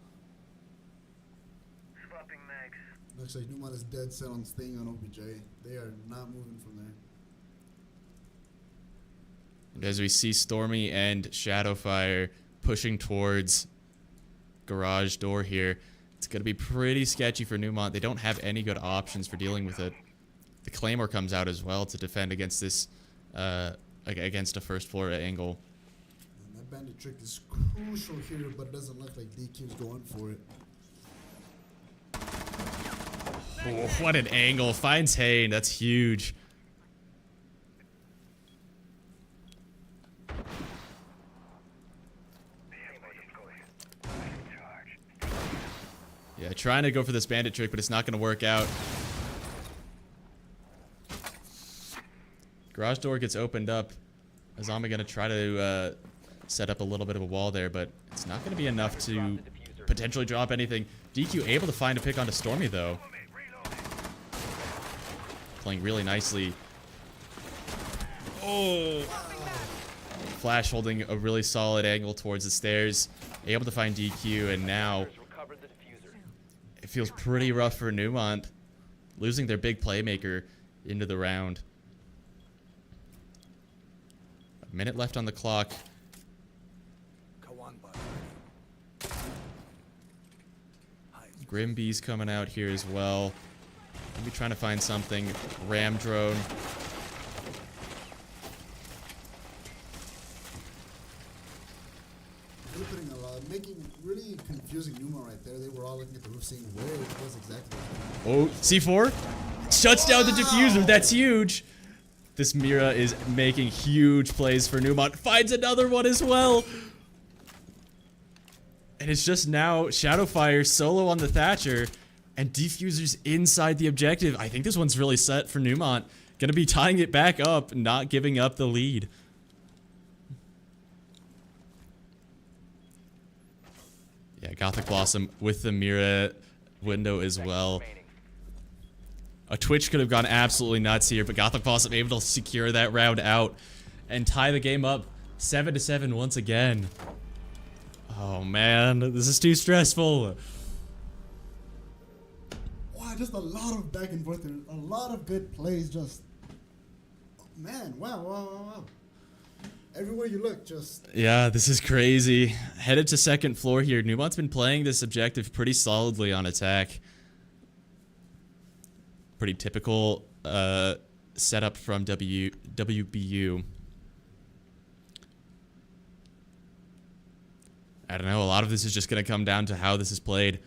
Swapping mags. Looks like Neumont is dead set on staying on OBJ. They are not moving from there. And as we see Stormy and Shadowfire pushing towards garage door here, it's going to be pretty sketchy for Neumont. They don't have any good options for dealing with it. The Claymore comes out as well to defend against this, against a first floor angle. And that bandit trick is crucial here, but it doesn't look like DQ's going for it. Oh, what an angle. Finds Hayne. That's huge. Yeah, trying to go for this bandit trick, but it's not going to work out. Garage door gets opened up. Azami going to try to set up a little bit of a wall there, but it's not going to be enough to potentially drop anything. DQ able to find a pick onto Stormy, though. Playing really nicely. Oh! Flash holding a really solid angle towards the stairs. Able to find DQ, and now Recover the diffuser. it feels pretty rough for Neumont. Losing their big playmaker into the round. A minute left on the clock. Grimby's coming out here as well. Maybe trying to find something. Ram drone. They're putting a lot, making really confusing Neumont right there. They were all looking at the roof, seeing where it was exactly. Oh, C4 shuts down the diffuser. That's huge. This Mira is making huge plays for Neumont. Finds another one as well. And it's just now Shadowfire solo on the Thatcher and defusers inside the objective. I think this one's really set for Neumont. Gonna be tying it back up, not giving up the lead. Yeah, Gothic Blossom with the Mira window as well. A Twitch could have gone absolutely nuts here, but Gothic Blossom able to secure that round out and tie the game up 7-7 once again. Oh man, this is too stressful. Wow, just a lot of back and forth. A lot of good plays. Just, man, wow. Everywhere you look, just... Yeah, this is crazy. Headed to second floor here. Neumont's been playing this objective pretty solidly on attack. Pretty typical setup from WBU. I don't know, a lot of this is just going to come down to how this is played.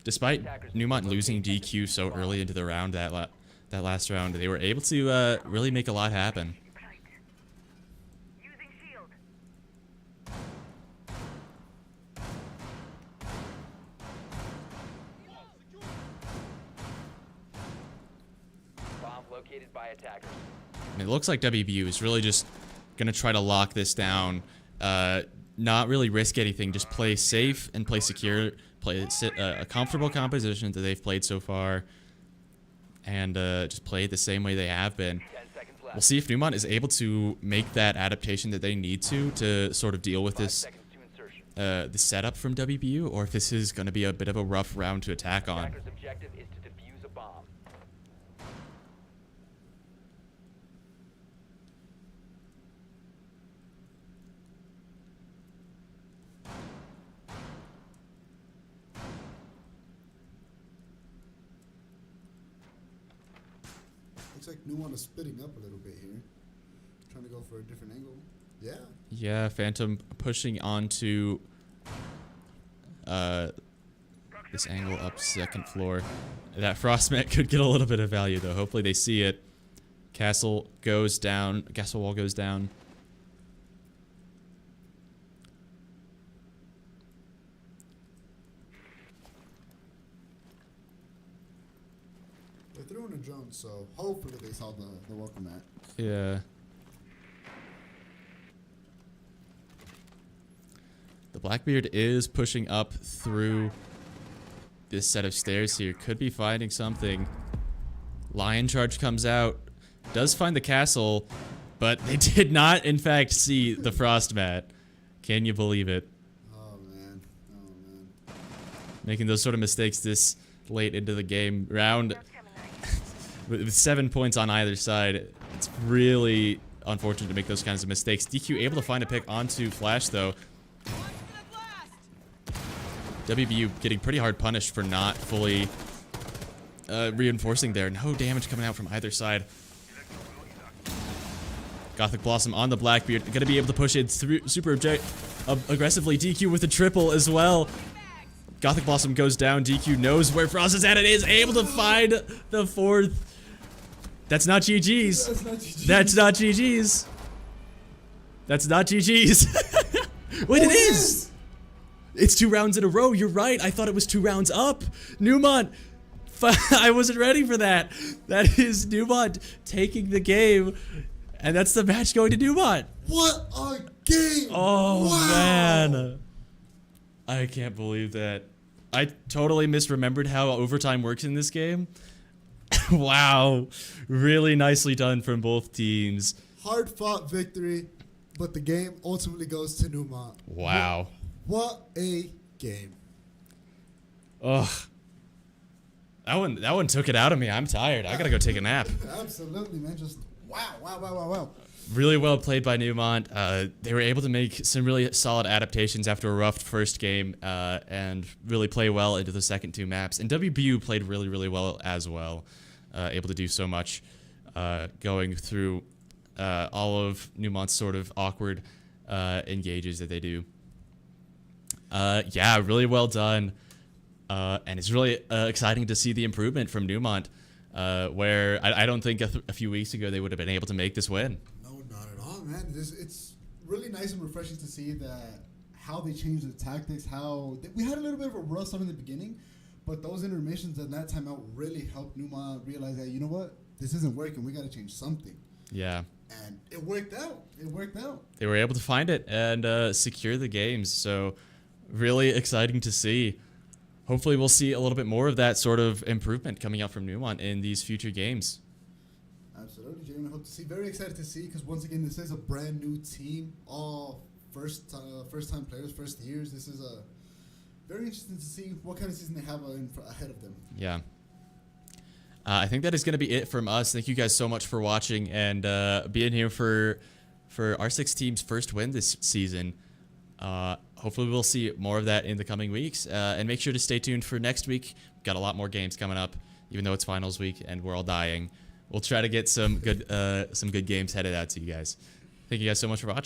Despite Neumont losing DQ so early into the round, that last round, they were able to really make a lot happen. Using shield. Bomb located by attackers. And it looks like WBU is really just going to try to lock this down. Not really risk anything, just play safe and play secure, play a comfortable composition that they've played so far, and just play it the same way they have been. 10 seconds left. We'll see if Neumont is able to make that adaptation that they need to sort of deal with 5 this seconds to insertion. the setup from WBU, or if this is going to be a bit of a rough round to attack on. Attacker's objective is to defuse a bomb. Looks like Neumont is splitting up a little bit here. Trying to go for a different angle. Yeah. Yeah, Phantom pushing onto this angle up second floor. That Frostmat could get a little bit of value though. Hopefully they see it. Castle goes down. Castle wall goes down. They threw in a drone, so hopefully they saw the welcome mat. Yeah. The Blackbeard is pushing up through this set of stairs here. Could be finding something. Lion Charge comes out. Does find the castle, but they did not, in fact, see the Frostmat. Can you believe it? Oh man. Making those sort of mistakes this late into the game round. With 7 points on either side, it's really unfortunate to make those kinds of mistakes. DQ able to find a pick onto Flash, though. WBU getting pretty hard punished for not fully reinforcing there. No damage coming out from either side. Gothic Blossom on the Blackbeard. Gonna be able to push it through super aggressively. DQ with a triple as well. Gothic Blossom goes down. DQ knows where Frost is at and is able to find the fourth. That's not GG's. That's not GG's. That's not GG's. Wait, it is! It's 2 rounds in a row. You're right. I thought it was 2 rounds up. Neumont. I wasn't ready for that. That is Neumont taking the game. And that's the match going to Neumont. What a game! Oh, wow. man. I can't believe that. I totally misremembered how overtime works in this game. Wow. Really nicely done from both teams. Hard fought victory, but the game ultimately goes to Neumont. Wow. What a game. Ugh. That one took it out of me. I'm tired. I gotta go take a nap. Absolutely, man. Just wow. Really well played by Neumont. They were able to make some really solid adaptations after a rough first game and really play well into the second 2 maps. And WBU played really, really well as well. Able to do so much going through all of Neumont's sort of awkward engages that they do. Yeah, really well done. And it's really exciting to see the improvement from Neumont, where I don't think a few weeks ago they would have been able to make this win. No, not at all, man. It's really nice and refreshing to see that how they changed the tactics. We had a little bit of a rough start in the beginning, but those intermissions and that timeout really helped Neumont realize that, you know what, this isn't working. We got to change something. Yeah. And it worked out. They were able to find it and secure the games. So really exciting to see. hopefully we'll see a little bit more of that sort of improvement coming out from Neumont in these future games. Absolutely, genuinely hope to see. Very excited to see, because once again, this is a brand new team, all first time players, first years. This is a very interesting to see what kind of season they have ahead of them. Yeah. I think that is going to be it from us. Thank you guys so much for watching and being here for our 6 team's first win this season. Hopefully we'll see more of that in the coming weeks. And make sure to stay tuned for next week. We've got a lot more games coming up, even though it's finals week and we're all dying. We'll try to get some good games headed out to you guys. Thank you guys so much for watching.